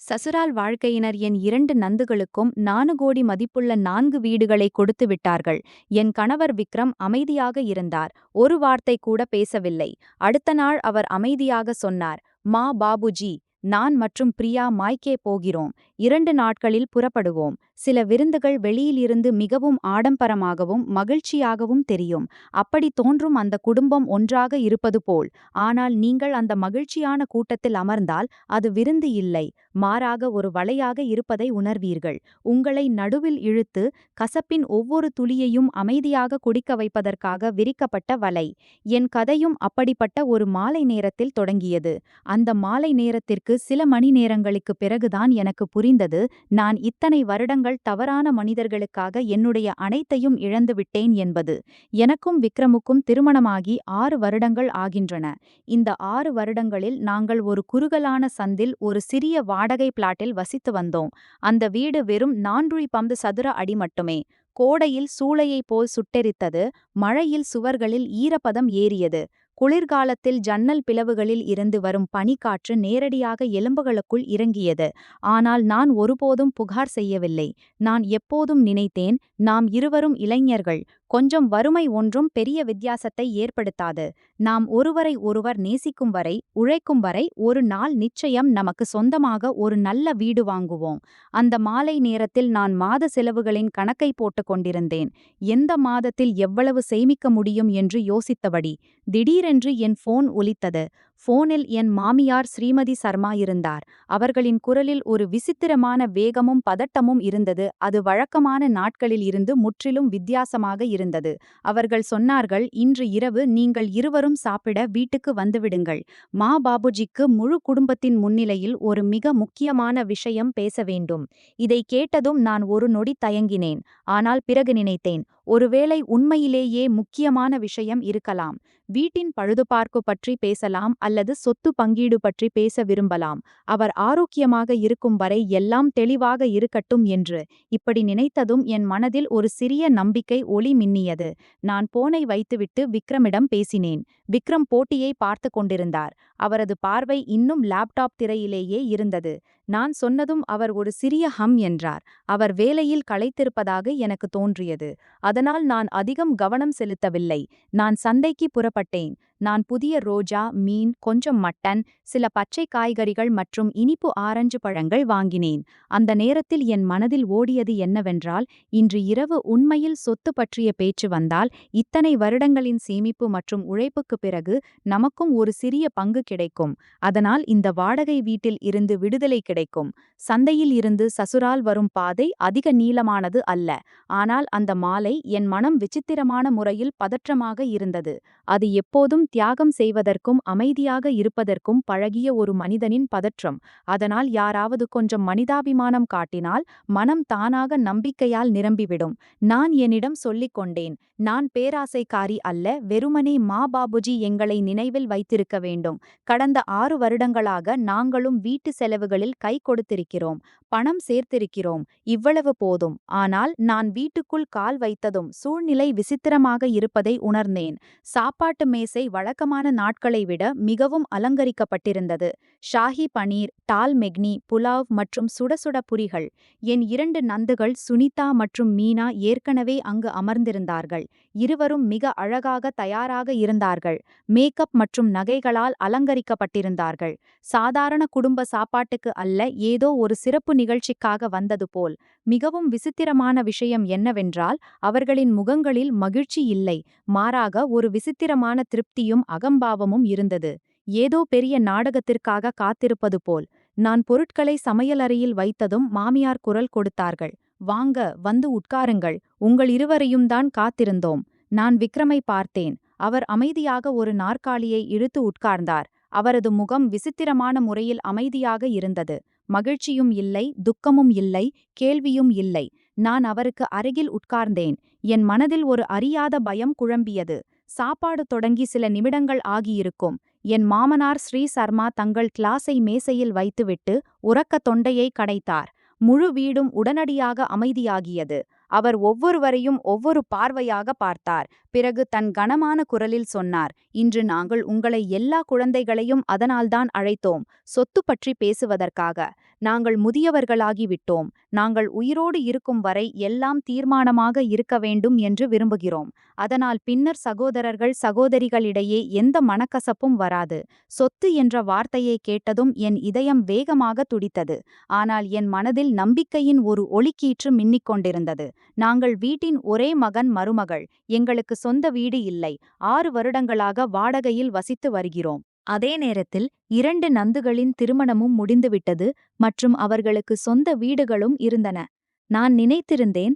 சசுரால் வாழ்க்கையினர் என் 2 நந்துகளுக்கும் 4 கோடி மதிப்புள்ள 4 வீடுகளை கொடுத்து விட்டார்கள். என் கணவர் விக்ரம் அமைதியாக இருந்தார். ஒரு வார்த்தை கூட பேசவில்லை. அடுத்த நாள் அவர் அமைதியாக சொன்னார், மா பாபுஜி, நான் மற்றும் பிரியா மாய்க்கே போகிறோம். 2 நாட்களில் புறப்படுவோம். சில விருந்துகள் வெளியிலிருந்து மிகவும் ஆடம்பரமாகவும் மகிழ்ச்சியாகவும் தெரியும். அப்படி தோன்றும் அந்த குடும்பம் ஒன்றாக இருப்பது போல். ஆனால் நீங்கள் அந்த மகிழ்ச்சியான கூட்டத்தில் அமர்ந்தால் அது விருந்து இல்லை, மாறாக ஒரு வலையாக இருப்பதை உணர்வீர்கள். உங்களை நடுவில் இழுத்து கசப்பின் ஒவ்வொரு துளியையும் அமைதியாக குடிக்க வைப்பதற்காக விரிக்கப்பட்ட வலை. என் கதையும் அப்படிப்பட்ட ஒரு மாலை நேரத்தில் தொடங்கியது. அந்த மாலை நேரத்திற்கு சில மணி நேரங்களுக்குப் பிறகுதான் எனக்கு புரிந்தது, நான் இத்தனை வருடங்கள் தவறான மனிதர்களுக்காக என்னுடைய அனைத்தையும் இழந்துவிட்டேன் என்பது. எனக்கும் விக்ரமுக்கும் திருமணமாகி 6 வருடங்கள் ஆகின்றன. இந்த 6 வருடங்களில் நாங்கள் ஒரு குறுகலான சந்தில் ஒரு சிறிய வாடகை பிளாட்டில் வசித்து வந்தோம். அந்த வீடு வெறும் 450 சதுர அடி மட்டுமே. கோடையில் சூளையைப் போல் சுட்டெரித்தது, மழையில் சுவர்களில் ஈரப்பதம் ஏறியது. குளிர்காலத்தில் ஜன்னல் பிளவுகளில் இருந்து வரும் பனிக்காற்று நேரடியாக எலும்புகளுக்குள் இறங்கியது. ஆனால் நான் ஒருபோதும் புகார் செய்யவில்லை. நான் எப்போதும் நினைத்தேன், நாம் இருவரும் இளைஞர்கள், கொஞ்சம் வறுமை ஒன்றும் பெரிய வித்தியாசத்தை ஏற்படுத்தாது. நாம் ஒருவரை ஒருவர் நேசிக்கும் வரை, உழைக்கும் வரை ஒரு நாள் நிச்சயம் நமக்கு சொந்தமாக ஒரு நல்ல வீடு வாங்குவோம். அந்த மாலை நேரத்தில் நான் மாத செலவுகளின் கணக்கை போட்டுக் கொண்டிருந்தேன். எந்த மாதத்தில் எவ்வளவு சேமிக்க முடியும் என்று யோசித்தபடி திடீரென்று என் போன் ஒலித்தது. போனில் என் மாமியார் ஸ்ரீமதி சர்மா இருந்தார். அவர்களின் குரலில் ஒரு விசித்திரமான வேகமும் பதட்டமும் இருந்தது. அது வழக்கமான நாட்களில் இருந்து முற்றிலும் வித்தியாசமாக இருந்தது. அவர்கள் சொன்னார்கள், இன்று இரவு நீங்கள் இருவரும் சாப்பிட வீட்டுக்கு வந்துவிடுங்கள். மா பாபுஜிக்கு முழு குடும்பத்தின் முன்னிலையில் ஒரு மிக முக்கியமான விஷயம் பேச வேண்டும். இதை கேட்டதும் நான் ஒரு நொடி தயங்கினேன். ஆனால் பிறகு நினைத்தேன், ஒருவேளை உண்மையிலேயே முக்கியமான விஷயம் இருக்கலாம். வீட்டின் பழுதுபார்ப்பு பற்றி பேசலாம் அல்லது சொத்து பங்கீடு பற்றி பேச விரும்பலாம். அவர் ஆரோக்கியமாக இருக்கும் வரை எல்லாம் தெளிவாக இருக்கட்டும் என்று. இப்படி நினைத்ததும் என் மனதில் ஒரு சிறிய நம்பிக்கை ஒளி மின்னியது. நான் போனை வைத்துவிட்டு விக்ரமிடம் பேசினேன். விக்ரம் போட்டியை பார்த்து கொண்டிருந்தார். அவரது பார்வை இன்னும் லேப்டாப் திரையிலேயே இருந்தது. நான் சொன்னதும் அவர் ஒரு சிறிய ஹம் என்றார். அவர் வேலையில் களைத்திருப்பதாக எனக்கு தோன்றியது. அதனால் நான் அதிகம் கவனம் செலுத்தவில்லை. நான் சந்தைக்கு புறப்பட்டேன். நான் புதிய ரோஜா, மீன், கொஞ்சம் மட்டன், சில பச்சை காய்கறிகள் மற்றும் இனிப்பு ஆரஞ்சு பழங்கள் வாங்கினேன். அந்த நேரத்தில் என் மனதில் ஓடியது என்னவென்றால், இன்று இரவு உண்மையில் சொத்து பற்றிய பேச்சு வந்தால், இத்தனை வருடங்களின் சேமிப்பு மற்றும் உழைப்புக்குப் பிறகு நமக்கும் ஒரு சிறிய பங்கு கிடைக்கும். அதனால் இந்த வாடகை வீட்டில் இருந்து விடுதலை கிடைக்கும். சந்தையில் இருந்து சசுரால் வரும் பாதை அதிக நீளமானது அல்ல. ஆனால் அந்த மாலை என் மனம் விசித்திரமான முறையில் பதற்றமாக இருந்தது. அது எப்போதும் தியாகம் செய்வதற்கும் அமைதியாக இருப்பதற்கும் பழகிய ஒரு மனிதனின் பதற்றம். அதனால் யாராவது கொஞ்சம் மனிதாபிமானம் காட்டினால் மனம் தானாக நம்பிக்கையால் நிரம்பிவிடும். நான் என்னிடம் சொல்லிக் கொண்டேன், நான் பேராசைக்காரி அல்ல, வெறுமனே மா பாபுஜி எங்களை நினைவில் வைத்திருக்க வேண்டும். கடந்த 6 வருடங்களாக நாங்களும் வீட்டு செலவுகளில் கை கொடுத்திருக்கிறோம், பணம் சேர்த்திருக்கிறோம். இவ்வளவு போதும். ஆனால் நான் வீட்டுக்குள் கால் வைத்ததும் சூழ்நிலை விசித்திரமாக இருப்பதை உணர்ந்தேன். சாப்பாட்டு மேசை வழக்கமான நாட்களை விட மிகவும் அலங்கரிக்கப்பட்டிருந்தது. ஷாஹி பனீர், டால் மெக்னி, புலாவ் மற்றும் சுட சுட புரிகள். என் 2 நந்துகள் சுனிதா மற்றும் மீனா ஏற்கனவே அங்கு அமர்ந்திருந்தார்கள். இருவரும் மிக அழகாக தயாராக இருந்தார்கள். மேக்கப் மற்றும் நகைகளால் அலங்கரிக்கப்பட்டிருந்தார்கள். சாதாரண குடும்ப சாப்பாட்டுக்கு அல்ல, ஏதோ ஒரு சிறப்பு நிகழ்ச்சிக்காக வந்தது போல். மிகவும் விசித்திரமான விஷயம் என்னவென்றால், அவர்களின் முகங்களில் மகிழ்ச்சி இல்லை, மாறாக ஒரு விசித்திரமான திருப்தியும் அகம்பாவமும் இருந்தது. ஏதோ பெரிய நாடகத்திற்காக காத்திருப்பது போல். நான் பொருட்களை சமையலறையில் வைத்ததும் மாமியார் குரல் கொடுத்தார்கள், வாங்க, வந்து உட்காருங்கள், உங்கள் இருவரையும் தான் காத்திருந்தோம். நான் விக்ரமை பார்த்தேன். அவர் அமைதியாக ஒரு நாற்காலியை இழுத்து உட்கார்ந்தார். அவரது முகம் விசித்திரமான முறையில் அமைதியாக இருந்தது. மகிழ்ச்சியும் இல்லை, துக்கமும் இல்லை, கேள்வியும் இல்லை. நான் அவருக்கு அருகில் உட்கார்ந்தேன். என் மனதில் ஒரு அறியாத பயம் குழம்பியது. சாப்பாடு தொடங்கி சில நிமிடங்கள் ஆகியிருக்கும். என் மாமனார் ஸ்ரீ சர்மா தங்கள் கிளாஸை மேசையில் வைத்துவிட்டு உரக்க தொண்டையை கடைத்தார். முழு வீடும் உடனடியாக அமைதியாகியது. அவர் ஒவ்வொருவரையும் ஒவ்வொரு பார்வையாக பார்த்தார். பிறகு தன் கனமான குரலில் சொன்னார், இன்று நாங்கள் உங்களை எல்லா குழந்தைகளையும் அதனால்தான் அழைத்தோம், சொத்து பற்றி பேசுவதற்காக. நாங்கள் முதியவர்களாகிவிட்டோம். நாங்கள் உயிரோடு இருக்கும் வரை எல்லாம் தீர்மானமாக இருக்க வேண்டும் என்று விரும்புகிறோம். அதனால் பின்னர் சகோதரர்கள் சகோதரிகளிடையே எந்த மனக்கசப்பும் வராது. சொத்து என்ற வார்த்தையை கேட்டதும் என் இதயம் வேகமாக துடித்தது. ஆனால் என் மனதில் நம்பிக்கையின் ஒரு ஒளிக்கீற்று மின்னிக் கொண்டிருந்தது. நாங்கள் வீட்டின் ஒரே மகன் மருமகள். எங்களுக்கு சொந்த வீடு இல்லை. 6 வருடங்களாக வாடகையில் வசித்து வருகிறோம். அதே நேரத்தில் 2 நந்துகளின் திருமணமும் முடிந்துவிட்டது மற்றும் அவர்களுக்கு சொந்த வீடுகளும் இருந்தன. நான் நினைத்திருந்தேன்,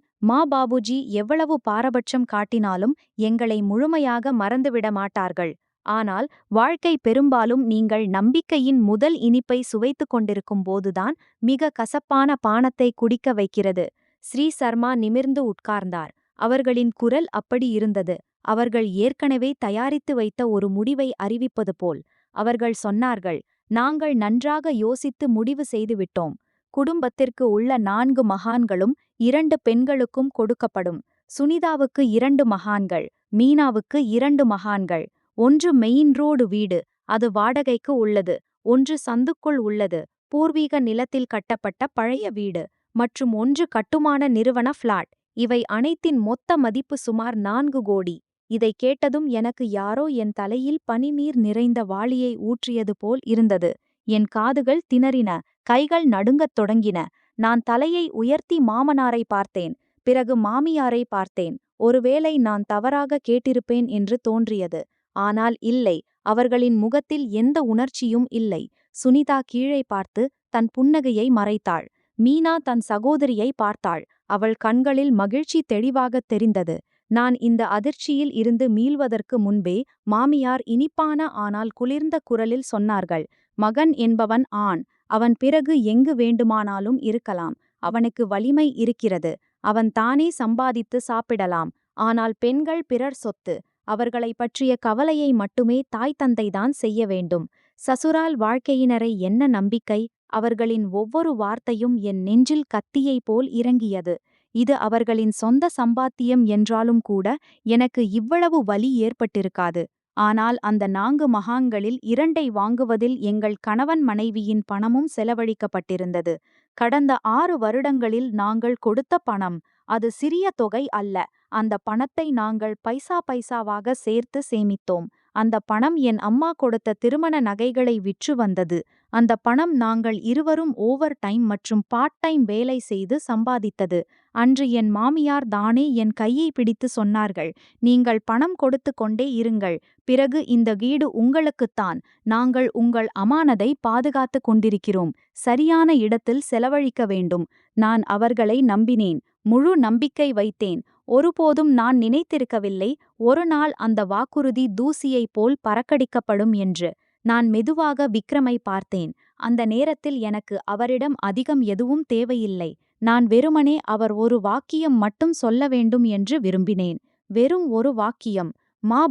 பாபுஜி எவ்வளவு பாரபட்சம் காட்டினாலும் எங்களை முழுமையாக மறந்துவிட மாட்டார்கள். ஆனால் வாழ்க்கை பெரும்பாலும் நீங்கள் நம்பிக்கையின் முதல் இனிப்பை சுவைத்துக் கொண்டிருக்கும் போதுதான் மிக கசப்பான பானத்தை குடிக்க வைக்கிறது. ஸ்ரீ சர்மா நிமிர்ந்து உட்கார்ந்தார். அவர்களின் குரல் அப்படி இருந்தது, அவர்கள் ஏற்கனவே தயாரித்து வைத்த ஒரு முடிவை அறிவிப்பது போல். அவர்கள் சொன்னார்கள், நாங்கள் நன்றாக யோசித்து முடிவு செய்துவிட்டோம். குடும்பத்திற்கு உள்ள 4 மகான்களும் 2 பெண்களுக்கும் கொடுக்கப்படும். சுனிதாவுக்கு 2 மகான்கள், மீனாவுக்கு 2 மகான்கள். ஒன்று மெயின் ரோடு வீடு, அது வாடகைக்கு உள்ளது. ஒன்று சந்துக்குள் உள்ளது, பூர்வீக நிலத்தில் கட்டப்பட்ட பழைய வீடு. மற்றும் ஒன்று கட்டுமான நிறுவன ஃபிளாட். இவை அனைத்தின் மொத்த மதிப்பு சுமார் 4 கோடி. இதை கேட்டதும் எனக்கு யாரோ என் தலையில் பனிநீர் நிறைந்த வாளியை ஊற்றியது போல் இருந்தது. என் காதுகள் திணறின, கைகள் நடுங்கத் தொடங்கின. நான் தலையை உயர்த்தி மாமனாரை பார்த்தேன். பிறகு மாமியாரை பார்த்தேன். ஒருவேளை நான் தவறாக கேட்டிருப்பேன் என்று தோன்றியது. ஆனால் இல்லை, அவர்களின் முகத்தில் எந்த உணர்ச்சியும் இல்லை. சுனிதா கீழே பார்த்து தன் புன்னகையை மறைத்தாள். மீனா தன் சகோதரியை பார்த்தாள். அவள் கண்களில் மகிழ்ச்சி தெளிவாகத் தெரிந்தது. நான் இந்த அதிர்ச்சியில் இருந்து மீள்வதற்கு முன்பே மாமியார் இனிப்பான ஆனால் குளிர்ந்த குரலில் சொன்னார்கள், மகன் என்பவன் ஆண். அவன் பிறகு எங்கு வேண்டுமானாலும் இருக்கலாம். அவனுக்கு வலிமை இருக்கிறது. அவன் தானே சம்பாதித்து சாப்பிடலாம். ஆனால் பெண்கள் பிறர் சொத்து. அவர்களை பற்றிய கவலையை மட்டுமே தாய் தந்தைதான் செய்ய வேண்டும். சசுரால் வாழ்க்கையினரை என்ன நம்பிக்கை? அவர்களின் ஒவ்வொரு வார்த்தையும் என் நெஞ்சில் கத்தியைப் போல் இறங்கியது. இது அவர்களின் சொந்த சம்பாத்தியம் என்றாலும் கூட எனக்கு இவ்வளவு வலி ஏற்பட்டிருக்காது. ஆனால் அந்த 4 மகான்களில் 2ஐ வாங்குவதில் எங்கள் கணவன் மனைவியின் பணமும் செலவழிக்கப்பட்டிருந்தது. கடந்த 6 வருடங்களில் நாங்கள் கொடுத்த பணம். அது சிறிய தொகை அல்ல. அந்த பணத்தை நாங்கள் பைசா பைசாவாக சேர்த்து சேமித்தோம். அந்த பணம் என் அம்மா கொடுத்த திருமண நகைகளை விற்று வந்தது. அந்த பணம் நாங்கள் இருவரும் ஓவர் டைம் மற்றும் பார்ட் டைம் வேலை செய்து சம்பாதித்தது. அன்று என் மாமியார் தானே என் கையை பிடித்து சொன்னார்கள், நீங்கள் பணம் கொடுத்து கொண்டே இருங்கள். பிறகு இந்த வீடு உங்களுக்குத்தான். நாங்கள் உங்கள் அமானதை பாதுகாத்து கொண்டிருக்கிறோம். சரியான இடத்தில் செலவழிக்க வேண்டும். நான் அவர்களை நம்பினேன். முழு நம்பிக்கை வைத்தேன். ஒருபோதும் நான் நினைத்திருக்கவில்லை ஒரு நாள் அந்த வாக்குறுதி தூசியைப் போல் பறக்கடிக்கப்படும் என்று. நான் மெதுவாக விக்ரமை பார்த்தேன். அந்த நேரத்தில் எனக்கு அவரிடம் அதிகம் எதுவும் தேவையில்லை. நான் வெறுமனே அவர் ஒரு வாக்கியம் மட்டும் சொல்ல வேண்டும் என்று விரும்பினேன். வெறும் ஒரு வாக்கியம்,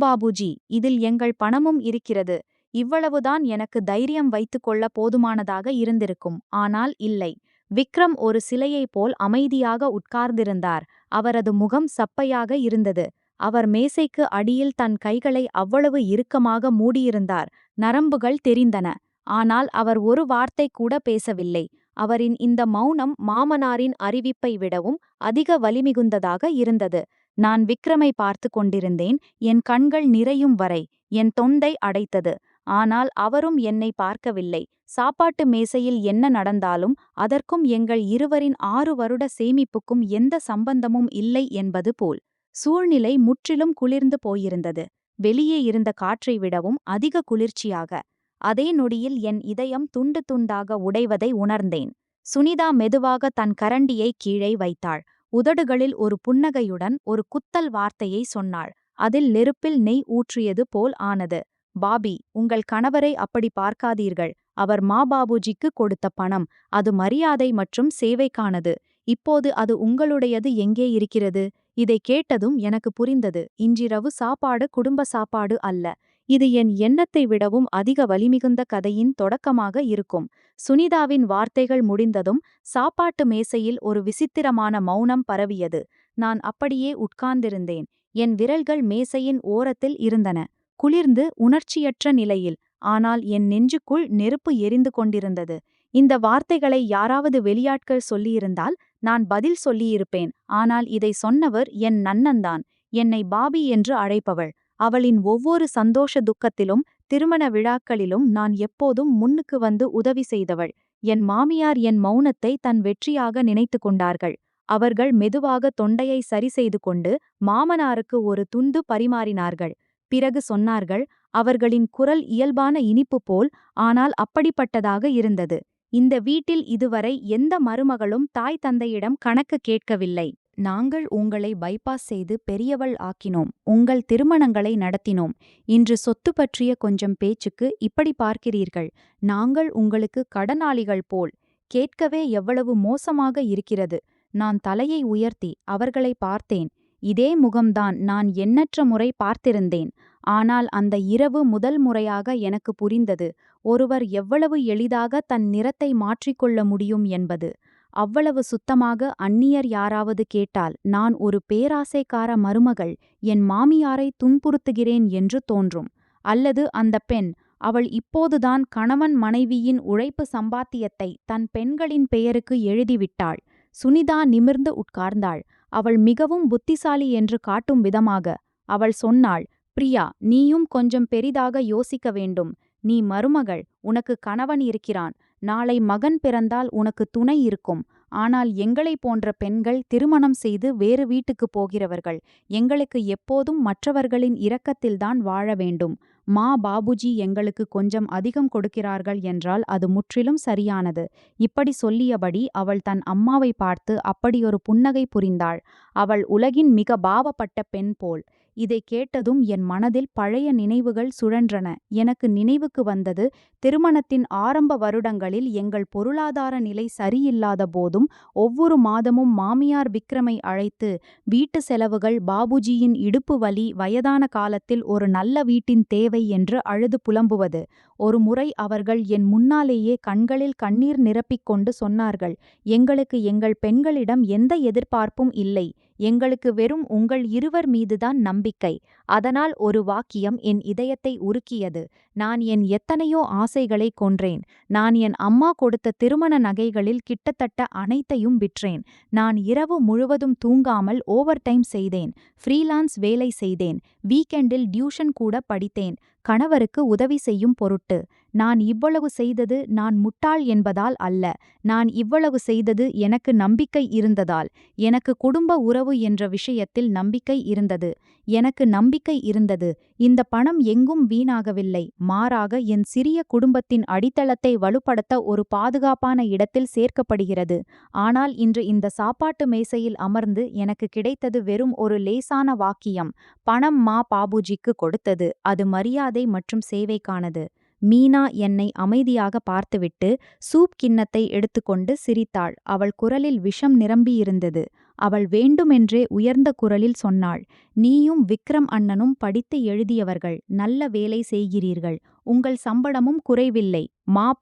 பாபுஜி, இதில் எங்கள் பணமும் இருக்கிறது. இவ்வளவுதான் எனக்கு தைரியம் வைத்துக்கொள்ள போதுமானதாக இருந்திருக்கும். ஆனால் இல்லை. விக்ரம் ஒரு சிலையைப் போல் அமைதியாக உட்கார்ந்திருந்தார். அவரது முகம் சப்பையாக இருந்தது. அவர் மேசைக்கு அடியில் தன் கைகளை அவ்வளவு இறுக்கமாக மூடியிருந்தார். நரம்புகள் தெரிந்தன. ஆனால் அவர் ஒரு வார்த்தை கூட பேசவில்லை. அவரின் இந்த மௌனம் மாமனாரின் அறிவிப்பை விடவும் அதிக வலிமிகுந்ததாக இருந்தது. நான் விக்ரமை பார்த்து கொண்டிருந்தேன். என் கண்கள் நிறையும் வரை என் தொண்டை அடைத்தது. ஆனால் அவரும் என்னை பார்க்கவில்லை. சாப்பாட்டு மேசையில் என்ன நடந்தாலும் அதற்கும் எங்கள் இருவரின் 6 வருட சேமிப்புக்கும் எந்த சம்பந்தமும் இல்லை என்பது போல். சூழ்நிலை முற்றிலும் குளிர்ந்து போயிருந்தது. வெளியே இருந்த காற்றை விடவும் அதிக குளிர்ச்சியாக. அதே நொடியில் என் இதயம் துண்டு துண்டாக உடைவதை உணர்ந்தேன். சுனிதா மெதுவாக தன் கரண்டியை கீழே வைத்தாள். உதடுகளில் ஒரு புன்னகையுடன் ஒரு குத்தல் வார்த்தையை சொன்னாள். அதில் நெருப்பில் நெய் ஊற்றியது போல் ஆனது. பாபி, உங்கள் கணவரை அப்படி பார்க்காதீர்கள். அவர் பாபுஜிக்கு கொடுத்த பணம். அது மரியாதை மற்றும் சேவைக்கானது. இப்போது அது உங்களுடையது எங்கே இருக்கிறது? இதை கேட்டதும் எனக்கு புரிந்தது. இன்றிரவு சாப்பாடு குடும்ப சாப்பாடு அல்ல. இது என் எண்ணத்தை விடவும் அதிக வலிமிகுந்த கதையின் தொடக்கமாக இருக்கும். சுனிதாவின் வார்த்தைகள் முடிந்ததும் சாப்பாட்டு மேசையில் ஒரு விசித்திரமான மௌனம் பரவியது. நான் அப்படியே உட்கார்ந்திருந்தேன். என் விரல்கள் மேசையின் ஓரத்தில் இருந்தன. குளிர்ந்து உணர்ச்சியற்ற நிலையில். ஆனால் என் நெஞ்சுக்குள் நெருப்பு எரிந்து கொண்டிருந்தது. இந்த வார்த்தைகளை யாராவது வெளியாட்கள் சொல்லியிருந்தால் நான் பதில் சொல்லியிருப்பேன். ஆனால் இதை சொன்னவர் என் நன்னன்தான். என்னை பாபி என்று அழைப்பவள். அவளின் ஒவ்வொரு சந்தோஷ துக்கத்திலும் திருமண விழாக்களிலும் நான் எப்போதும் முன்னுக்கு வந்து உதவி செய்தவள். என் மாமியார் என் மௌனத்தை தன் வெற்றியாக நினைத்து கொண்டார்கள். அவர்கள் மெதுவாக தொண்டையை சரி செய்து கொண்டு மாமனாருக்கு ஒரு துண்டு பரிமாறினார்கள். பிறகு சொன்னார்கள். அவர்களின் குரல் இயல்பான இனிப்பு போல், ஆனால் அப்படிப்பட்டதாக இருந்தது. இந்த வீட்டில் இதுவரை எந்த மருமகளும் தாய் தந்தையிடம் கணக்கு கேட்கவில்லை. நாங்கள் உங்களை பைபாஸ் செய்து பெரியவள் ஆக்கினோம். உங்கள் திருமணங்களை நடத்தினோம். இன்று சொத்து பற்றிய கொஞ்சம் பேச்சுக்கு இப்படி பார்க்கிறீர்கள். நாங்கள் உங்களுக்கு கடனாளிகள் போல். கேட்கவே எவ்வளவு மோசமாக இருக்கிறது. நான் தலையை உயர்த்தி அவர்களை பார்த்தேன். இதே முகம்தான் நான் எண்ணற்ற முறை பார்த்திருந்தேன். ஆனால் அந்த இரவு முதல் முறையாக எனக்கு புரிந்தது, ஒருவர் எவ்வளவு எளிதாக தன் நிறத்தை மாற்றிக்கொள்ள முடியும் என்பது. அவ்வளவு சுத்தமாக அந்நியர் யாராவது கேட்டால் நான் ஒரு பேராசைக்கார மருமகள் என் மாமியாரை துன்புறுத்துகிறேன் என்று தோன்றும். அல்லது அந்த பெண், அவள் இப்போதுதான் கணவன் மனைவியின் உழைப்பு சம்பாத்தியத்தை தன் பெண்களின் பெயருக்கு எழுதிவிட்டாள். சுனிதா நிமிர்ந்து உட்கார்ந்தாள். அவள் மிகவும் புத்திசாலி என்று காட்டும் விதமாக. அவள் சொன்னாள், பிரியா, நீயும் கொஞ்சம் பெரிதாக யோசிக்க வேண்டும். நீ மருமகள், உனக்கு கணவன் இருக்கிறான். நாளை மகன் பிறந்தால் உனக்கு துணை இருக்கும். ஆனால் எங்களை போன்ற பெண்கள் திருமணம் செய்து வேறு வீட்டுக்கு போகிறவர்கள். எங்களுக்கு எப்போதும் மற்றவர்களின் இரக்கத்தில்தான் வாழ வேண்டும். பாபுஜி எங்களுக்கு கொஞ்சம் அதிகம் கொடுக்கிறார்கள் என்றால் அது முற்றிலும் சரியானது. இப்படி சொல்லியபடி அவள் தன் அம்மாவை பார்த்து அப்படியொரு புன்னகை புரிந்தாள். அவள் உலகின் மிக பாவப்பட்ட பெண் போல். இதை கேட்டதும் என் மனதில் பழைய நினைவுகள் சுழன்றன. எனக்கு நினைவுக்கு வந்தது, திருமணத்தின் ஆரம்ப வருடங்களில் எங்கள் பொருளாதார நிலை சரியில்லாத போதும் ஒவ்வொரு மாதமும் மாமியார் விக்ரமை அழைத்து வீட்டு செலவுகள், பாபுஜியின் இடுப்பு வலி, வயதான காலத்தில் ஒரு நல்ல வீட்டின் தேவை என்று அழுது புலம்புவது. ஒரு முறை அவர்கள் என் முன்னாலேயே கண்களில் கண்ணீர் நிரப்பிக் கொண்டு சொன்னார்கள், எங்களுக்கு எங்கள் பெண்களிடம் எந்த எதிர்பார்ப்பும் இல்லை. எங்களுக்கு வெறும் உங்கள் இருவர் மீதுதான் நம்பிக்கை. அதனால் ஒரு வாக்கியம் என் இதயத்தை உருக்கியது. நான் என் எத்தனையோ ஆசைகளை கொன்றேன். நான் என் அம்மா கொடுத்த திருமண நகைகளில் கிட்டத்தட்ட அனைத்தையும் விற்றேன். நான் இரவு முழுவதும் தூங்காமல் ஓவர் டைம் செய்தேன். ஃப்ரீலான்ஸ் வேலை செய்தேன். வீக்கெண்டில் டியூஷன் கூட படித்தேன். கணவருக்கு உதவி செய்யும் பொருட்டு. நான் இவ்வளவு செய்தது நான் முட்டாள் என்பதால் அல்ல. நான் இவ்வளவு செய்தது எனக்கு நம்பிக்கை இருந்ததால். எனக்கு குடும்ப உறவு என்ற விஷயத்தில் நம்பிக்கை இருந்தது. எனக்கு நம்பிக்கை இருந்தது. இந்த பணம் எங்கும் வீணாகவில்லை. மாறாக என் சிறிய குடும்பத்தின் அடித்தளத்தை வலுப்படுத்த ஒரு பாதுகாப்பான இடத்தில் சேர்க்கப்படுகிறது. ஆனால் இன்று இந்த சாப்பாட்டு மேசையில் அமர்ந்து எனக்கு கிடைத்தது வெறும் ஒரு லேசான வாக்கியம். பணம் பாபுஜிக்கு கொடுத்தது. அது மரியாதை மற்றும் சேவைக்கானது. மீனா என்னை அமைதியாக பார்த்துவிட்டு சூப் கிண்ணத்தை எடுத்துக்கொண்டு சிரித்தாள். அவள் குரலில் விஷம் நிரம்பியிருந்தது. அவள் வேண்டுமென்றே உயர்ந்த குரலில் சொன்னாள், நீயும் விக்ரம் அண்ணனும் படித்து எழுதியவர்கள். நல்ல வேலை செய்கிறீர்கள். உங்கள் சம்பளமும் குறைவில்லை.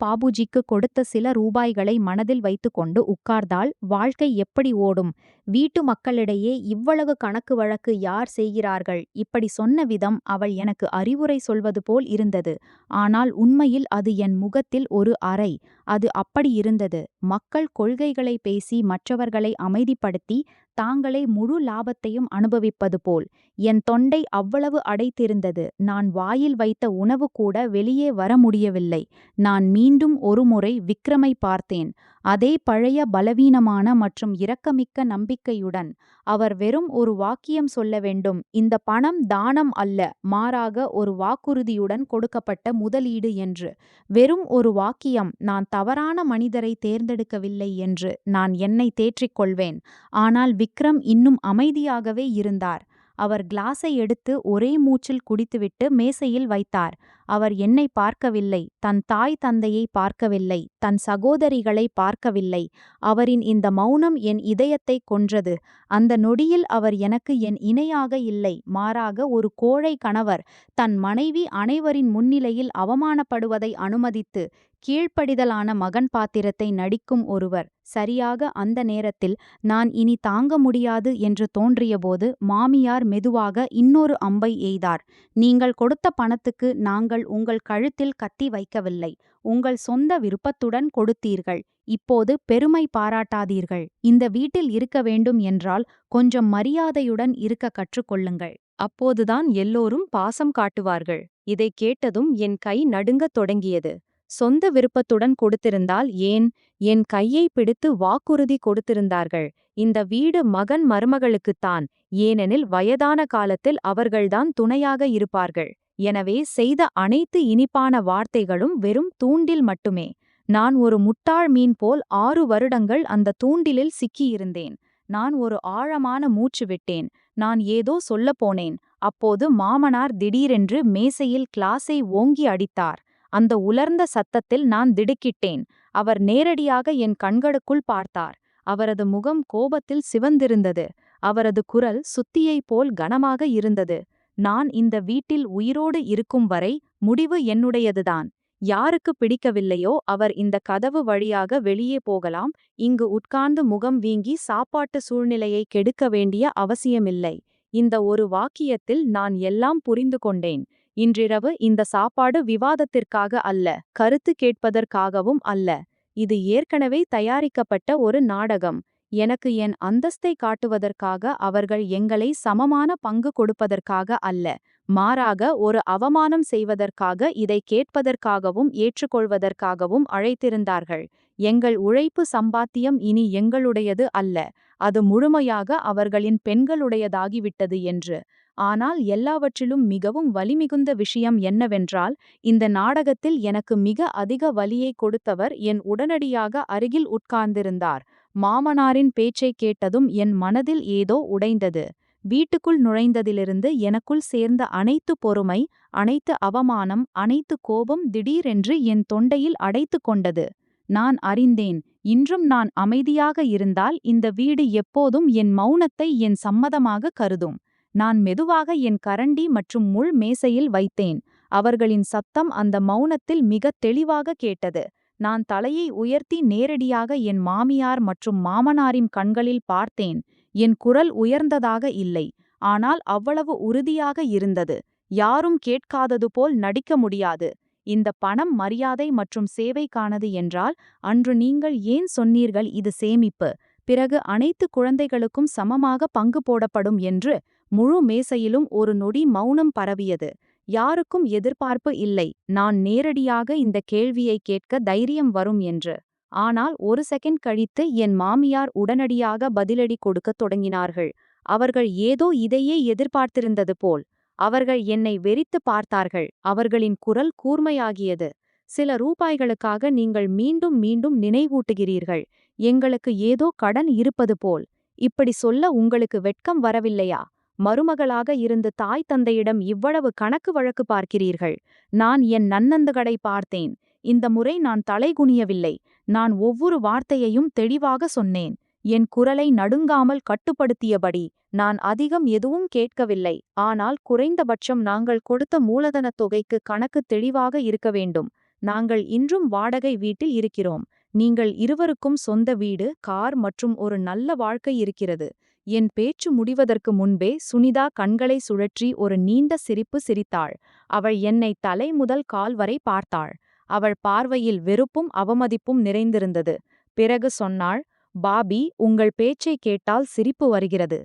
பாபுஜிக்கு கொடுத்த சில ரூபாய்களை மனதில் வைத்துக்கொண்டு உட்கார்ந்தாள். வாழ்க்கை எப்படி ஓடும்? வீட்டு மக்களிடையே இவ்வளவு கணக்கு வழக்கு யார் செய்கிறார்கள்? இப்படி சொன்ன விதம் அவள் எனக்கு அறிவுரை சொல்வது போல் இருந்தது. ஆனால் உண்மையில் அது என் முகத்தில் ஒரு அறை. அது அப்படி இருந்தது. மக்கள் கொள்கைகளை பேசி மற்றவர்களை அமைதிப்படுத்தி தாங்களே முழு லாபத்தையும் அனுபவிப்பது போல். என் தொண்டை அவ்வளவு அடைத்திருந்தது. நான் வாயில் வைத்த உணவு கூட வெளியே வர முடியவில்லை. நான் மீண்டும் ஒருமுறை விக்ரமை பார்த்தேன். அதே பழைய பலவீனமான மற்றும் இரக்கமிக்க நம்பிக்கையுடன். அவர் வெறும் ஒரு வாக்கியம் சொல்ல வேண்டும், இந்த பணம் தானம் அல்ல, மாறாக ஒரு வாக்குறுதியுடன் கொடுக்கப்பட்ட முதலீடு என்று. வெறும் ஒரு வாக்கியம், நான் தவறான மனிதரை தேர்ந்தெடுக்கவில்லை என்று நான் என்னை தேற்றிக்கொள்வேன். ஆனால் விக்ரம் இன்னும் அமைதியாகவே இருந்தார். அவர் கிளாஸை எடுத்து ஒரே மூச்சில் குடித்துவிட்டு மேசையில் வைத்தார். அவர் என்னை பார்க்கவில்லை, தன் தாய் தந்தையை பார்க்கவில்லை, தன் சகோதரிகளை பார்க்கவில்லை. அவரின் இந்த மௌனம் என் இதயத்தை கொன்றது. அந்த நொடியில் அவர் எனக்கு என் இணையாக இல்லை, மாறாக ஒரு கோழை கணவர், தன் மனைவி அனைவரின் முன்னிலையில் அவமானப்படுவதை அனுமதித்து கீழ்ப்படிதலான மகன் பாத்திரத்தை நடிக்கும் ஒருவர். சரியாக அந்த நேரத்தில் நான் இனி தாங்க முடியாது என்று தோன்றியபோது மாமியார் மெதுவாக இன்னொரு அம்பை எய்தார். நீங்கள் கொடுத்த பணத்துக்கு நாங்கள் நீங்கள் உங்கள் கழுத்தில் கத்தி வைக்கவில்லை. உங்கள் சொந்த விருப்பத்துடன் கொடுத்தீர்கள். இப்போது பெருமை பாராட்டாதீர்கள். இந்த வீட்டில் இருக்க வேண்டும் என்றால் கொஞ்சம் மரியாதையுடன் இருக்க கற்றுக்கொள்ளுங்கள். அப்போதுதான் எல்லோரும் பாசம் காட்டுவார்கள். இதைக் கேட்டதும் என் கை நடுங்கத் தொடங்கியது. சொந்த விருப்பத்துடன் கொடுத்திருந்தால் ஏன்? என் கையை பிடித்து வாக்குறுதி கொடுத்திருந்தார்கள். இந்த வீடு மகன் மருமகளுக்குத்தான். ஏனெனில் வயதான காலத்தில் அவர்கள்தான் துணையாக இருப்பார்கள். எனவே செய்த அனைத்து இனிப்பான வார்த்தைகளும் வெறும் தூண்டில் மட்டுமே. நான் ஒரு முட்டாள் மீன் போல் 6 வருடங்கள் அந்த தூண்டிலில் சிக்கியிருந்தேன். நான் ஒரு ஆழமான மூச்சு விட்டேன். நான் ஏதோ சொல்லப் போனேன். அப்போது மாமனார் திடீரென்று மேசையில் கிளாஸை ஓங்கி அடித்தார். அந்த உலர்ந்த சத்தத்தில் நான் திடுக்கிட்டேன். அவர் நேரடியாக என் கண்களுக்குள் பார்த்தார். அவரது முகம் கோபத்தில் சிவந்திருந்தது. அவரது குரல் சுத்தியைப் போல் கனமாக இருந்தது. நான் இந்த வீட்டில் உயிரோடு இருக்கும் வரை முடிவு என்னுடையதுதான். யாருக்கு பிடிக்கவில்லையோ அவர் இந்த கதவு வழியாக வெளியே போகலாம். இங்கு உட்கார்ந்து முகம் வீங்கி சாப்பாட்டு சூழ்நிலையை கெடுக்க வேண்டிய அவசியமில்லை. இந்த ஒரு வாக்கியத்தில் நான் எல்லாம் புரிந்து கொண்டேன். இன்றிரவு இந்த சாப்பாடு விவாதத்திற்காக அல்ல, கருத்து கேட்பதற்காகவும் அல்ல. இது ஏற்கனவே தயாரிக்கப்பட்ட ஒரு நாடகம். எனக்கு என் அந்தஸ்தை காட்டுவதற்காக, அவர்கள் எங்களை சமமான பங்கு கொடுப்பதற்காக அல்ல. மாறாக ஒரு அவமானம் செய்வதற்காக, இதை கேட்பதற்காகவும் ஏற்றுக்கொள்வதற்காகவும் அழைத்திருந்தார்கள். எங்கள் உழைப்பு சம்பாத்தியம் இனி எங்களுடையது அல்ல. அது முழுமையாக அவர்களின் பெண்களுடையதாகிவிட்டது என்று. ஆனால் எல்லாவற்றிலும் மிகவும் வலிமிகுந்த விஷயம் என்னவென்றால், இந்த நாடகத்தில் எனக்கு மிக அதிக வலியை கொடுத்தவர் என் உடனடியாக அருகில் உட்கார்ந்திருந்தார். மாமனாரின் பேச்சைக் கேட்டதும் என் மனதில் ஏதோ உடைந்தது. வீட்டுக்குள் நுழைந்ததிலிருந்து எனக்குள் சேர்ந்த அனைத்து பொறுமை, அனைத்து அவமானம், அனைத்து கோபம் திடீரென்று என் தொண்டையில் அடைத்து கொண்டது. நான் அறிந்தேன், இன்றும் நான் அமைதியாக இருந்தால் இந்த வீடு எப்போதும் என் மௌனத்தை என் சம்மதமாக கருதும். நான் மெதுவாக என் கரண்டி மற்றும் முள் மேசையில் வைத்தேன். அவர்களின் சத்தம் அந்த மௌனத்தில் மிகத் தெளிவாக கேட்டது. நான் தலையை உயர்த்தி நேரடியாக என் மாமியார் மற்றும் மாமனாரின் கண்களில் பார்த்தேன். என் குரல் உயர்ந்ததாக இல்லை, ஆனால் அவ்வளவு உறுதியாக இருந்தது. யாரும் கேட்காதது போல் நடிக்க முடியாது. இந்த பணம் மரியாதை மற்றும் சேவைக்கானது என்றால், அன்று நீங்கள் ஏன் சொன்னீர்கள் இது சேமிப்பு, பிறகு அனைத்து குழந்தைகளுக்கும் சமமாக பங்கு போடப்படும் என்று? முழு மேசையிலும் ஒரு நொடி மௌனம் பரவியது. யாருக்கும் எதிர்பார்ப்பு இல்லை, நான் நேரடியாக இந்த கேள்வியை கேட்க தைரியம் வரும் என்று. ஆனால் ஒரு செகண்ட் கழித்து என் மாமியார் உடனடியாக பதிலடி கொடுக்கத் தொடங்கினார்கள். அவர்கள் ஏதோ இதையே எதிர்பார்த்திருந்தது போல். அவர்கள் என்னை வெறித்து பார்த்தார்கள். அவர்களின் குரல் கூர்மையாகியது. சில ரூபாய்களுக்காக நீங்கள் மீண்டும் மீண்டும் நினைவூட்டுகிறீர்கள். எங்களுக்கு ஏதோ கடன் இருப்பது போல். இப்படி சொல்ல உங்களுக்கு வெட்கம் வரவில்லையா? மருமகளாக இருந்து தாய் தந்தையிடம் இவ்வளவு கணக்கு வழக்கு பார்க்கிறீர்கள். நான் என் நன்னந்துகளை பார்த்தேன். இந்த முறை நான் தலைகுனியவில்லை. நான் ஒவ்வொரு வார்த்தையையும் தெளிவாக சொன்னேன். என் குரலை நடுங்காமல் கட்டுப்படுத்தியபடி. நான் அதிகம் எதுவும் கேட்கவில்லை. ஆனால் குறைந்தபட்சம் நாங்கள் கொடுத்த மூலதனத் தொகைக்கு கணக்கு தெளிவாக இருக்க வேண்டும். நாங்கள் இன்றும் வாடகை வீட்டில் இருக்கிறோம். நீங்கள் இருவருக்கும் சொந்த வீடு, கார் மற்றும் ஒரு நல்ல வாழ்க்கை இருக்கிறது. என் பேச்சு முடிவதற்கு முன்பே சுனிதா கண்களை சுழற்றி ஒரு நீண்ட சிரிப்பு சிரித்தாள். அவள் என்னை தலை முதல் கால் வரை பார்த்தாள். அவள் பார்வையில் வெறுப்பும் அவமதிப்பும் நிறைந்திருந்தது. பிறகு சொன்னாள், பாபி, உங்கள் பேச்சை கேட்டால் சிரிப்பு வருகிறது.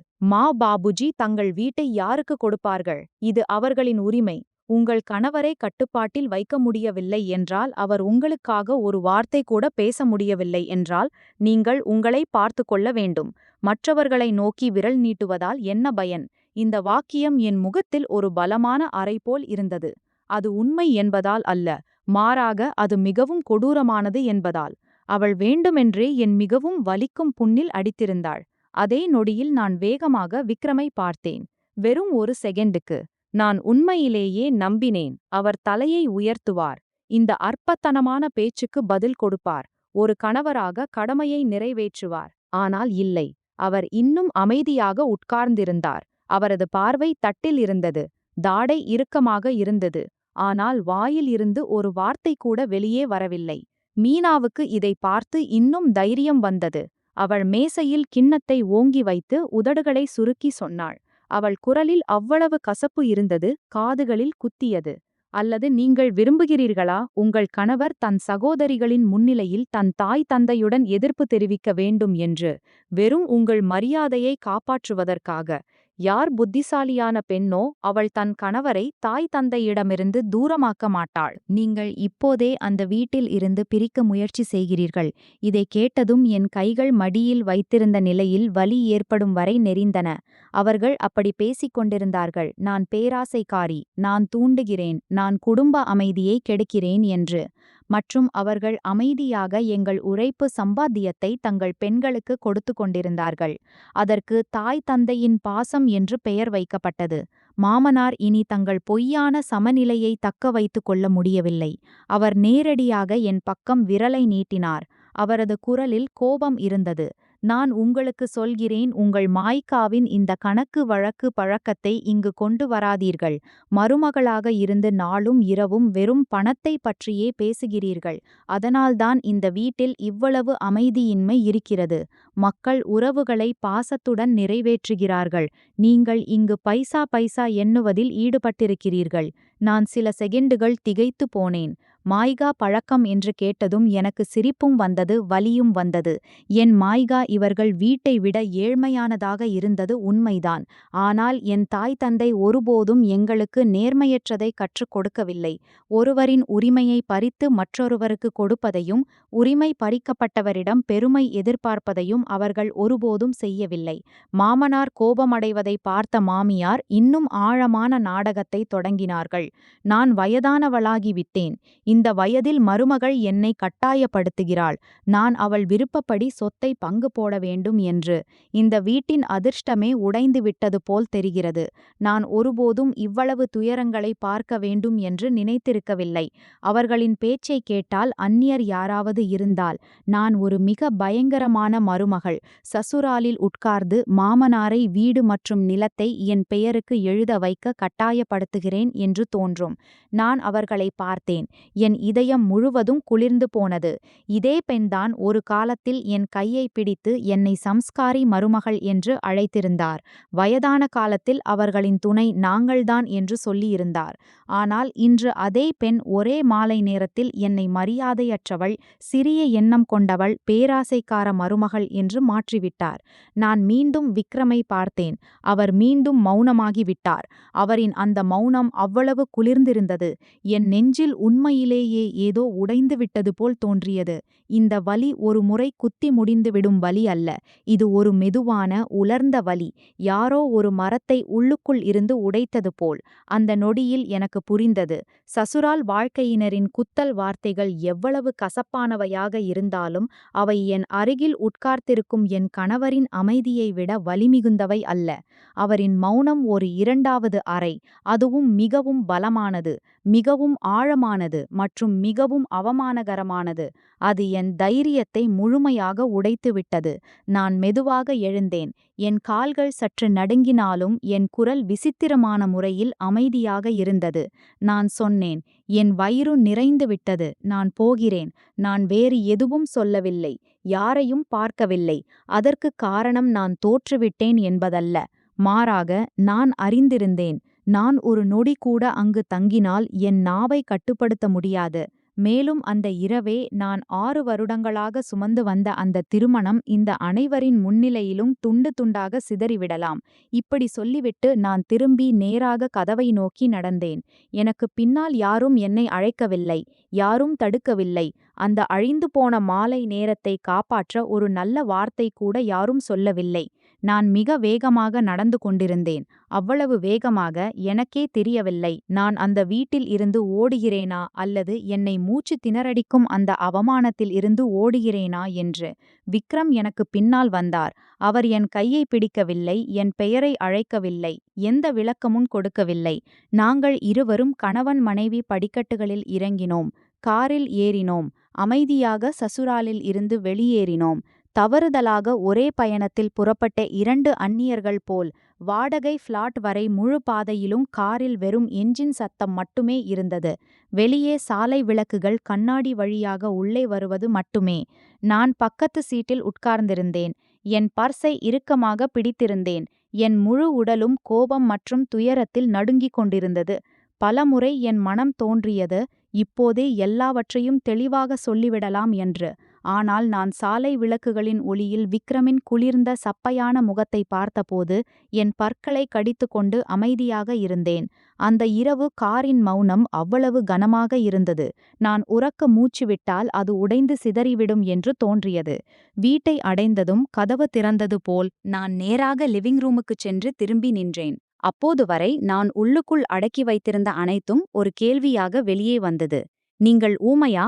பாபுஜி தங்கள் வீட்டை யாருக்கு கொடுப்பார்கள்? இது அவர்களின் உரிமை. உங்கள் கணவரை கட்டுப்பாட்டில் வைக்க முடியவில்லை என்றால், அவர் உங்களுக்காக ஒரு வார்த்தை கூட பேச முடியவில்லை என்றால், நீங்கள் உங்களை பார்த்து கொள்ள வேண்டும். மற்றவர்களை நோக்கி விரல் நீட்டுவதால் என்ன பயன்? இந்த வாக்கியம் என் முகத்தில் ஒரு பலமான அறை போல் இருந்தது. அது உண்மை என்பதால் அல்ல, மாறாக அது மிகவும் கொடூரமானது என்பதால். அவள் வேண்டுமென்றே என் மிகவும் வலிக்கும் புண்ணில் அடித்திருந்தாள். அதே நொடியில் நான் வேகமாக விக்ரமை பார்த்தேன். வெறும் ஒரு செகண்டுக்கு. நான் உண்மையிலேயே நம்பினேன், அவர் தலையை உயர்த்துவார். இந்த அற்பத்தனமான பேச்சுக்கு பதில் கொடுப்பார். ஒரு கணவராக கடமையை நிறைவேற்றுவார். ஆனால் இல்லை. அவர் இன்னும் அமைதியாக உட்கார்ந்திருந்தார். அவரது பார்வை தட்டில் இருந்தது. தாடை இறுக்கமாக இருந்தது. ஆனால் வாயில் இருந்து ஒரு வார்த்தை கூட வெளியே வரவில்லை. மீனாவுக்கு இதை பார்த்து இன்னும் தைரியம் வந்தது. அவள் மேசையில் கிண்ணத்தை ஓங்கி வைத்து உதடுகளை சுருக்கி சொன்னாள். அவள் குரலில் அவ்வளவு கசப்பு இருந்தது, காதுகளில் குத்தியது. அல்லது நீங்கள் விரும்புகிறீர்களா உங்கள் கணவர் தன் சகோதரிகளின் முன்னிலையில் தன் தாய் தந்தையுடன் எதிர்ப்பு தெரிவிக்க வேண்டும் என்று வெறும் உங்கள் மரியாதையை காப்பாற்றுவதற்காக? யார் புத்திசாலியான பெண்ணோ அவள் தன் கணவரை தாய் தந்தையிடமிருந்து தூரமாக்க மாட்டாள். நீங்கள் இப்போதே அந்த வீட்டில் இருந்து பிரிக்க முயற்சி செய்கிறீர்கள். இதை கேட்டதும் என் கைகள் மடியில் வைத்திருந்த நிலையில் வலி ஏற்படும் வரை நெரிந்தன. அவர்கள் அப்படி பேசிக் கொண்டிருந்தார்கள். நான் பேராசைக்காரி, நான் தூண்டுகிறேன், நான் குடும்ப அமைதியை கெடுக்கிறேன் என்று. மற்றும் அவர்கள் அமைதியாக எங்கள் உழைப்பு சம்பாத்தியத்தை தங்கள் பெண்களுக்கு கொடுத்து கொண்டிருந்தார்கள். அதற்கு தாய் தந்தையின் பாசம் என்று பெயர் வைக்கப்பட்டது. மாமனார் இனி தங்கள் பொய்யான சமநிலையை தக்க வைத்துக் கொள்ள முடியவில்லை. அவர் நேரடியாக என் பக்கம் விரலை நீட்டினார். அவரது குரலில் கோபம் இருந்தது. நான் உங்களுக்கு சொல்கிறேன், உங்கள் மாய்க்காவின் இந்த கணக்கு வழக்கு பழக்கத்தை இங்கு கொண்டு வராதீர்கள். மருமகளாக இருந்து நாளும் இரவும் வெறும் பணத்தை பற்றியே பேசுகிறீர்கள். அதனால்தான் இந்த வீட்டில் இவ்வளவு அமைதியின்மை இருக்கிறது. மக்கள் உறவுகளை பாசத்துடன் நிறைவேற்றுகிறார்கள். நீங்கள் இங்கு பைசா பைசா எண்ணுவதில் ஈடுபட்டிருக்கிறீர்கள். நான் சில செகண்டுகள் திகைத்து போனேன். மாய்கா பழக்கம் என்று கேட்டதும் எனக்கு சிரிப்பும் வந்தது, வலியும் வந்தது. என் மாய்கா இவர்கள் வீட்டை விட ஏழ்மையானதாக இருந்தது உண்மைதான். ஆனால் என் தாய் தந்தை ஒருபோதும் எங்களுக்கு நேர்மையற்றதை கற்றுக் கொடுக்கவில்லை. ஒருவரின் உரிமையை பறித்து மற்றொருவருக்கு கொடுப்பதையும் உரிமை பறிக்கப்பட்டவரிடம் பெருமை எதிர்பார்ப்பதையும் அவர்கள் ஒருபோதும் செய்யவில்லை. மாமனார் கோபமடைவதை பார்த்த மாமியார் இன்னும் ஆழமான நாடகத்தை தொடங்கினார்கள். நான் வயதானவளாகிவிட்டேன். இந்த வயதில் மருமகள் என்னை கட்டாயப்படுத்துகிறாள். நான் அவள் விருப்பப்படி சொத்தை பங்கு போட வேண்டும் என்று. இந்த வீட்டின் அதிர்ஷ்டமே உடைந்து விட்டது போல் தெரிகிறது. நான் ஒருபோதும் இவ்வளவு துயரங்களை பார்க்க வேண்டும் என்று நினைத்திருக்கவில்லை. அவர்களின் பேச்சை கேட்டால் அந்நியர் யாராவது இருந்தால் நான் ஒரு மிக பயங்கரமான மருமகள். சசுராலில் உட்கார்ந்து மாமனாரை வீடு மற்றும் நிலத்தை என் பெயருக்கு எழுத வைக்க கட்டாயப்படுத்துகிறேன் என்று தோன்றும். நான் அவர்களை பார்த்தேன். என் இதயம் முழுவதும் குளிர்ந்து போனது. இதே பெண்தான் ஒரு காலத்தில் என் கையை பிடித்து என்னை சம்ஸ்காரி மருமகள் என்று அழைத்திருந்தார். வயதான காலத்தில் அவர்களின் துணை நாங்கள்தான் என்று சொல்லியிருந்தார். ஆனால் இன்று அதே பெண் ஒரே மாலை நேரத்தில் என்னை மரியாதையற்றவள், சிறிய எண்ணம் கொண்டவள், பேராசைக்கார மருமகள் என்று மாற்றிவிட்டார். நான் மீண்டும் விக்ரமை பார்த்தேன். அவர் மீண்டும் மௌனமாகிவிட்டார். அவரின் அந்த மௌனம் அவ்வளவு குளிர்ந்திருந்தது. என் நெஞ்சில் உண்மையிலேயே ஏதோ உடைந்து விட்டது போல் தோன்றியது. இந்த வலி ஒரு முறை குத்தி முடிந்துவிடும் வலி அல்ல. இது ஒரு மெதுவான, உலர்ந்த வலி. யாரோ ஒரு மரத்தை உள்ளுக்குள் இருந்து உடைத்தது போல். அந்த நொடியில் எனக்கு புரிந்தது. சசுரால் வாழ்க்கையினரின் குத்தல் வார்த்தைகள் எவ்வளவு கசப்பானவையாக இருந்தாலும் அவை என் அருகில் உட்கார்த்திருக்கும் என் கணவரின் அமைதியை விட வலிமிகுந்தவை அல்ல. அவரின் மௌனம் ஒரு இரண்டாவது அறை. அதுவும் மிகவும் பலமானது, மிகவும் ஆழமானது மற்றும் மிகவும் அவமானகரமானது. அது என் தைரியத்தை முழுமையாக உடைத்துவிட்டது. நான் மெதுவாக எழுந்தேன். என் கால்கள் சற்று நடுங்கினாலும் என் குரல் விசித்திரமான முறையில் அமைதியாக இருந்தது. நான் சொன்னேன், என் வயிறு நிறைந்துவிட்டது. நான் போகிறேன். நான் வேறு எதுவும் சொல்லவில்லை. யாரையும் பார்க்கவில்லை. அதற்கு காரணம் நான் தோற்றுவிட்டேன் என்பதல்ல. மாறாக நான் அறிந்திருந்தேன். நான் ஒரு நொடி கூட அங்கு தங்கினால் என் நாவை கட்டுப்படுத்த முடியாது. மேலும் அந்த இரவே நான் 6 வருடங்களாக சுமந்து வந்த அந்த திருமணம் இந்த அனைவரின் முன்னிலையிலும் துண்டு துண்டாக சிதறிவிடலாம். இப்படி சொல்லிவிட்டு நான் திரும்பி நேராக கதவை நோக்கி நடந்தேன். எனக்கு பின்னால் யாரும் என்னை அழைக்கவில்லை. யாரும் தடுக்கவில்லை. அந்த அழிந்து போன மாலை நேரத்தை காப்பாற்ற ஒரு நல்ல வார்த்தை கூட யாரும் சொல்லவில்லை. நான் மிக வேகமாக நடந்து கொண்டிருந்தேன். அவ்வளவு வேகமாக எனக்கே தெரியவில்லை நான் அந்த வீட்டில் இருந்து ஓடுகிறேனா அல்லது என்னை மூச்சு திணறடிக்கும் அந்த அவமானத்தில் இருந்து ஓடுகிறேனா என்று. விக்ரம் எனக்கு பின்னால் வந்தார். அவர் என் கையை பிடிக்கவில்லை, என் பெயரை அழைக்கவில்லை, எந்த விளக்கமும் கொடுக்கவில்லை. நாங்கள் இருவரும் கணவன் மனைவி படிக்கட்டுகளில் இறங்கினோம். காரில் ஏறினோம். அமைதியாக சசுராலில் இருந்து வெளியேறினோம். தவறுதலாக ஒரே பயணத்தில் புறப்பட்ட 2 அந்நியர்கள் போல். வாடகை ஃப்ளாட் வரை முழு பாதையிலும் காரில் வெறும் என்ஜின் சத்தம் மட்டுமே இருந்தது. வெளியே சாலை விளக்குகள் கண்ணாடி வழியாக உள்ளே வருவது மட்டுமே. நான் பக்கத்து சீட்டில் உட்கார்ந்திருந்தேன். என் பர்ஸை இறுக்கமாக பிடித்திருந்தேன். என் முழு உடலும் கோபம் மற்றும் துயரத்தில் நடுங்கிக் கொண்டிருந்தது. பலமுறை என் மனம் தோன்றியது, இப்போதே எல்லாவற்றையும் தெளிவாக சொல்லிவிடலாம் என்று. ஆனால் நான் சாலை விளக்குகளின் ஒளியில் விக்ரமின் குளிர்ந்த சப்பையான முகத்தை பார்த்தபோது என் பற்களை கடித்துக்கொண்டு அமைதியாக இருந்தேன். அந்த இரவு காரின் மௌனம் அவ்வளவு கனமாக இருந்தது. நான் உரக்க மூச்சுவிட்டால் அது உடைந்து சிதறிவிடும் என்று தோன்றியது. வீட்டை அடைந்ததும் கதவு திறந்தது போல் நான் நேராக லிவிங் ரூமுக்குச் சென்று திரும்பி நின்றேன். அப்போது வரை நான் உள்ளுக்குள் அடக்கி வைத்திருந்த அனைத்தும் ஒரு கேள்வியாக வெளியே வந்தது. நீங்கள் ஊமையா?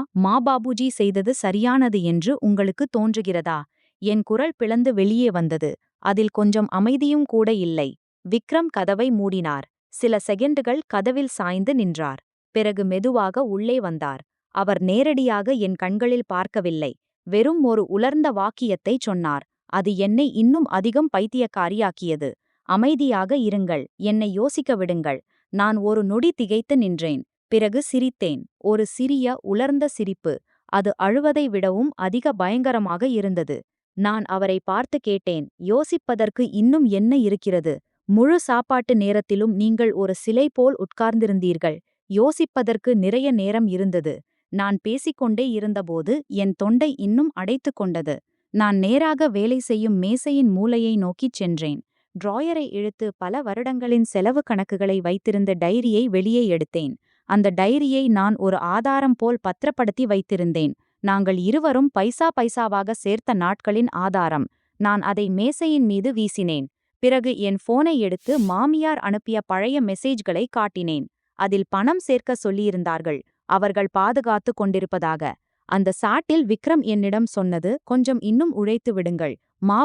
பாபுஜி செய்தது சரியானது என்று உங்களுக்கு தோன்றுகிறதா? என் குரல் பிளந்து வெளியே வந்தது. அதில் கொஞ்சம் அமைதியும் கூட இல்லை. விக்ரம் கதவை மூடினார். சில செகண்டுகள் கதவில் சாய்ந்து நின்றார். பிறகு மெதுவாக உள்ளே வந்தார். அவர் நேரடியாக என் கண்களில் பார்க்கவில்லை. வெறும் ஒரு உலர்ந்த வாக்கியத்தைச் சொன்னார். அது என்னை இன்னும் அதிகம் பைத்தியக்காரியாக்கியது. அமைதியாக இருங்கள், என்னை யோசிக்க விடுங்கள். நான் ஒரு நொடி திகைத்து நின்றேன். பிறகு சிரித்தேன். ஒரு சிறிய உலர்ந்த சிரிப்பு. அது அழுவதை விடவும் அதிக பயங்கரமாக இருந்தது. நான் அவரை பார்த்து கேட்டேன், யோசிப்பதற்கு இன்னும் என்ன இருக்கிறது? முழு சாப்பாட்டு நேரத்திலும் நீங்கள் ஒரு சிலை போல் உட்கார்ந்திருந்தீர்கள். யோசிப்பதற்கு நிறைய நேரம் இருந்தது. நான் பேசிக்கொண்டே இருந்தபோது என் தொண்டை இன்னும் அடைத்து கொண்டது. நான் நேராக வேலை செய்யும் மேசையின் மூலையை நோக்கிச் சென்றேன். டிராயரை இழுத்து பல வருடங்களின் செலவு கணக்குகளை வைத்திருந்த டைரியை வெளியே எடுத்தேன். அந்த டைரியை நான் ஒரு ஆதாரம் போல் பத்திரப்படுத்தி வைத்திருந்தேன். நாங்கள் இருவரும் பைசாவாக சேர்த்த நாட்களின் ஆதாரம். நான் அதை மேசையின் மீது வீசினேன். பிறகு என் போனை எடுத்து மாமியார் அனுப்பிய பழைய மெசேஜ்களை காட்டினேன். அதில் பணம் சேர்க்க சொல்லியிருந்தார்கள், அவர்கள் பாதுகாத்து கொண்டிருப்பதாக. அந்த சாட்டில் விக்ரம் என்னிடம் சொன்னது, கொஞ்சம் இன்னும் உழைத்து விடுங்கள்,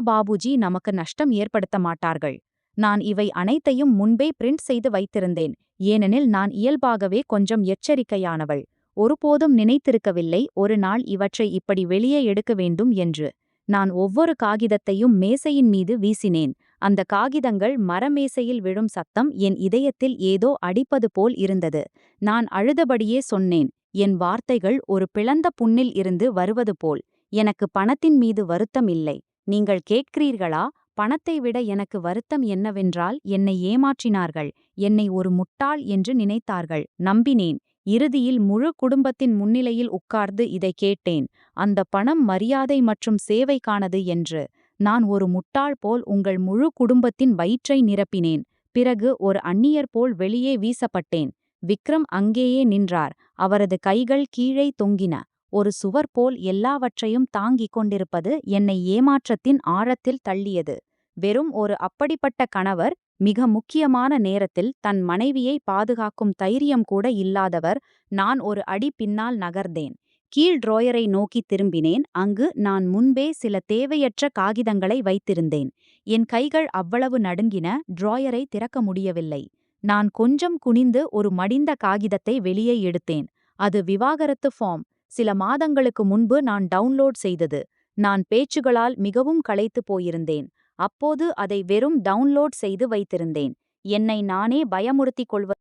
பாபுஜி நமக்கு நஷ்டம் ஏற்படுத்த மாட்டார்கள். நான் இவை அனைத்தையும் முன்பே பிரிண்ட் செய்து வைத்திருந்தேன். ஏனெனில் நான் இயல்பாகவே கொஞ்சம் எச்சரிக்கையானவள். ஒருபோதும் நினைத்திருக்கவில்லை ஒரு நாள் இவற்றை இப்படி வெளியே எடுக்க வேண்டும் என்று. நான் ஒவ்வொரு காகிதத்தையும் மேசையின் மீது வீசினேன். அந்த காகிதங்கள் மரமேசையில் விழும் சத்தம் என் இதயத்தில் ஏதோ அடிப்பது போல் இருந்தது. நான் அழுதபடியே சொன்னேன், என் வார்த்தைகள் ஒரு பிளந்த புண்ணில் இருந்து வருவது போல். எனக்கு பணத்தின் மீது வருத்தம் இல்லை. நீங்கள் கேட்கிறீர்களா? பணத்தை விட எனக்கு வருத்தம் என்னவென்றால், என்னை ஏமாற்றினார்கள். என்னை ஒரு முட்டாள் என்று நினைத்தார்கள். நம்பினேன். இறுதியில் முழு குடும்பத்தின் முன்னிலையில் உட்கார்ந்து இதை கேட்டேன். அந்த பணம் மரியாதை மற்றும் சேவைக்கானது என்று. நான் ஒரு முட்டாள் போல் உங்கள் முழு குடும்பத்தின் வயிற்றை நிரப்பினேன். பிறகு ஒரு அந்நியர் போல் வெளியே வீசப்பட்டேன். விக்ரம் அங்கேயே நின்றார். அவரது கைகள் கீழே தொங்கின. ஒரு சுவர் போல் எல்லாவற்றையும் தாங்கிக் கொண்டிருப்பது என்னை ஏமாற்றத்தின் ஆழத்தில் தள்ளியது. வெறும் ஒரு அப்படிப்பட்ட கணவர், மிக முக்கியமான நேரத்தில் தன் மனைவியை பாதுகாக்கும் தைரியம் கூட இல்லாதவர். நான் ஒரு அடி பின்னால் நகர்ந்தேன். கீழ் டிராயரை நோக்கி திரும்பினேன். அங்கு நான் முன்பே சில தேவையற்ற காகிதங்களை வைத்திருந்தேன். என் கைகள் அவ்வளவு நடுங்கின, டிராயரை திறக்க முடியவில்லை. நான் கொஞ்சம் குனிந்து ஒரு மடிந்த காகிதத்தை வெளியே எடுத்தேன். அது விவாகரத்து ஃபார்ம். சில மாதங்களுக்கு முன்பு நான் டவுன்லோட் செய்தது. நான் பேச்சுகளால் மிகவும் களைத்து போயிருந்தேன். அப்போது அதை வெறும் டவுன்லோட் செய்து வைத்திருந்தேன். என்னை நானே பயமுறுத்திக் கொள்வது.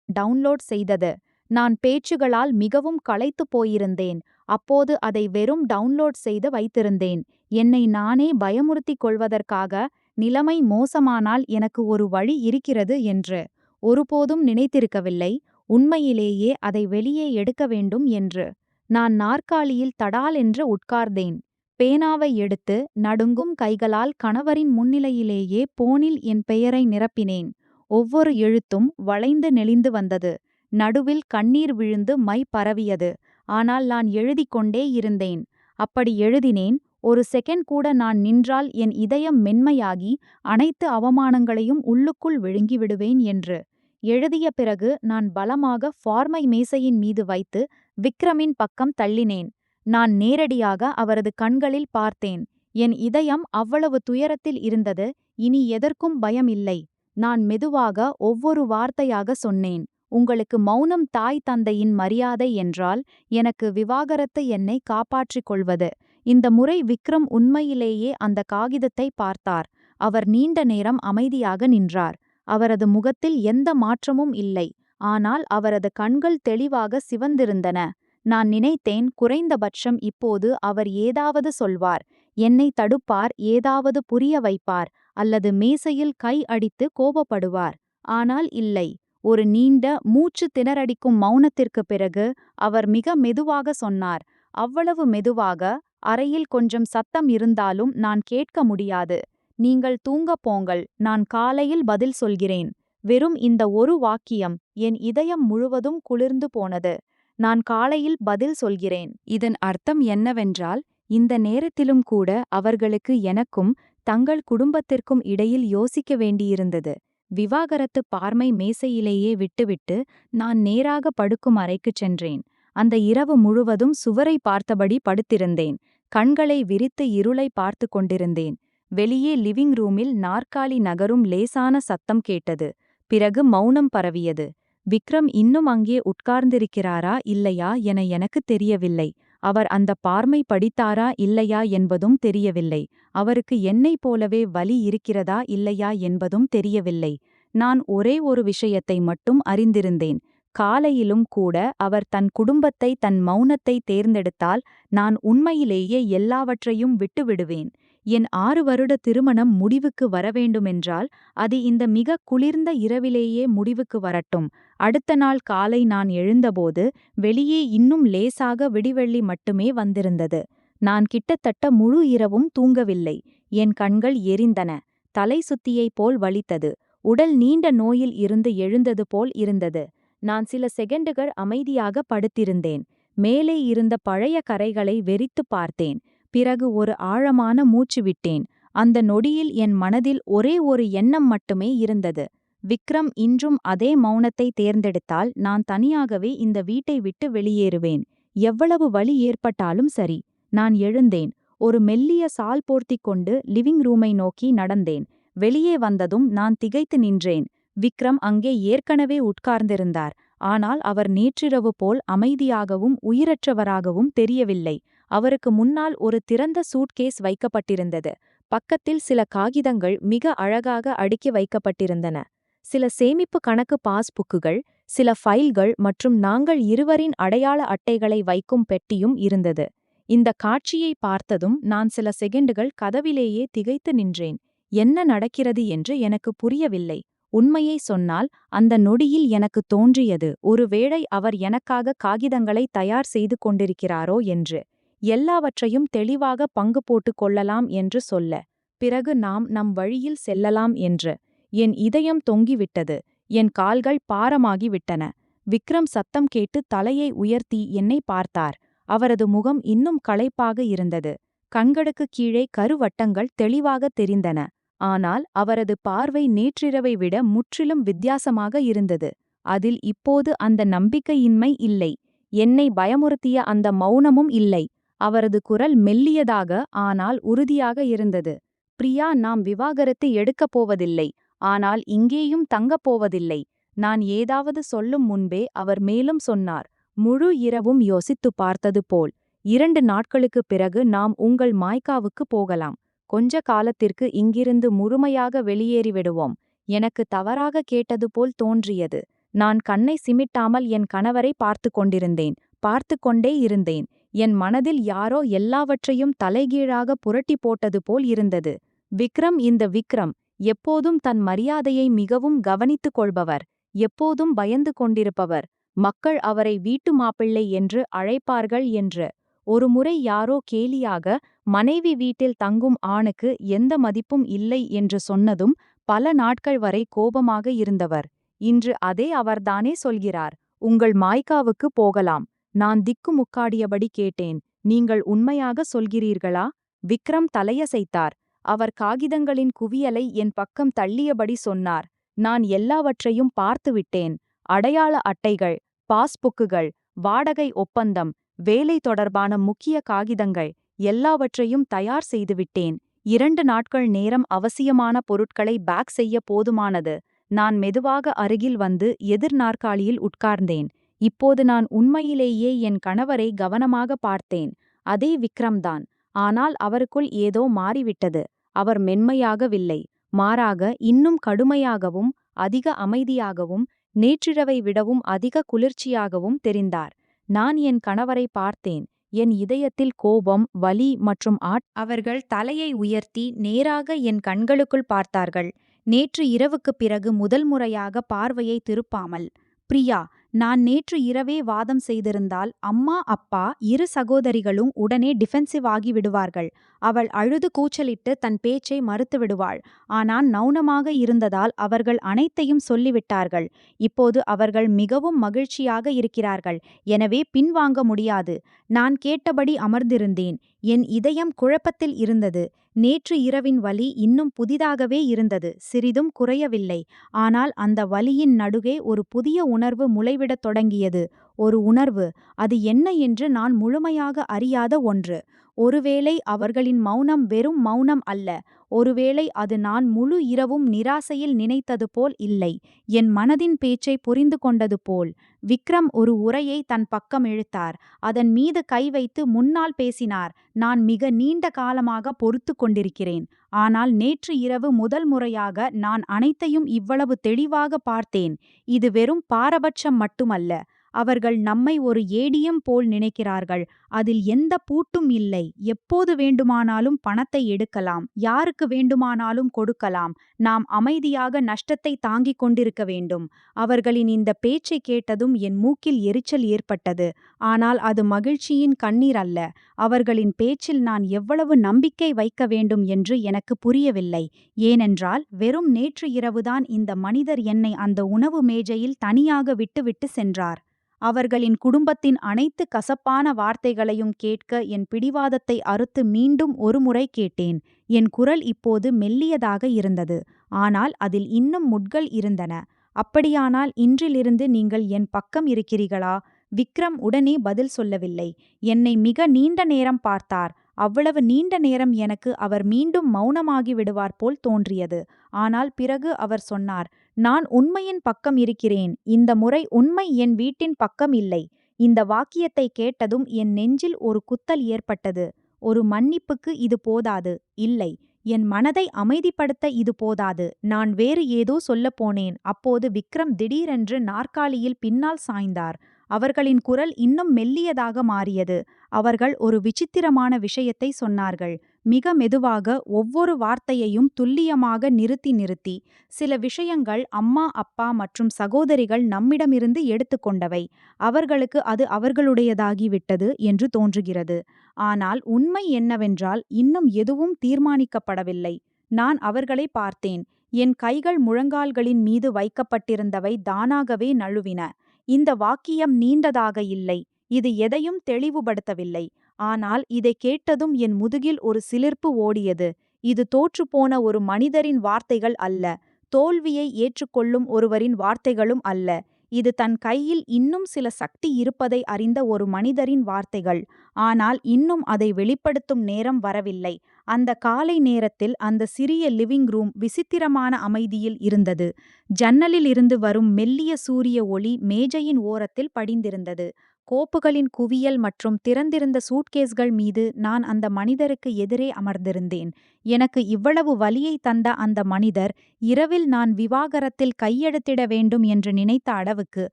டவுன்லோட் செய்தது. நான் பேச்சுகளால் மிகவும் களைத்து போயிருந்தேன். அப்போது அதை வெறும் டவுன்லோட் செய்து வைத்திருந்தேன். என்னை நானே பயமுறுத்திக் கொள்வதற்காக. நிலைமை மோசமானால் எனக்கு ஒரு வழி இருக்கிறது என்று. ஒருபோதும் நினைத்திருக்கவில்லை. உண்மையிலேயே அதை வெளியே எடுக்க வேண்டும் என்று. நான் நாற்காலியில் தடால் என்று உட்கார்ந்தேன். பேனாவை எடுத்து நடுங்கும் கைகளால் கணவரின் முன்னிலையிலேயே போனில் என் பெயரை நிரப்பினேன். ஒவ்வொரு எழுத்தும் வளைந்து நெளிந்து வந்தது. நடுவில் கண்ணீர் விழுந்து மை பரவியது. ஆனால் நான் எழுதிக் கொண்டே இருந்தேன். அப்படி எழுதினேன், ஒரு செகண்ட் கூட நான் நின்றால் என் இதயம் மென்மையாகி அனைத்து அவமானங்களையும் உள்ளுக்குள் விழுங்கிவிடுவேன் என்று. எழுதிய பிறகு நான் பலமாக ஃபார்மை மேசையின் மீது வைத்து விக்ரமின் பக்கம் தள்ளினேன். நான் நேரடியாக அவரது கண்களில் பார்த்தேன். என் இதயம் அவ்வளவு துயரத்தில் இருந்தது. இனி எதற்கும் பயம் இல்லை. நான் மெதுவாக ஒவ்வொரு வார்த்தையாக சொன்னேன். உங்களுக்கு மௌனம் தாய் தந்தையின் மரியாதை என்றால், எனக்கு விவாகரத்து என்னை காப்பாற்றிக் கொள்வது. இந்த முறை விக்ரம் உண்மையிலேயே அந்த காகிதத்தை பார்த்தார். அவர் நீண்ட நேரம் அமைதியாக நின்றார். அவரது முகத்தில் எந்த மாற்றமும் இல்லை. ஆனால் அவரது கண்கள் தெளிவாக சிவந்திருந்தன. நான் நினைத்தேன், குறைந்தபட்சம் இப்போது அவர் ஏதாவது சொல்வார். என்னை தடுப்பார், ஏதாவது புரிய வைப்பார், அல்லது மேசையில் கை அடித்து கோபப்படுவார். ஆனால் இல்லை. ஒரு நீண்ட, மூச்சு திணறடிக்கும் மௌனத்திற்குப் பிறகு அவர் மிக மெதுவாக சொன்னார். அவ்வளவு மெதுவாக, அறையில் கொஞ்சம் சத்தம் இருந்தாலும் நான் கேட்க முடியாது. நீங்கள் தூங்கப் போங்கள், நான் காலையில் பதில் சொல்கிறேன். வெறும் இந்த ஒரு வாக்கியம் என் இதயம் முழுவதும் குளிர்ந்து போனது. நான் காலையில் பதில் சொல்கிறேன். இதன் அர்த்தம் என்னவென்றால், இந்த நேரத்திலும் கூட அவர்களுக்கு எனக்கும் தங்கள் குடும்பத்திற்கும் இடையில் யோசிக்க வேண்டியிருந்தது. விவாகரத்து பார்மை மேசையிலேயே விட்டுவிட்டு நான் நேராக படுக்கும் அறைக்குச் சென்றேன். அந்த இரவு முழுவதும் சுவரை பார்த்தபடி படுத்திருந்தேன். கண்களை விரித்து இருளை பார்த்து கொண்டிருந்தேன். வெளியே லிவிங் ரூமில் நாற்காலி நகரும் லேசான சத்தம் கேட்டது. பிறகு மௌனம் பரவியது. விக்ரம் இன்னும் அங்கே உட்கார்ந்திருக்கிறாரா இல்லையா என எனக்கு தெரியவில்லை. அவர் அந்த பார்மை படித்தாரா இல்லையா என்பதும் தெரியவில்லை. அவருக்கு என்னைப் போலவே வலி இருக்கிறதா இல்லையா என்பதும் தெரியவில்லை. நான் ஒரே ஒரு விஷயத்தை மட்டும் அறிந்திருந்தேன். காலையிலும் கூட அவர் தன் குடும்பத்தை, தன் மௌனத்தை தேர்ந்தெடுத்தால் நான் உண்மையிலேயே எல்லாவற்றையும் விட்டுவிடுவேன். என் 6 வருட திருமணம் முடிவுக்கு வரவேண்டுமென்றால் அது இந்த மிக குளிர்ந்த இரவிலேயே முடிவுக்கு வரட்டும். அடுத்த நாள் காலை நான் எழுந்தபோது வெளியே இன்னும் லேசாக விடிவெள்ளி மட்டுமே வந்திருந்தது. நான் கிட்டத்தட்ட முழு இரவும் தூங்கவில்லை. என் கண்கள் எரிந்தன. தலை சுத்தியைப் போல் வலித்தது. உடல் நீண்ட நோயில் இருந்து எழுந்தது போல் இருந்தது. நான் சில செகண்டுகள் அமைதியாக படுத்திருந்தேன். மேலே இருந்த பழைய கரைகளை வெறித்துப் பார்த்தேன். பிறகு ஒரு ஆழமான மூச்சு விட்டேன். அந்த நொடியில் என் மனதில் ஒரே ஒரு எண்ணம் மட்டுமே இருந்தது. விக்ரம் இன்றும் அதே மௌனத்தை தேர்ந்தெடுத்தால் நான் தனியாகவே இந்த வீட்டை விட்டு வெளியேறுவேன். எவ்வளவு வலி ஏற்பட்டாலும் சரி. நான் எழுந்தேன். ஒரு மெல்லிய சால் போர்த்திக் கொண்டு லிவிங் ரூமை நோக்கி நடந்தேன். வெளியே வந்ததும் நான் திகைத்து நின்றேன். விக்ரம் அங்கே ஏற்கனவே உட்கார்ந்திருந்தார். ஆனால் அவர் நேற்றிரவு போல் அமைதியாகவும் உயிரற்றவராகவும் தெரியவில்லை. அவருக்கு முன்னால் ஒரு திறந்த சூட்கேஸ் வைக்கப்பட்டிருந்தது. பக்கத்தில் சில காகிதங்கள் மிக அழகாக அடுக்கி வைக்கப்பட்டிருந்தன. சில சேமிப்பு கணக்கு பாஸ்புக்குகள், சில ஃபைல்கள் மற்றும் நாங்கள் இருவரின் அடையாள அட்டைகளை வைக்கும் பெட்டியும் இருந்தது. இந்த காட்சியை பார்த்ததும் நான் சில செகண்டுகள் கதவிலேயே திகைத்து நின்றேன். என்ன நடக்கிறது என்று எனக்கு புரியவில்லை. உண்மையை சொன்னால் அந்த நொடியில் எனக்கு தோன்றியது, ஒருவேளை அவர் எனக்காக காகிதங்களை தயார் செய்து கொண்டிருக்கிறாரோ என்று. எல்லாவற்றையும் தெளிவாக பங்கு போட்டுக் கொள்ளலாம் என்று சொல்ல. பிறகு நாம் நம் வழியில் செல்லலாம் என்று. என் இதயம் தொங்கிவிட்டது. என் கால்கள் பாரமாகிவிட்டன. விக்ரம் சத்தம் கேட்டு தலையை உயர்த்தி என்னை பார்த்தார். அவரது முகம் இன்னும் களைப்பாக இருந்தது. கண்களுக்கு கீழே கருவட்டங்கள் தெளிவாக தெரிந்தன. ஆனால் அவரது பார்வை நேற்றிரவை விட முற்றிலும் வித்தியாசமாக இருந்தது. அதில் இப்போது அந்த நம்பிக்கையின்மை இல்லை. என்னை பயமுறுத்திய அந்த மௌனமும் இல்லை. அவரது குரல் மெல்லியதாக ஆனால் உறுதியாக இருந்தது. பிரியா, நாம் விவாகரத்து எடுக்கப் போவதில்லை. ஆனால் இங்கேயும் தங்கப் போவதில்லை. நான் ஏதாவது சொல்லும் முன்பே அவர் மேலும் சொன்னார், முழு இரவும் யோசித்துப் பார்த்தது போல். 2 நாட்களுக்குப் பிறகு நாம் உங்கள் மாய்காவுக்கு போகலாம். கொஞ்ச காலத்திற்கு இங்கிருந்து முழுமையாக வெளியேறிவிடுவோம். எனக்கு தவறாக கேட்டது போல் தோன்றியது. நான் கண்ணை சிமிட்டாமல் என் கணவரை பார்த்து கொண்டிருந்தேன். பார்த்து கொண்டே இருந்தேன். என் மனதில் யாரோ எல்லாவற்றையும் தலைகீழாக புரட்டி போட்டது போல் இருந்தது. விக்ரம், இந்த விக்ரம் எப்போதும் தன் மரியாதையை மிகவும் கவனித்துக் கொள்பவர், எப்போதும் பயந்து கொண்டிருப்பவர், மக்கள் அவரை வீட்டு மாப்பிள்ளை என்று அழைப்பார்கள் என்று. ஒருமுறை யாரோ கேலியாக, மனைவி வீட்டில் தங்கும் ஆணுக்கு எந்த மதிப்பும் இல்லை என்று சொன்னதும் பல நாட்கள் வரை கோபமாக இருந்தவர். இன்று அதே அவர்தானே சொல்கிறார், உங்கள் மாய்காவுக்கு போகலாம். நான் திக்குமுக்காடியபடி கேட்டேன், நீங்கள் உண்மையாக சொல்கிறீர்களா? விக்ரம் தலையசைத்தார். அவர் காகிதங்களின் குவியலை என் பக்கம் தள்ளியபடி சொன்னார், நான் எல்லாவற்றையும் பார்த்துவிட்டேன். அடையாள அட்டைகள், பாஸ்புக்குகள், வாடகை ஒப்பந்தம், வேலை தொடர்பான முக்கிய காகிதங்கள் எல்லாவற்றையும் தயார் செய்துவிட்டேன். 2 நாட்கள் நேரம் அவசியமான பொருட்களை பேக் செய்ய போதுமானது. நான் மெதுவாக அருகில் வந்து எதிர் நாற்காலியில் உட்கார்ந்தேன். இப்போது நான் உண்மையிலேயே என் கணவரை கவனமாக பார்த்தேன். அதே விக்ரம்தான். ஆனால் அவருக்குள் ஏதோ மாறிவிட்டது. அவர் மென்மையாகவில்லை. மாறாக இன்னும் கடுமையாகவும் அதிக அமைதியாகவும் நேற்றிரவை விடவும் அதிக குளிர்ச்சியாகவும் தெரிந்தார். நான் என் கணவரை பார்த்தேன். என் இதயத்தில் கோபம், வலி மற்றும் அவர்கள் தலையை உயர்த்தி நேராக என் கண்களுக்குள் பார்த்தார்கள். நேற்று இரவுக்குப் பிறகு முதல் முறையாக பார்வையை திருப்பாமல். பிரியா, நான் நேற்று இரவே வாதம் செய்திருந்தால் அம்மா, அப்பா, இரு சகோதரிகளும் உடனே டிஃபென்சிவ் ஆகி விடுவார்கள். அவள் அழுது கூச்சலிட்டு தன் பேச்சை மறுத்துவிடுவாள். ஆனால் நௌனமாக இருந்ததால் அவர்கள் அனைத்தையும் சொல்லிவிட்டார்கள். இப்போது அவர்கள் மிகவும் மகிழ்ச்சியாக இருக்கிறார்கள். எனவே பின்வாங்க முடியாது. நான் கேட்டபடி அமர்ந்திருந்தேன். என் இதயம் குழப்பத்தில் இருந்தது. நேற்று இரவின் வலி இன்னும் புதிதாகவே இருந்தது, சிறிதும் குறையவில்லை. ஆனால் அந்த வலியின் நடுவே ஒரு புதிய உணர்வு முளைவிடத் தொடங்கியது. ஒரு உணர்வு, அது என்ன என்று நான் முழுமையாக அறியாத ஒன்று. ஒருவேளை அவர்களின் மௌனம் வெறும் மௌனம் அல்ல. ஒருவேளை அது நான் முழு இரவும் நிராசையில் நினைத்தது போல் இல்லை. என் மனதின் பேச்சை புரிந்து கொண்டது போல். விக்ரம் ஒரு உரையை தன் பக்கம் இழுத்தார். அதன் மீது கை வைத்து முன்னால் பேசினார். நான் மிக நீண்ட காலமாக பொறுத்து கொண்டிருக்கிறேன். ஆனால் நேற்று இரவு முதல் முறையாக நான் அனைத்தையும் இவ்வளவு தெளிவாக பார்த்தேன். இது வெறும் பாரபட்சம் மட்டுமல்ல. அவர்கள் நம்மை ஒரு ஏடிஎம் போல் நினைக்கிறார்கள். அதில் எந்த பூட்டும் இல்லை. எப்போது வேண்டுமானாலும் பணத்தை எடுக்கலாம், யாருக்கு வேண்டுமானாலும் கொடுக்கலாம். நாம் அமைதியாக நஷ்டத்தை தாங்கிக் கொண்டிருக்க வேண்டும். அவர்களின் இந்த பேச்சை கேட்டதும் என் மூக்கில் எரிச்சல் ஏற்பட்டது. ஆனால் அது மகிழ்ச்சியின் கண்ணீர் அல்ல. அவர்களின் பேச்சில் நான் எவ்வளவு நம்பிக்கை வைக்க வேண்டும் என்று எனக்கு புரியவில்லை. ஏனென்றால் வெறும் நேற்று இரவுதான் இந்த மனிதர் என்னை அந்த உணவு மேஜையில் தனியாக விட்டுவிட்டு சென்றார். அவர்களின் குடும்பத்தின் அனைத்து கசப்பான வார்த்தைகளையும் கேட்க என் பிடிவாதத்தை அறுத்து மீண்டும் ஒருமுறை கேட்டேன். என் குரல் இப்போது மெல்லியதாக இருந்தது. ஆனால் அதில் இன்னும் முட்கள் இருந்தன. அப்படியானால் இன்றிலிருந்து நீங்கள் என் பக்கம் இருக்கிறீர்களா? விக்ரம் உடனே பதில் சொல்லவில்லை. என்னை மிக நீண்ட நேரம் பார்த்தார். அவ்வளவு நீண்ட நேரம் எனக்கு அவர் மீண்டும் மௌனமாகி விடுவார் போல் தோன்றியது. ஆனால் பிறகு அவர் சொன்னார், நான் உண்மையின் பக்கம் இருக்கிறேன். இந்த முறை உண்மை என் வீட்டின் பக்கம் இல்லை. இந்த வாக்கியத்தை கேட்டதும் என் நெஞ்சில் ஒரு குத்தல் ஏற்பட்டது. ஒரு மன்னிப்புக்கு இது போதாது. இல்லை, என் மனதை அமைதிப்படுத்த இது போதாது. நான் வேறு ஏதோ சொல்லப் போனேன். அப்போது விக்ரம் திடீரென்று நாற்காலியில் பின்னால் சாய்ந்தார். அவர்களின் குரல் இன்னும் மெல்லியதாக மாறியது. அவர்கள் ஒரு விசித்திரமான விஷயத்தை சொன்னார்கள். மிக மெதுவாக, ஒவ்வொரு வார்த்தையையும் துல்லியமாக நிறுத்தி நிறுத்தி. சில விஷயங்கள் அம்மா, அப்பா மற்றும் சகோதரிகள் நம்மிடமிருந்து எடுத்துக்கொண்டவை. அவர்களுக்கு அது அவர்களுடையதாகிவிட்டது என்று தோன்றுகிறது. ஆனால் உண்மை என்னவென்றால் இன்னும் எதுவும் தீர்மானிக்கப்படவில்லை. நான் அவர்களை பார்த்தேன். என் கைகள் முழங்கால்களின் மீது வைக்கப்பட்டிருந்தவை தானாகவே நழுவின. இந்த வாக்கியம் நீண்டதாக இல்லை. இது எதையும் தெளிவுபடுத்தவில்லை. ஆனால் இதை கேட்டதும் என் முதுகில் ஒரு சிலிர்ப்பு ஓடியது. இது தோற்றுப்போன ஒரு மனிதரின் வார்த்தைகள் அல்ல. தோல்வியை ஏற்றுக்கொள்ளும் ஒருவரின் வார்த்தைகளும் அல்ல. இது தன் கையில் இன்னும் சில சக்தி இருப்பதை அறிந்த ஒரு மனிதரின் வார்த்தைகள். ஆனால் இன்னும் அதை வெளிப்படுத்தும் நேரம் வரவில்லை. அந்த காலை நேரத்தில் அந்த சிறிய லிவிங் ரூம் விசித்திரமான அமைதியில் இருந்தது. ஜன்னலில் இருந்து வரும் மெல்லிய சூரிய ஒளி மேஜையின் ஓரத்தில் படிந்திருந்தது. கோப்புகளின் குவியல் மற்றும் திறந்திருந்த சூட்கேஸ்கள் மீது நான் அந்த மனிதருக்கு எதிரே அமர்ந்திருந்தேன். எனக்கு இவ்வளவு வலியை தந்த அந்த மனிதர் இரவில் நான் விவாகரத்தில் கையெழுத்திட வேண்டும் என்று நினைத்த அளவுக்கு.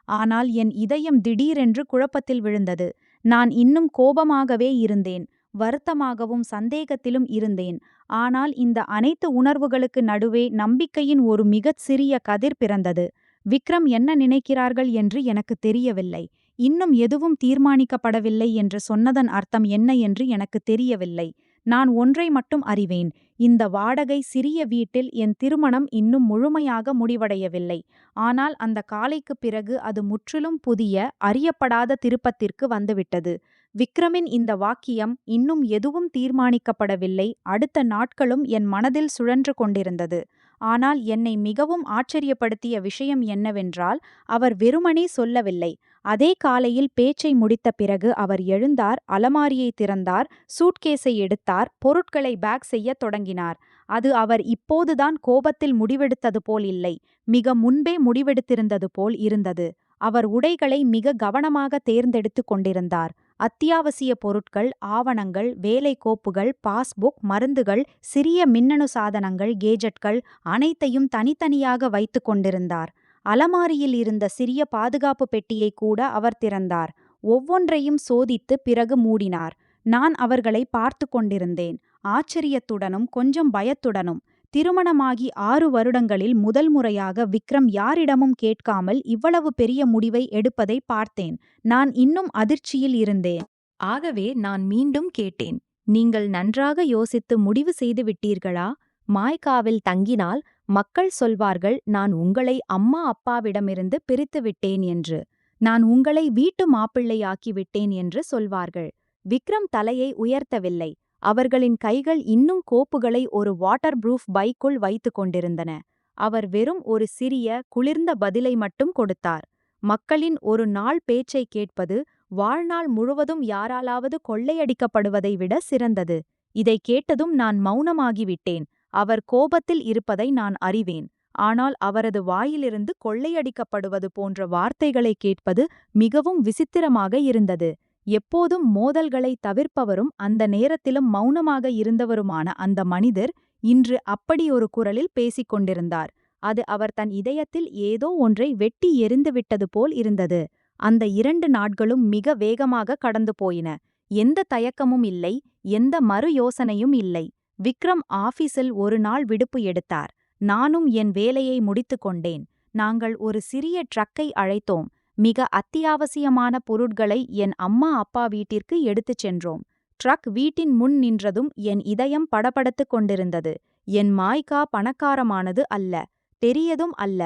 ஆனால் என் இதயம் திடீரென்று குழப்பத்தில் விழுந்தது. நான் இன்னும் கோபமாகவே இருந்தேன். வருத்தமாகவும் சந்தேகத்திலும் இருந்தேன். ஆனால் இந்த அனைத்து உணர்வுகளுக்கு நடுவே நம்பிக்கையின் ஒரு மிகச் சிறிய கதிர் பிறந்தது. விக்ரம் என்ன நினைக்கிறார்கள் என்று எனக்கு தெரியவில்லை. இன்னும் எதுவும் தீர்மானிக்கப்படவில்லை என்று சொன்னதன் அர்த்தம் என்ன என்று எனக்கு தெரியவில்லை. நான் ஒன்றை மட்டும் அறிவேன். இந்த வாடகை சிறிய வீட்டில் என் திருமணம் இன்னும் முழுமையாக முடிவடையவில்லை. ஆனால் அந்த காலைக்குப் பிறகு அது முற்றிலும் புதிய, அறியப்படாத திருப்பத்திற்கு வந்துவிட்டது. விக்ரமின் இந்த வாக்கியம், இன்னும் எதுவும் தீர்மானிக்கப்படவில்லை, அடுத்த நாட்களும் என் மனதில் சுழன்று கொண்டிருந்தது. ஆனால் என்னை மிகவும் ஆச்சரியப்படுத்திய விஷயம் என்னவென்றால், அவர் வெறுமனே சொல்லவில்லை. அதே காலையில் பேச்சை முடித்த பிறகு அவர் எழுந்தார், அலமாரியை திறந்தார், சூட்கேஸை எடுத்தார், பொருட்களை பேக் செய்யத் தொடங்கினார். அது அவர் இப்போதுதான் கோபத்தில் முடிவெடுத்தது போல் இல்லை, மிக முன்பே முடிவெடுத்திருந்தது போல் இருந்தது. அவர் உடைகளை மிக கவனமாக தேர்ந்தெடுத்து கொண்டிருந்தார். அத்தியாவசிய பொருட்கள், ஆவணங்கள், வேலை கோப்புகள், பாஸ்புக், மருந்துகள், சிறிய மின்னணு சாதனங்கள், கேஜெட்கள் அனைத்தையும் தனித்தனியாக வைத்து கொண்டிருந்தார். அலமாரியில் இருந்த சிறிய பாதுகாப்பு பெட்டியை கூட அவர் திறந்தார். ஒவ்வொன்றையும் சோதித்து பிறகு மூடினார். நான் அவர்களை பார்த்து கொண்டிருந்தேன், ஆச்சரியத்துடனும் கொஞ்சம் பயத்துடனும். திருமணமாகி 6 வருடங்களில் முதல் முறையாக விக்ரம் யாரிடமும் கேட்காமல் இவ்வளவு பெரிய முடிவை எடுப்பதை பார்த்தேன். நான் இன்னும் அதிர்ச்சியில் இருந்தேன். ஆகவே நான் மீண்டும் கேட்டேன், நீங்கள் நன்றாக யோசித்து முடிவு செய்து விட்டீர்களா? மாய்காவில் தங்கினால் மக்கள் சொல்வார்கள் நான் உங்களை அம்மா அப்பாவிடமிருந்து பிரித்து விட்டேன் என்று. நான் உங்களை வீட்டு மாப்பிள்ளையாக்கி விட்டேன் என்று சொல்வார்கள். விக்ரம் தலையை உயர்த்தவில்லை. அவர்களின் கைகள் இன்னும் கோப்புகளை ஒரு வாட்டர் ப்ரூஃப் பைக்குள் வைத்து கொண்டிருந்தன. அவர் வெறும் ஒரு சிறிய குளிர்ந்த பதிலை மட்டும் கொடுத்தார். மக்களின் ஒரு நாள் பேச்சை கேட்பது வாழ்நாள் முழுவதும் யாராலாவது கொள்ளையடிக்கப்படுவதை விட சிறந்தது. இதை கேட்டதும் நான் மௌனமாகிவிட்டேன். அவர் கோபத்தில் இருப்பதை நான் அறிவேன். ஆனால் அவரது வாயிலிருந்து கொள்ளையடிக்கப்படுவது போன்ற வார்த்தைகளை கேட்பது மிகவும் விசித்திரமாக இருந்தது. எப்போதும் மோதல்களை தவிர்ப்பவரும் அந்த நேரத்திலும் மௌனமாக இருந்தவருமான அந்த மனிதர் இன்று அப்படியொரு குரலில் பேசிக் கொண்டிருந்தார். அது அவர் தன் இதயத்தில் ஏதோ ஒன்றை வெட்டி எறிந்துவிட்டது போல் இருந்தது. அந்த 2 நாட்களும் மிக வேகமாக கடந்து போயின. எந்த தயக்கமும் இல்லை, எந்த மறு யோசனையும் இல்லை. விக்ரம் ஆபீஸில் ஒரு நாள் விடுப்பு எடுத்தார். நானும் என் வேலையை முடித்துக் கொண்டேன். நாங்கள் ஒரு சிறிய ட்ரக்கை அழைத்தோம். மிக அத்தியாவசியமான பொருட்களை என் அம்மா அப்பா வீட்டிற்கு எடுத்துச் சென்றோம். ட்ரக் வீட்டின் முன் நின்றதும் என் இதயம் படபடத்துக் கொண்டிருந்தது. என் மாய்கா பணக்காரமானது அல்ல, பெரியதும் அல்ல.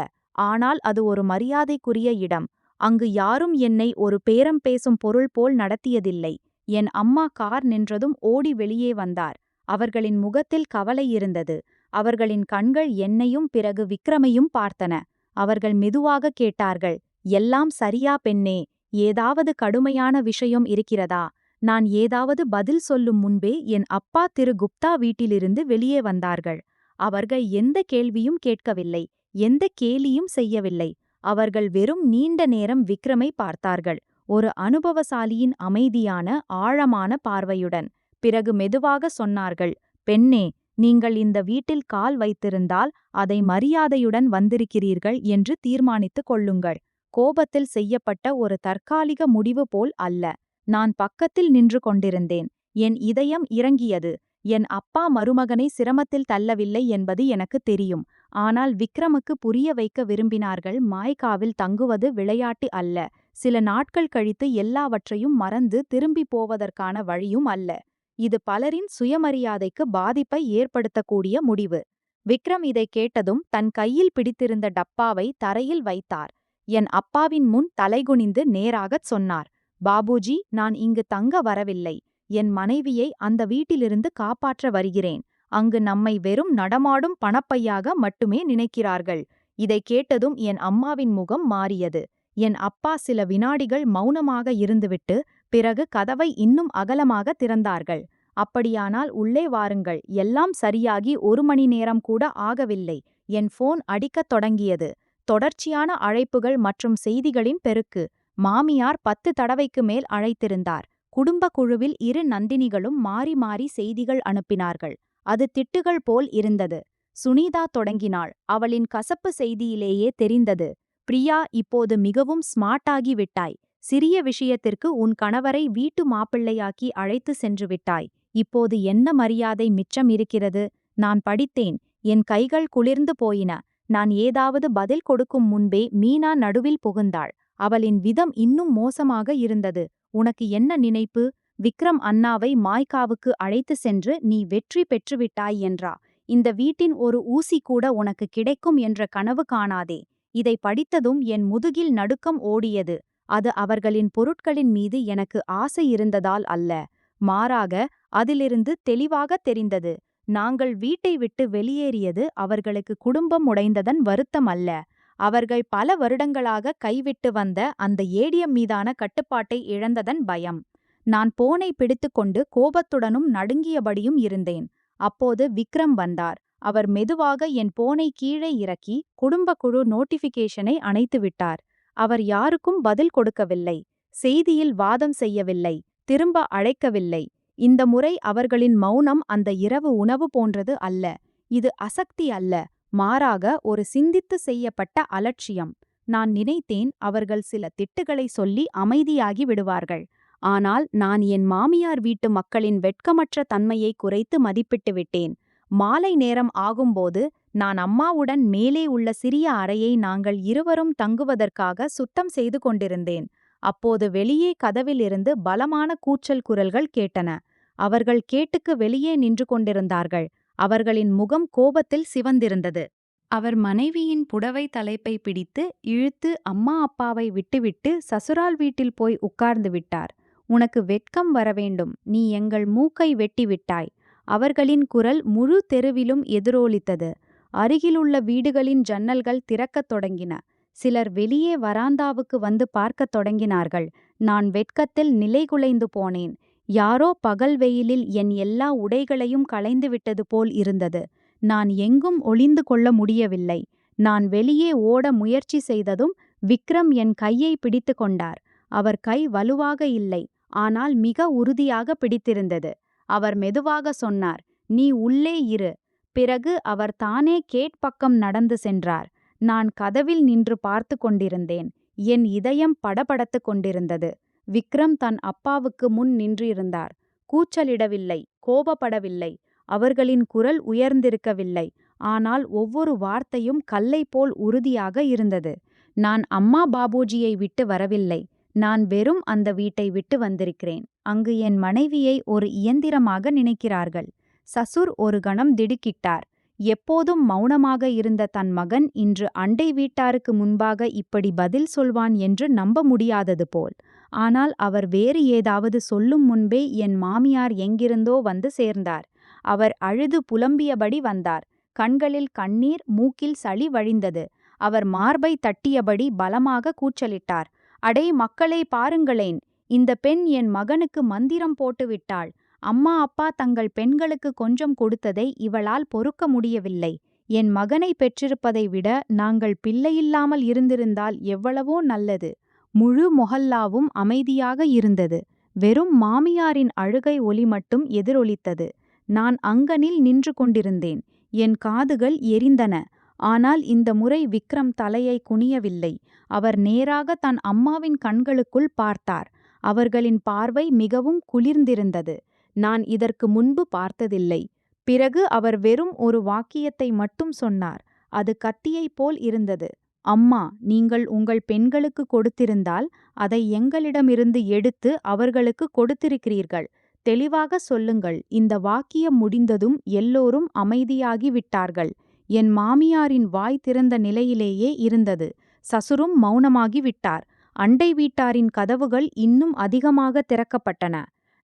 ஆனால் அது ஒரு மரியாதைக்குரிய இடம். அங்கு யாரும் என்னை ஒரு பேரம் பேசும் பொருள் போல் நடத்தியதில்லை. என் அம்மா கார் நின்றதும் ஓடி வெளியே வந்தார். அவர்களின் முகத்தில் கவலை இருந்தது. அவர்களின் கண்கள் என்னையும் பிறகு விக்ரமையும் பார்த்தன. அவர்கள் மெதுவாக கேட்டார்கள், எல்லாம் சரியா பெண்ணே? ஏதாவது கடுமையான விஷயம் இருக்கிறதா? நான் ஏதாவது பதில் சொல்லும் முன்பே என் அப்பா திரு குப்தா வீட்டிலிருந்து வெளியே வந்தார்கள். அவர்கள் எந்த கேள்வியும் கேட்கவில்லை, எந்த கேலியும் செய்யவில்லை. அவர்கள் வெறும் நீண்ட நேரம் விக்ரமை பார்த்தார்கள், ஒரு அனுபவசாலியின் அமைதியான ஆழமான பார்வையுடன். பிறகு மெதுவாக சொன்னார்கள், பெண்ணே, நீங்கள் இந்த வீட்டில் கால் வைத்திருந்தால் அதை மரியாதையுடன் வந்திருக்கிறீர்கள் என்று தீர்மானித்துக் கொள்ளுங்கள். கோபத்தில் செய்யப்பட்ட ஒரு தற்காலிக முடிவு போல் அல்ல. நான் பக்கத்தில் நின்று கொண்டிருந்தேன். என் இதயம் இறங்கியது. என் அப்பா மருமகனை சிரமத்தில் தள்ளவில்லை என்பது எனக்கு தெரியும். ஆனால் விக்ரமுக்கு புரிய வைக்க விரும்பினார்கள், மாய்காவில் தங்குவது விளையாட்டு அல்ல. சில நாட்கள் கழித்து எல்லாவற்றையும் மறந்து திரும்பி போவதற்கான வழியும் அல்ல. இது பலரின் சுயமரியாதைக்கு பாதிப்பை ஏற்படுத்தக்கூடிய முடிவு. விக்ரம் இதை கேட்டதும் தன் கையில் பிடித்திருந்த டப்பாவை தரையில் வைத்தார். என் அப்பாவின் முன் தலைகுனிந்து நேராகச் சொன்னார், பாபுஜி, நான் இங்கு தங்க வரவில்லை. என் மனைவியை அந்த வீட்டிலிருந்து காப்பாற்ற வருகிறேன். அங்கு நம்மை வெறும் நடமாடும் பணப்பையாக மட்டுமே நினைக்கிறார்கள். இதை கேட்டதும் என் அம்மாவின் முகம் மாறியது. என் அப்பா சில வினாடிகள் மௌனமாக இருந்துவிட்டு பிறகு கதவை இன்னும் அகலமாக திறந்தார்கள். அப்படியானால் உள்ளே வாருங்கள். எல்லாம் சரியாகி 1 மணி நேரம் கூட ஆகவில்லை. என் போன் அடிக்கத் தொடங்கியது. தொடர்ச்சியான அழைப்புகள் மற்றும் செய்திகளின் பெருக்கு. மாமியார் 10 தடவைக்கு மேல் அழைத்திருந்தார். குடும்ப குழுவில் 2 நந்தினிகளும் மாறி மாறி செய்திகள் அனுப்பினார்கள். அது திட்டுகள் போல் இருந்தது. சுனிதா தொடங்கினாள். அவளின் கசப்பு செய்தியிலேயே தெரிந்தது, பிரியா, இப்போது மிகவும் ஸ்மார்ட்டாகி விட்டாய். சிறிய விஷயத்திற்கு உன் கணவரை வீட்டு மாப்பிள்ளையாக்கி அழைத்து சென்று விட்டாய். இப்போது என்ன மரியாதை மிச்சம் இருக்கிறது? நான் படித்தேன். என் கைகள் குளிர்ந்து போயின. நான் ஏதாவது பதில் கொடுக்கும் முன்பே மீனா நடுவில் புகுந்தாள். அவளின் விதம் இன்னும் மோசமாக இருந்தது. உனக்கு என்ன நினைப்பு? விக்ரம் அண்ணாவை மாய்காவுக்கு அழைத்து சென்று நீ வெற்றி பெற்றுவிட்டாய் என்றா? இந்த வீட்டின் ஒரு ஊசி கூட உனக்கு கிடைக்கும் என்ற கனவு காணாதே. இதை படித்ததும் என் முதுகில் நடுக்கம் ஓடியது. அது அவர்களின் பொருட்களின் மீது எனக்கு ஆசை இருந்ததால் அல்ல. மாறாக அதிலிருந்து தெளிவாக தெரிந்தது, நாங்கள் வீட்டை விட்டு வெளியேறியது அவர்களுக்கு குடும்பம் உடைந்ததன் வருத்தம் அல்ல. அவர்கள் பல வருடங்களாக கைவிட்டு வந்த அந்த ஏடிஎம் மீதான கட்டுப்பாட்டை இழந்ததன் பயம். நான் போனை பிடித்துக்கொண்டு கோபத்துடனும் நடுங்கியபடியும் இருந்தேன். அப்போது விக்ரம் வந்தார். அவர் மெதுவாக என் போனை கீழே இறக்கி குடும்ப குழு நோட்டிஃபிகேஷனை அணைத்துவிட்டார். அவர் யாருக்கும் பதில் கொடுக்கவில்லை. செய்தியில் வாதம் செய்யவில்லை. திரும்ப அழைக்கவில்லை. இந்த முறை அவர்களின் மௌனம் அந்த இரவு உணவு போன்றது அல்ல. இது அசக்தி அல்ல, மாறாக ஒரு சிந்தித்து செய்யப்பட்ட அலட்சியம். நான் நினைத்தேன் அவர்கள் சில திட்டுகளை சொல்லி அமைதியாகி விடுவார்கள். ஆனால் நான் என் மாமியார் வீட்டு மக்களின் வெட்கமற்ற தன்மையை குறைத்து மதிப்பிட்டு விட்டேன். மாலை நேரம் ஆகும்போது நான் அம்மாவுடன் மேலே உள்ள சிறிய அறையை நாங்கள் இருவரும் தங்குவதற்காக சுத்தம் செய்து கொண்டிருந்தேன். அப்போது வெளியே கதவிலிருந்து பலமான கூச்சல் குரல்கள் கேட்டன. அவர்கள் கேட்டுக்கு வெளியே நின்று கொண்டிருந்தார்கள். அவர்களின் முகம் கோபத்தில் சிவந்திருந்தது. அவர் மனைவியின் புடவை தலைப்பை பிடித்து இழுத்து அம்மா அப்பாவை விட்டுவிட்டு சசுரால் வீட்டில் போய் உட்கார்ந்து விட்டார். உனக்கு வெட்கம் வரவேண்டும், நீ எங்கள் மூக்கை வெட்டிவிட்டாய். அவர்களின் குரல் முழு தெருவிலும் எதிரொலித்தது. அருகிலுள்ள வீடுகளின் ஜன்னல்கள் திறக்கத் தொடங்கின. சிலர் வெளியே வராந்தாவுக்கு வந்து பார்க்கத் தொடங்கினார்கள். நான் வெட்கத்தில் நிலைகுலைந்து போனேன். யாரோ பகல் வெயிலில் என் எல்லா உடைகளையும் களைந்துவிட்டது போல் இருந்தது. நான் எங்கும் ஒளிந்து கொள்ள முடியவில்லை. நான் வெளியே ஓட முயற்சி செய்ததும் விக்ரம் என் கையை பிடித்து கொண்டார். அவர் கை வலுவாக இல்லை, ஆனால் மிக உறுதியாக பிடித்திருந்தது. அவர் மெதுவாக சொன்னார், நீ உள்ளே இரு. பிறகு அவர் தானே கேட் பக்கம் நடந்து சென்றார். நான் கதவில் நின்று பார்த்து கொண்டிருந்தேன். என் இதயம் படபடத்து கொண்டிருந்தது. விக்ரம் தன் அப்பாவுக்கு முன் நின்றிருந்தார். கூச்சலிடவில்லை, கோபப்படவில்லை. அவர்களின் குரல் உயர்ந்திருக்கவில்லை, ஆனால் ஒவ்வொரு வார்த்தையும் கல்லை போல் உறுதியாக இருந்தது. நான் அம்மா பாபுஜியை விட்டு வரவில்லை. நான் வெறும் அந்த வீட்டை விட்டு வந்திருக்கிறேன். அங்கு என் மனைவியை ஒரு இயந்திரமாக நினைக்கிறார்கள். சசுர் ஒரு கணம் திடுக்கிட்டார். எப்போதும் மௌனமாக இருந்த தன் மகன் இன்று அண்டை வீட்டாருக்கு முன்பாக இப்படி பதில் சொல்வான் என்று நம்ப முடியாதது போல். ஆனால் அவர் வேறு ஏதாவது சொல்லும் முன்பே என் மாமியார் எங்கிருந்தோ வந்து சேர்ந்தார். அவர் அழுது புலம்பியபடி வந்தார். கண்களில் கண்ணீர், மூக்கில் சளி வழிந்தது. அவர் மார்பை தட்டியபடி பலமாக கூச்சலிட்டார். அடே மக்களே, பாருங்களேன், இந்த பெண் என் மகனுக்கு மந்திரம் போட்டு விட்டாள். அம்மா அப்பா தங்கள் பெண்களுக்கு கொஞ்சம் கொடுத்ததை இவளால் பொறுக்க முடியவில்லை. என் மகனை பெற்றிருப்பதை விட நாங்கள் பிள்ளையில்லாமல் இருந்திருந்தால் எவ்வளவோ நல்லது. முழு மொஹல்லாவும் அமைதியாக இருந்தது. வெறும் மாமியாரின் அழுகை ஒலி மட்டும் எதிரொலித்தது. நான் அங்கனில் நின்று கொண்டிருந்தேன். என் காதுகள் எரிந்தன. ஆனால் இந்த முறை விக்ரம் தலையை குனியவில்லை. அவர் நேராக தன் அம்மாவின் கண்களுக்குள் பார்த்தார். அவர்களின் பார்வை மிகவும் குளிர்ந்திருந்தது. நான் இதற்கு முன்பு பார்த்ததில்லை. பிறகு அவர் வெறும் ஒரு வாக்கியத்தை மட்டும் சொன்னார். அது கத்தியைப் போல் இருந்தது. அம்மா, நீங்கள் உங்கள் பெண்களுக்கு கொடுத்திருந்தால் அதை எங்களிடமிருந்து எடுத்து அவர்களுக்கு கொடுத்திருக்கிறீர்கள். தெளிவாக சொல்லுங்கள். இந்த வாக்கியம் முடிந்ததும் எல்லோரும் அமைதியாகி விட்டார்கள். என் மாமியாரின் வாய் திறந்த நிலையிலேயே இருந்தது. சசுரும் மௌனமாகி விட்டார். அண்டை வீட்டாரின் கதவுகள் இன்னும் அதிகமாக திறக்கப்பட்டன.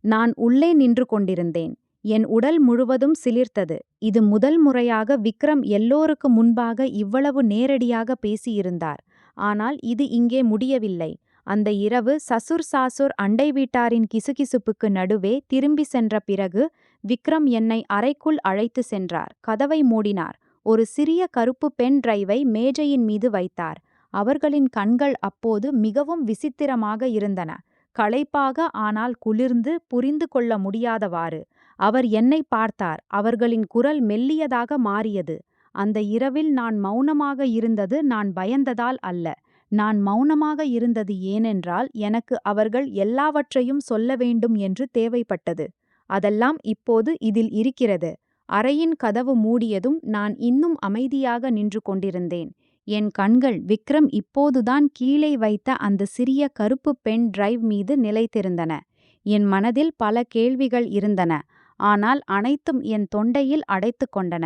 நான் உள்ளே நின்று கொண்டிருந்தேன். என் உடல் முழுவதும் சிலிர்த்தது. இது முதல் முறையாக விக்ரம் எல்லோருக்கு முன்பாக இவ்வளவு நேரடியாக பேசியிருந்தார். ஆனால் இது இங்கே முடியவில்லை. அந்த இரவு சசுர் சாசுர் அண்டை வீட்டாரின் கிசுகிசுப்புக்கு நடுவே திரும்பி சென்ற பிறகு விக்ரம் என்னை அறைக்குள் அழைத்து சென்றார். கதவை மூடினார். ஒரு சிறிய கருப்பு பென் டிரைவை மேஜையின் மீது வைத்தார். அவர்களின் கண்கள் அப்போது மிகவும் விசித்திரமாக இருந்தன. களைப்பாக, ஆனால் குளிர்ந்து புரிந்து கொள்ள முடியாதவாறு. அவர் என்னை பார்த்தார். அவர்களின் குரல் மெல்லியதாக மாறியது. அந்த இரவில் நான் மௌனமாக இருந்தது நான் பயந்ததால் அல்ல. நான் மௌனமாக இருந்தது ஏனென்றால் எனக்கு அவர்கள் எல்லாவற்றையும் சொல்ல வேண்டும் என்று தேவைப்பட்டது. அதெல்லாம் இப்போது இதில் இருக்கிறது. அறையின் கதவு மூடியதும் நான் இன்னும் அமைதியாக நின்று கொண்டிருந்தேன். என் கண்கள் விக்ரம் இப்போதுதான் கீழே வைத்த அந்த சிறிய கருப்பு பென் டிரைவ் மீது நிலைத்திருந்தன. என் மனதில் பல கேள்விகள் இருந்தன, ஆனால் அனைத்தும் என் தொண்டையில் அடைத்து கொண்டன.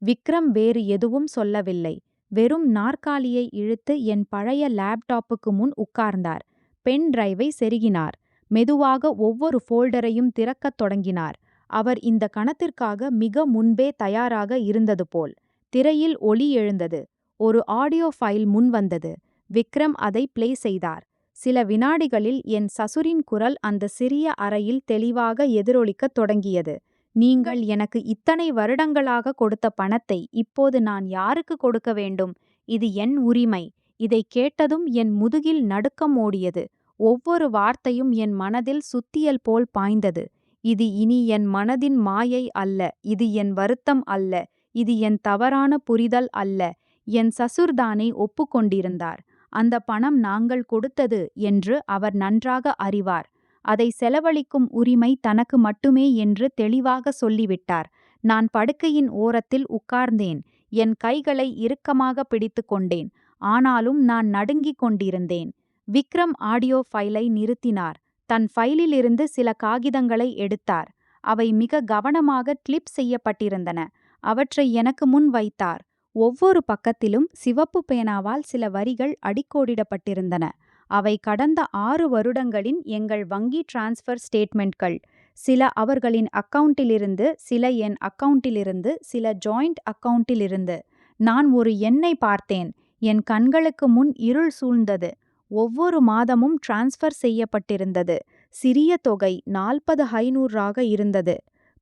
விக்ரம் வேறு எதுவும் சொல்லவில்லை. வெறும் நாற்காலியை இழுத்து என் பழைய லேப்டாப்புக்கு முன் உட்கார்ந்தார். பென் டிரைவை செருகினார். மெதுவாக ஒவ்வொரு ஃபோல்டரையும் திறக்கத் தொடங்கினார். அவர் இந்த கணத்திற்காக மிக முன்பே தயாராக இருந்தது போல். திரையில் ஒளி எழுந்தது. ஒரு ஆடியோ ஃபைல் முன் வந்தது. விக்ரம் அதை பிளே செய்தார். சில வினாடிகளில் என் சசுரின் குரல் அந்த சிறிய அறையில் தெளிவாக எதிரொலிக்கத் தொடங்கியது. நீங்கள் எனக்கு இத்தனை வருடங்களாக கொடுத்த பணத்தை இப்போது நான் யாருக்கு கொடுக்க வேண்டும்? இது என் உரிமை. இதை கேட்டதும் என் முதுகில் நடுக்கம் ஓடியது. ஒவ்வொரு வார்த்தையும் என் மனதில் சுத்தியல் போல் பாய்ந்தது. இது இனி என் மனதின் மாயை அல்ல. இது என் வருத்தம் அல்ல. இது என் தவறான புரிதல் அல்ல. என் சசுர்தானை ஒப்புக்கொண்டிருந்தார். அந்த பணம் நாங்கள் கொடுத்தது என்று அவர் நன்றாக அறிவார். அதை செலவழிக்கும் உரிமை தனக்கு மட்டுமே என்று தெளிவாக சொல்லிவிட்டார். நான் படுக்கையின் ஓரத்தில் உட்கார்ந்தேன். என் கைகளை இறுக்கமாக பிடித்து கொண்டேன். ஆனாலும் நான் நடுங்கிக் கொண்டிருந்தேன். விக்ரம் ஆடியோ ஃபைலை நிறுத்தினார். தன் ஃபைலிலிருந்து சில காகிதங்களை எடுத்தார். அவை மிக கவனமாக கிளிப் செய்யப்பட்டிருந்தன. அவற்றை எனக்கு முன் வைத்தார். ஒவ்வொரு பக்கத்திலும் சிவப்பு பேனாவால் சில வரிகள் அடிக்கோடிடப்பட்டிருந்தன. அவை கடந்த 6 வருடங்களின் எங்கள் வங்கி டிரான்ஸ்ஃபர் ஸ்டேட்மெண்ட்கள். சில அவர்களின் அக்கவுண்டிலிருந்து, சில என் அக்கவுண்டிலிருந்து, சில ஜாயிண்ட் அக்கவுண்டிலிருந்து. நான் ஒரு எண்ணை பார்த்தேன். என் கண்களுக்கு முன் இருள் சூழ்ந்தது. ஒவ்வொரு மாதமும் டிரான்ஸ்ஃபர் செய்யப்பட்டிருந்தது. சிறிய தொகை 40,500 இருந்தது.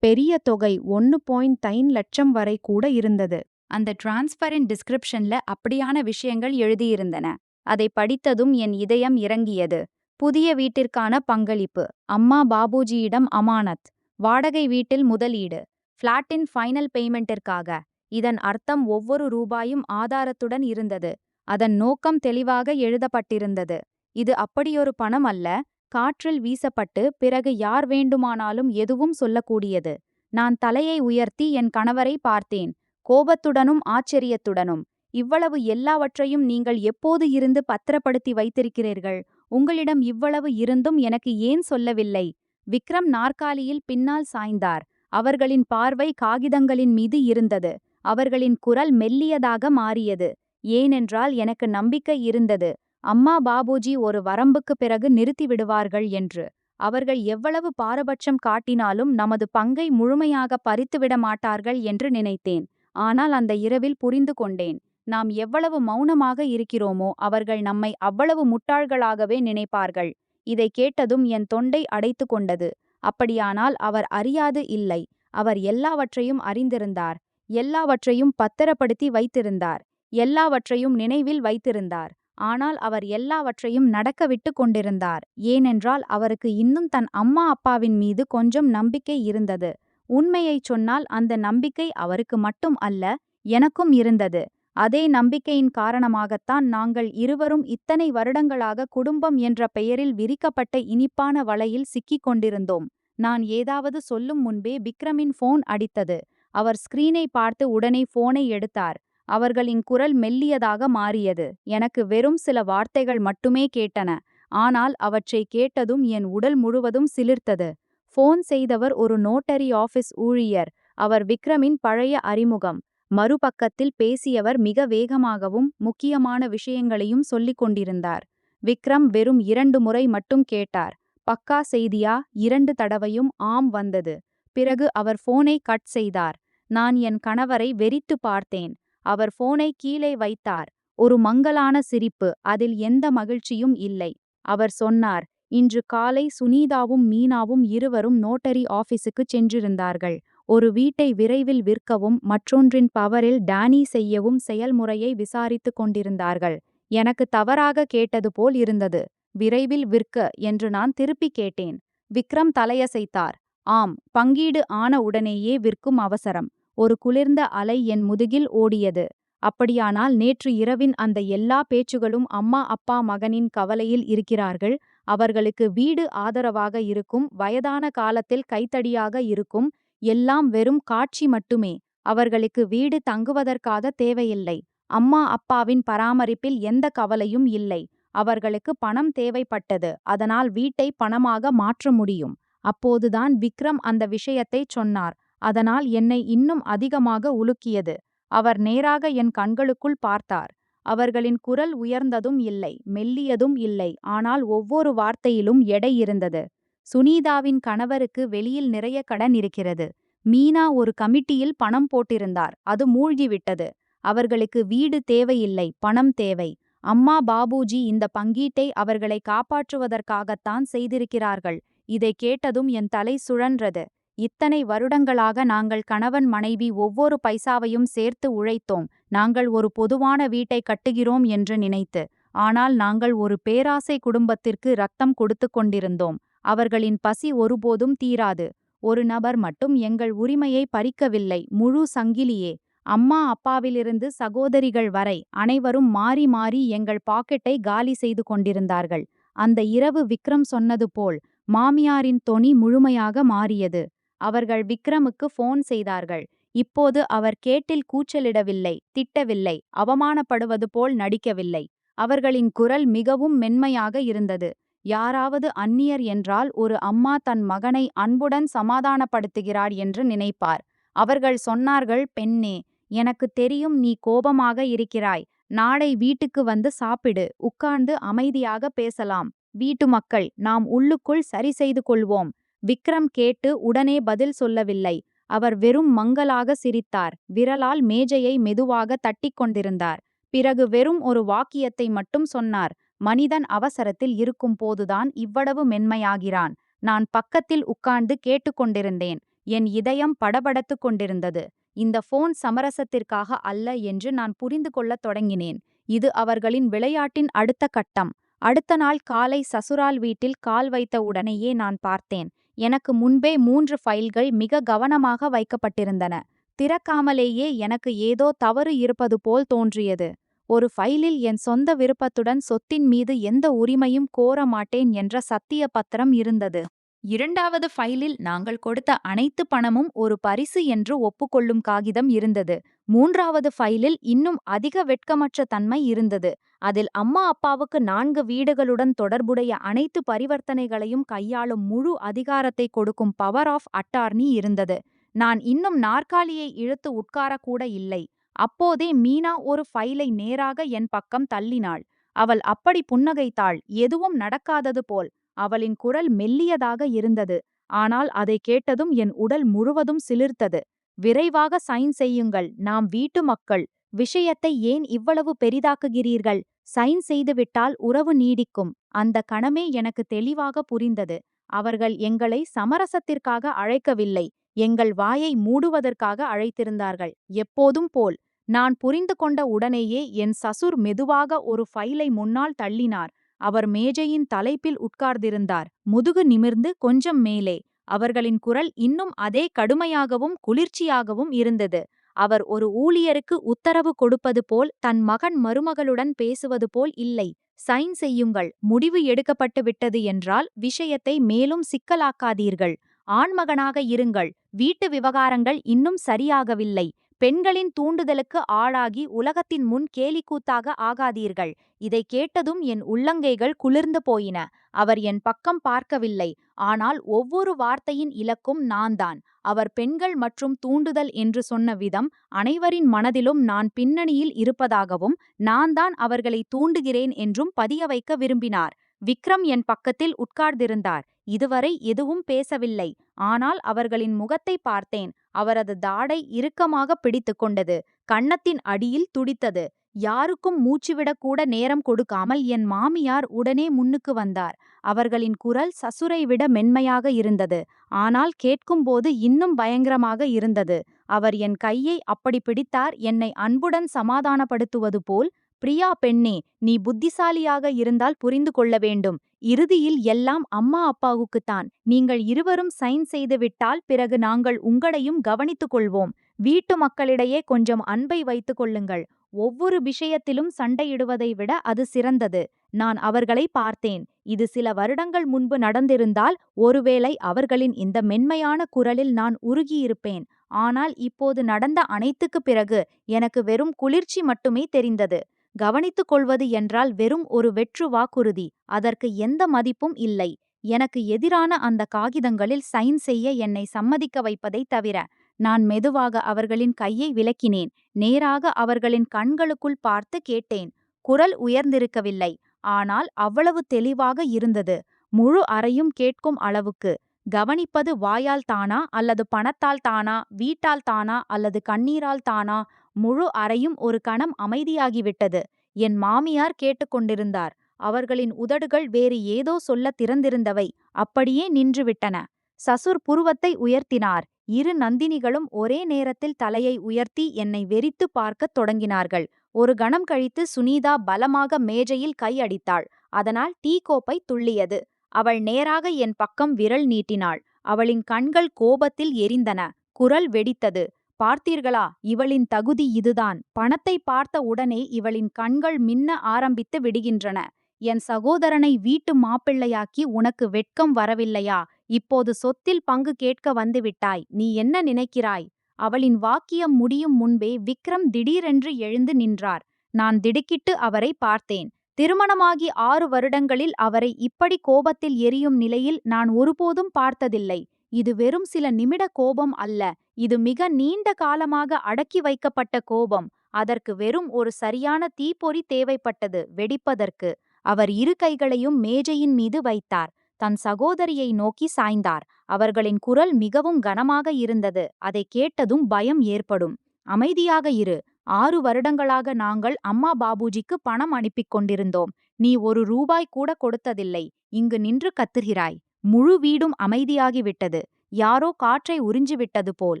பெரிய தொகை 1.5 லட்சம் வரை கூட இருந்தது. அந்த டிரான்ஸ்ஃபரின் டிஸ்கிரிப்ஷன்ல அப்படியான விஷயங்கள் எழுதியிருந்தன. அதை படித்ததும் என் இதயம் இறங்கியது. புதிய வீட்டிற்கான பங்களிப்பு, அம்மா பாபுஜியிடம் அமானத், வாடகை வீட்டில் முதலீடு, ஃப்ளாட்டின் ஃபைனல் பேமெண்ட்டிற்காக. இதன் அர்த்தம் ஒவ்வொரு ரூபாயும் ஆதாரத்துடன் இருந்தது. அதன் நோக்கம் தெளிவாக எழுதப்பட்டிருந்தது. இது அப்படியொரு பணம் அல்ல, காற்றில் வீசப்பட்டு பிறகு யார் வேண்டுமானாலும் எதுவும் சொல்லக்கூடியது. நான் தலையை உயர்த்தி என் கணவரை பார்த்தேன், கோபத்துடனும் ஆச்சரியத்துடனும். இவ்வளவு எல்லாவற்றையும் நீங்கள் எப்போது இருந்து பத்திரப்படுத்தி வைத்திருக்கிறீர்கள்? உங்களிடம் இவ்வளவு இருந்தும் எனக்கு ஏன் சொல்லவில்லை? விக்ரம் நாற்காலியில் பின்னால் சாய்ந்தார். அவர்களின் பார்வை காகிதங்களின் மீது இருந்தது. அவர்களின் குரல் மெல்லியதாக மாறியது. ஏனென்றால் எனக்கு நம்பிக்கை இருந்தது. அம்மா பாபுஜி ஒரு வரம்புக்கு பிறகு நிறுத்திவிடுவார்கள் என்று. அவர்கள் எவ்வளவு பாரபட்சம் காட்டினாலும் நமது பங்கை முழுமையாக பறித்துவிட மாட்டார்கள் என்று நினைத்தேன். ஆனால் அந்த இரவில் புரிந்து கொண்டேன். நாம் எவ்வளவு மௌனமாக இருக்கிறோமோ அவர்கள் நம்மை அவ்வளவு முட்டாள்களாகவே நினைப்பார்கள். இதை கேட்டதும் என் தொண்டை அடைத்து கொண்டது. அப்படியானால் அவர் அறியாது இல்லை. அவர் எல்லாவற்றையும் அறிந்திருந்தார். எல்லாவற்றையும் பத்திரப்படுத்தி வைத்திருந்தார். எல்லாவற்றையும் நினைவில் வைத்திருந்தார். ஆனால் அவர் எல்லாவற்றையும் நடக்க விட்டு கொண்டிருந்தார். ஏனென்றால் அவருக்கு இன்னும் தன் அம்மா அப்பாவின் மீது கொஞ்சம் நம்பிக்கை இருந்தது. உண்மையைச் சொன்னால் அந்த நம்பிக்கை அவருக்கு மட்டும் அல்ல, எனக்கும் இருந்தது. அதே நம்பிக்கையின் காரணமாகத்தான் நாங்கள் இருவரும் இத்தனை வருடங்களாக குடும்பம் என்ற பெயரில் விரிக்கப்பட்ட இனிப்பான வலையில் சிக்கிக் கொண்டிருந்தோம். நான் ஏதாவது சொல்லும் முன்பே விக்ரமின் ஃபோன் அடித்தது. அவர் ஸ்கிரீனை பார்த்து உடனே ஃபோனை எடுத்தார். அவர்களின் குரல் மெல்லியதாக மாறியது. எனக்கு வெறும் சில வார்த்தைகள் மட்டுமே கேட்டன. ஆனால் அவற்றை கேட்டதும் என் உடல் முழுவதும் சிலிர்த்தது. ஃபோன் செய்தவர் ஒரு நோட்டரி ஆபீஸ் ஊழியர். அவர் விக்ரமின் பழைய அறிமுகம். மறுபக்கத்தில் பேசியவர் மிக வேகமாகவும் முக்கியமான விஷயங்களையும் சொல்லிக் கொண்டிருந்தார். விக்ரம் வெறும் 2 முறை மட்டும் கேட்டார். பக்கா செய்தியா? 2 தடவையும் ஆம் வந்தது. பிறகு அவர் ஃபோனை கட் செய்தார். நான் என் கணவரை வெறித்து பார்த்தேன். அவர் ஃபோனை கீழே வைத்தார். ஒரு மங்கலான சிரிப்பு, அதில் எந்த மகிழ்ச்சியும் இல்லை. அவர் சொன்னார், இன்று காலை சுனீதாவும் மீனாவும் இருவரும் நோட்டரி ஆபீஸுக்கு சென்றிருந்தார்கள். ஒரு வீட்டை விரைவில் விற்கவும் மற்றொன்றின் பவரில் டேனி செய்யவும் செயல்முறையை விசாரித்துக் கொண்டிருந்தார்கள். எனக்கு தவறாக கேட்டது போல் இருந்தது. விரைவில் விற்க என்று நான் திருப்பி கேட்டேன். விக்ரம் தலையசைத்தார். ஆம், பங்கீடு ஆன உடனேயே விற்கும் அவசரம். ஒரு குளிர்ந்த அலை என் முதுகில் ஓடியது. அப்படியானால் நேற்று இரவின் அந்த எல்லா பேச்சுகளும் அம்மா அப்பா மகனின் கவலையில் இருக்கிறார்கள். அவர்களுக்கு வீடு ஆதரவாக இருக்கும், வயதான காலத்தில் கைத்தடியாக இருக்கும். எல்லாம் வெறும் காட்சி மட்டுமே. அவர்களுக்கு வீடு தங்குவதற்காக தேவையில்லை. அம்மா அப்பாவின் பராமரிப்பில் எந்த கவலையும் இல்லை. அவர்களுக்கு பணம் தேவைப்பட்டது. அதனால் வீட்டை பணமாக மாற்ற முடியும். அப்போதுதான் விக்ரம் அந்த விஷயத்தை சொன்னார். அதனால் என்னை இன்னும் அதிகமாக உலுக்கியது. அவர் நேராக என் கண்களுக்குள் பார்த்தார். அவர்களின் குரல் உயர்ந்ததும் இல்லை, மெல்லியதும் இல்லை. ஆனால் ஒவ்வொரு வார்த்தையிலும் எடை இருந்தது. சுனீதாவின் கணவருக்கு வெளியில் நிறைய கடன் இருக்கிறது. மீனா ஒரு கமிட்டியில் பணம் போட்டிருந்தார். அது மூழ்கிவிட்டது. அவர்களுக்கு வீடு தேவையில்லை, பணம் தேவை. அம்மா பாபுஜி இந்த பங்கீட்டை அவர்களை காப்பாற்றுவதற்காகத்தான் செய்திருக்கிறார்கள். இதை கேட்டதும் என் தலை சுழன்றது. இத்தனை வருடங்களாக நாங்கள் கணவன் மனைவி ஒவ்வொரு பைசாவையும் சேர்த்து உழைத்தோம். நாங்கள் ஒரு பொதுவான வீட்டை கட்டுகிறோம் என்று நினைத்து. ஆனால் நாங்கள் ஒரு பேராசை குடும்பத்திற்கு ரத்தம் கொடுத்து கொண்டிருந்தோம். அவர்களின் பசி ஒருபோதும் தீராது. ஒரு நபர் மட்டும் எங்கள் உரிமையை பறிக்கவில்லை, முழு சங்கிலியே. அம்மா அப்பாவிலிருந்து சகோதரிகள் வரை அனைவரும் மாறி மாறி எங்கள் பாக்கெட்டை காலி செய்து கொண்டிருந்தார்கள். அந்த இரவு விக்ரம் சொன்னது போல் மாமியாரின் தொனி முழுமையாக மாறியது. அவர்கள் விக்ரமுக்கு போன் செய்தார்கள். இப்போது அவர் கேட்டில் கூச்சலிடவில்லை, திட்டவில்லை, அவமானப்படுவது போல் நடிக்கவில்லை. அவர்களின் குரல் மிகவும் மென்மையாக இருந்தது. யாராவது அந்நியர் என்றால் ஒரு அம்மா தன் மகனை அன்புடன் சமாதானப்படுத்துகிறார் என்று நினைப்பார். அவர்கள் சொன்னார்கள், பெண்ணே, எனக்கு தெரியும் நீ கோபமாக இருக்கிறாய். நாளை வீட்டுக்கு வந்து சாப்பிடு, உட்கார்ந்து அமைதியாக பேசலாம். வீட்டு மக்கள் நாம் உள்ளுக்குள் சரி செய்து கொள்வோம். விக்ரம் கேட்டு உடனே பதில் சொல்லவில்லை. அவர் வெறும் மங்கலாக சிரித்தார். விரலால் மேஜையை மெதுவாக தட்டிக் கொண்டிருந்தார். பிறகு வெறும் ஒரு வாக்கியத்தை மட்டும் சொன்னார். மனிதன் அவசரத்தில் இருக்கும் போதுதான் இவ்வளவு மென்மையாகிறான். நான் பக்கத்தில் உட்கார்ந்து கேட்டுக்கொண்டிருந்தேன். என் இதயம் படபடத்துக் கொண்டிருந்தது. இந்த போன் சமரசத்திற்காக அல்ல என்று நான் புரிந்து கொள்ளத் தொடங்கினேன். இது அவர்களின் விளையாட்டின் அடுத்த கட்டம். அடுத்த நாள் காலை சசுரால் வீட்டில் கால் வைத்த உடனேயே நான் பார்த்தேன். எனக்கு முன்பே 3 ஃபைல்கள் மிக கவனமாக வைக்கப்பட்டிருந்தன. திறக்காமலேயே எனக்கு ஏதோ தவறு இருப்பது போல் தோன்றியது. ஒரு ஃபைலில் என் சொந்த விருப்பத்துடன் சொத்தின் மீது எந்த உரிமையும் கோர மாட்டேன் என்ற சத்திய பத்திரம் இருந்தது. இரண்டாவது ஃபைலில் நாங்கள் கொடுத்த அனைத்து பணமும் ஒரு பரிசு என்று ஒப்புக்கொள்ளும் காகிதம் இருந்தது. மூன்றாவது ஃபைலில் இன்னும் அதிக வெட்கமற்ற தன்மை இருந்தது. அதில் அம்மா அப்பாவுக்கு 4 வீடுகளுடன் தொடர்புடைய அனைத்து பரிவர்த்தனைகளையும் கையாளும் முழு அதிகாரத்தை கொடுக்கும் பவர் ஆஃப் அட்டார்னி இருந்தது. நான் இன்னும் நாற்காலியை இழுத்து உட்காரக்கூட இல்லை. அப்போதே மீனா ஒரு ஃபைலை நேராக என் பக்கம் தள்ளினாள். அவள் அப்படி புன்னகைத்தாள், எதுவும் நடக்காதது போல். அவளின் குரல் மெல்லியதாக இருந்தது. ஆனால் அதை கேட்டதும் என் உடல் முழுவதும் சிலிர்த்தது. விரைவாக சைன் செய்யுங்கள், நாம் வீட்டு மக்கள். விஷயத்தை ஏன் இவ்வளவு பெரிதாக்குகிறீர்கள்? சைன் செய்துவிட்டால் உறவு நீடிக்கும். அந்த கணமே எனக்கு தெளிவாக புரிந்தது. அவர்கள் எங்களை சமரசத்திற்காக அழைக்கவில்லை, எங்கள் வாயை மூடுவதற்காக அழைத்திருந்தார்கள். எப்போதும் போல். நான் புரிந்து கொண்ட உடனேயே என் சசுர் மெதுவாக ஒரு ஃபைலை முன்னால் தள்ளினார். அவர் மேஜையின் தலைப்பில் உட்கார்ந்திருந்தார், முதுகு நிமிர்ந்து கொஞ்சம் மேலே. அவர்களின் குரல் இன்னும் அதே கடுமையாகவும் குளிர்ச்சியாகவும் இருந்தது. அவர் ஒரு ஊழியருக்கு உத்தரவு கொடுப்பது போல், தன் மகன் மருமகளுடன் பேசுவது போல் இல்லை. சைன் செய்யுங்கள், முடிவு எடுக்கப்பட்டு விட்டது என்றால் விஷயத்தை மேலும் சிக்கலாக்காதீர்கள். ஆண்மகனாக இருங்கள், வீட்டு விவகாரங்கள் இன்னும் சரியாகவில்லை. பெண்களின் தூண்டுதலுக்கு ஆளாகி உலகத்தின் முன் கேலிக்கூத்தாக ஆகாதீர்கள். இதை கேட்டதும் என் உள்ளங்கைகள் குளிர்ந்து போயின. அவர் என் பக்கம் பார்க்கவில்லை. ஆனால் ஒவ்வொரு வார்த்தையின் இலக்கும் நான்தான். அவர் பெண்கள் மற்றும் தூண்டுதல் என்று சொன்ன விதம் அனைவரின் மனதிலும் நான் பின்னணியில் இருப்பதாகவும், நான் தான் அவர்களை தூண்டுகிறேன் என்றும் பதிய வைக்க விரும்பினார். விக்ரம் என் பக்கத்தில் உட்கார்ந்திருந்தார். இதுவரை எதுவும் பேசவில்லை. ஆனால் அவர்களின் முகத்தை பார்த்தேன். அவரது தாடை இறுக்கமாக பிடித்து கொண்டது. கன்னத்தின் அடியில் துடித்தது. யாருக்கும் மூச்சுவிடக்கூட நேரம் கொடுக்காமல் என் மாமியார் உடனே முன்னுக்கு வந்தார். அவர்களின் குரல் சசுரை விட மென்மையாக இருந்தது. ஆனால் கேட்கும்போது இன்னும் பயங்கரமாக இருந்தது. அவர் என் கையை அப்படி பிடித்தார், என்னை அன்புடன் சமாதானப்படுத்துவது போல். பிரியா பெண்ணே, நீ புத்திசாலியாக இருந்தால் புரிந்து கொள்ள வேண்டும். இறுதியில் எல்லாம் அம்மா அப்பாவுக்குத்தான். நீங்கள் இருவரும் சைன் செய்துவிட்டால் பிறகு நாங்கள் உங்களையும் கவனித்துக் கொள்வோம். வீட்டு மக்களிடையே கொஞ்சம் அன்பை வைத்துக் கொள்ளுங்கள். ஒவ்வொரு விஷயத்திலும் சண்டையிடுவதை விட அது சிறந்தது. நான் அவர்களை பார்த்தேன். இது சில வருடங்கள் முன்பு நடந்திருந்தால் ஒருவேளை அவர்களின் இந்த மென்மையான குரலில் நான் உருகியிருப்பேன். ஆனால் இப்போது நடந்த அனைத்துக்கு பிறகு எனக்கு வெறும் குளிர்ச்சி மட்டுமே தெரிந்தது. கவனித்துக் கொள்வது என்றால் வெறும் ஒரு வெற்று வாக்குறுதி. அதற்கு எந்த மதிப்பும் இல்லை. எனக்கு எதிரான அந்த காகிதங்களில் சைன் செய்ய என்னை சம்மதிக்க வைப்பதைத் தவிர. நான் மெதுவாக அவர்களின் கையை விலக்கினேன். நேராக அவர்களின் கண்களுக்குள் பார்த்து கேட்டேன். குரல் உயர்ந்திருக்கவில்லை. ஆனால் அவ்வளவு தெளிவாக இருந்தது. முழு அறையும் கேட்கும் அளவுக்கு. கவனிப்பது வாயால் தானா அல்லது பணத்தால் தானா, வீட்டால் தானா அல்லது கண்ணீரால் தானா? முழு அறையும் ஒரு கணம் அமைதியாகிவிட்டது. என் மாமியார் கேட்டுக்கொண்டிருந்தார். அவர்களின் உதடுகள் வேறு ஏதோ சொல்ல திறந்திருந்தவை அப்படியே நின்றுவிட்டன. சசுர் புருவத்தை உயர்த்தினார். இரு நந்தினிகளும் ஒரே நேரத்தில் தலையை உயர்த்தி என்னை வெறித்து பார்க்கத் தொடங்கினார்கள். ஒரு கணம் கழித்து சுனீதா பலமாக மேஜையில் கையடித்தாள். அதனால் டீ கோப்பை துள்ளியது. அவள் நேராக என் பக்கம் விரல் நீட்டினாள். அவளின் கண்கள் கோபத்தில் எரிந்தன. குரல் வெடித்தது. பார்த்தீர்களா, இவளின் தகுதி இதுதான். பணத்தை பார்த்த உடனே இவளின் கண்கள் மின்ன ஆரம்பித்து விடுகின்றன. என் சகோதரனை வீட்டு மாப்பிள்ளையாக்கி உனக்கு வெட்கம் வரவில்லையா? இப்போது சொத்தில் பங்கு கேட்க வந்துவிட்டாய். நீ என்ன நினைக்கிறாய்? அவளின் வாக்கியம் முடியும் முன்பே விக்ரம் திடீரென்று எழுந்து நின்றார். நான் திடுக்கிட்டு அவரை பார்த்தேன். திருமணமாகி 6 வருடங்களில் அவரை இப்படி கோபத்தில் எரியும் நிலையில் நான் ஒருபோதும் பார்த்ததில்லை. இது வெறும் சில நிமிட கோபம் அல்ல. இது மிக நீண்ட காலமாக அடக்கி வைக்கப்பட்ட கோபம். அதற்கு வெறும் ஒரு சரியான தீப்பொறி தேவைப்பட்டது வெடிப்பதற்கு. அவர் இரு கைகளையும் மேஜையின் மீது வைத்தார். தன் சகோதரியை நோக்கி சாய்ந்தார். அவர்களின் குரல் மிகவும் கனமாக இருந்தது. அதை கேட்டதும் பயம் ஏற்படும். அமைதியாக இரு. 6 வருடங்களாக நாங்கள் அம்மா பாபுஜிக்கு பணம் அனுப்பிக் கொண்டிருந்தோம். நீ ஒரு ரூபாய் கூட கொடுத்ததில்லை. இங்கு நின்று கத்துகிறாய். முழு வீடும் அமைதியாகிவிட்டது. யாரோ காற்றை உறிஞ்சிவிட்டது போல்.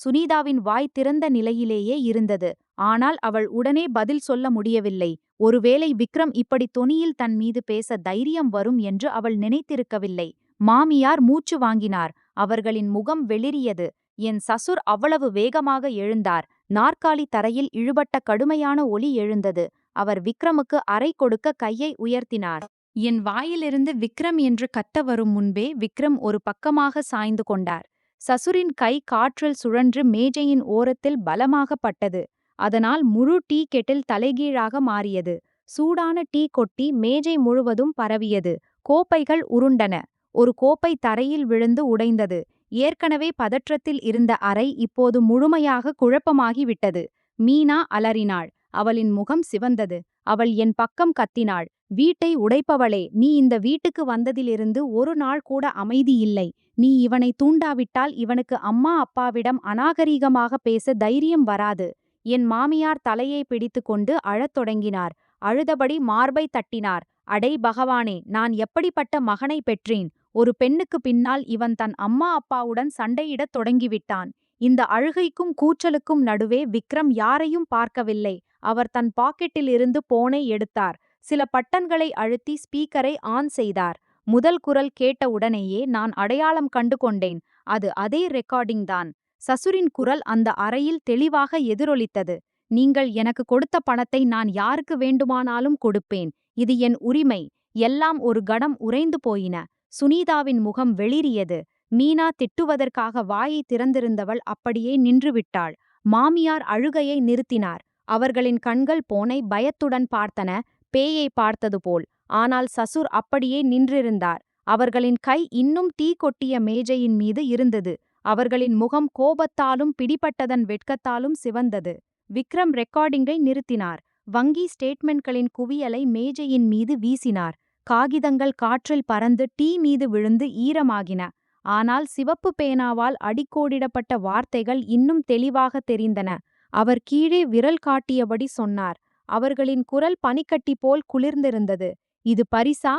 சுனிதாவின் வாய் திறந்த நிலையிலேயே இருந்தது. ஆனால் அவள் உடனே பதில் சொல்ல முடியவில்லை. ஒருவேளை விக்ரம் இப்படி தொனியில் தன் மீது பேச தைரியம் வரும் என்று அவள் நினைத்திருக்கவில்லை. மாமியார் மூச்சு வாங்கினார். அவர்களின் முகம் வெளிரியது. என் சசுர் அவ்வளவு வேகமாக எழுந்தார். நாற்காலி தரையில் இழுபட்ட கடுமையான ஒலி எழுந்தது. அவர் விக்ரமுக்கு அறை கொடுக்க கையை உயர்த்தினார். என் வாயிலிருந்து விக்ரம் என்று கத்த வரும் முன்பே விக்ரம் ஒரு பக்கமாக சாய்ந்து கொண்டார். சசுரின் கை காற்றில் சுழன்று மேஜையின் ஓரத்தில் பலமாக பட்டது. அதனால் முழு டீ கெட்டில் தலைகீழாக மாறியது. சூடான டீ கொட்டி மேஜை முழுவதும் பரவியது. கோப்பைகள் உருண்டன. ஒரு கோப்பை தரையில் விழுந்து உடைந்தது. ஏற்கனவே பதற்றத்தில் இருந்த அறை இப்போது முழுமையாக குழப்பமாகிவிட்டது. மீனா அலறினாள். அவளின் முகம் சிவந்தது. அவள் என் பக்கம் கத்தினாள். வீட்டை உடைப்பவளே, நீ இந்த வீட்டுக்கு வந்ததிலிருந்து ஒரு நாள் கூட அமைதி இல்லை. நீ இவனை தூண்டாவிட்டால் இவனுக்கு அம்மா அப்பாவிடம் அநாகரீகமாக பேச தைரியம் வராது. என் மாமியார் தலையை பிடித்து கொண்டு அழத் தொடங்கினார். அழுதபடி மார்பை தட்டினார். அடே பகவானே, நான் எப்படிப்பட்ட மகனை பெற்றேன்? ஒரு பெண்ணுக்கு பின்னால் இவன் தன் அம்மா அப்பாவுடன் சண்டையிடத் தொடங்கிவிட்டான். இந்த அழுகைக்கும் கூச்சலுக்கும் நடுவே விக்ரம் யாரையும் பார்க்கவில்லை. அவர் தன் பாக்கெட்டில் இருந்து போனை எடுத்தார். சில பட்டன்களை அழுத்தி ஸ்பீக்கரை ஆன் செய்தார். முதல் குரல் கேட்ட உடனேயே நான் அடையாளம் கண்டு கொண்டேன். அது அதே ரெக்கார்டிங் தான். சசுரின் குரல் அந்த அறையில் தெளிவாக எதிரொலித்தது. நீங்கள் எனக்கு கொடுத்த பணத்தை நான் யாருக்கு வேண்டுமானாலும் கொடுப்பேன். இது என் உரிமை. எல்லாம் ஒரு கணம் உறைந்து போயின. சுனிதாவின் முகம் வெளிரியது. மீனா திட்டுவதற்காக வாயை திறந்திருந்தவள் அப்படியே நின்றுவிட்டாள். மாமியார் அழுகையை நிறுத்தினார். அவர்களின் கண்கள் போனை பயத்துடன் பார்த்தன, பேயை பார்த்தது போல். ஆனால் சசுர் அப்படியே நின்றிருந்தார். அவர்களின் கை இன்னும் தீ கொட்டிய மேஜையின் மீது இருந்தது. அவர்களின் முகம் கோபத்தாலும் பிடிபட்டதன் வெட்கத்தாலும் சிவந்தது. விக்ரம் ரெக்கார்டிங்கை நிறுத்தினார். வங்கி ஸ்டேட்மெண்ட்களின் குவியலை மேஜையின் மீது வீசினார். காகிதங்கள் காற்றில் பறந்து டீ மீது விழுந்து ஈரமாகின. ஆனால் சிவப்பு பேனாவால் அடிக்கோடிடப்பட்ட வார்த்தைகள் இன்னும் தெளிவாக தெரிந்தன. அவர் கீழே விரல் காட்டியபடி சொன்னார். அவர்களின் குரல் பனிக்கட்டி போல் குளிர்ந்திருந்தது. இது பரிசா?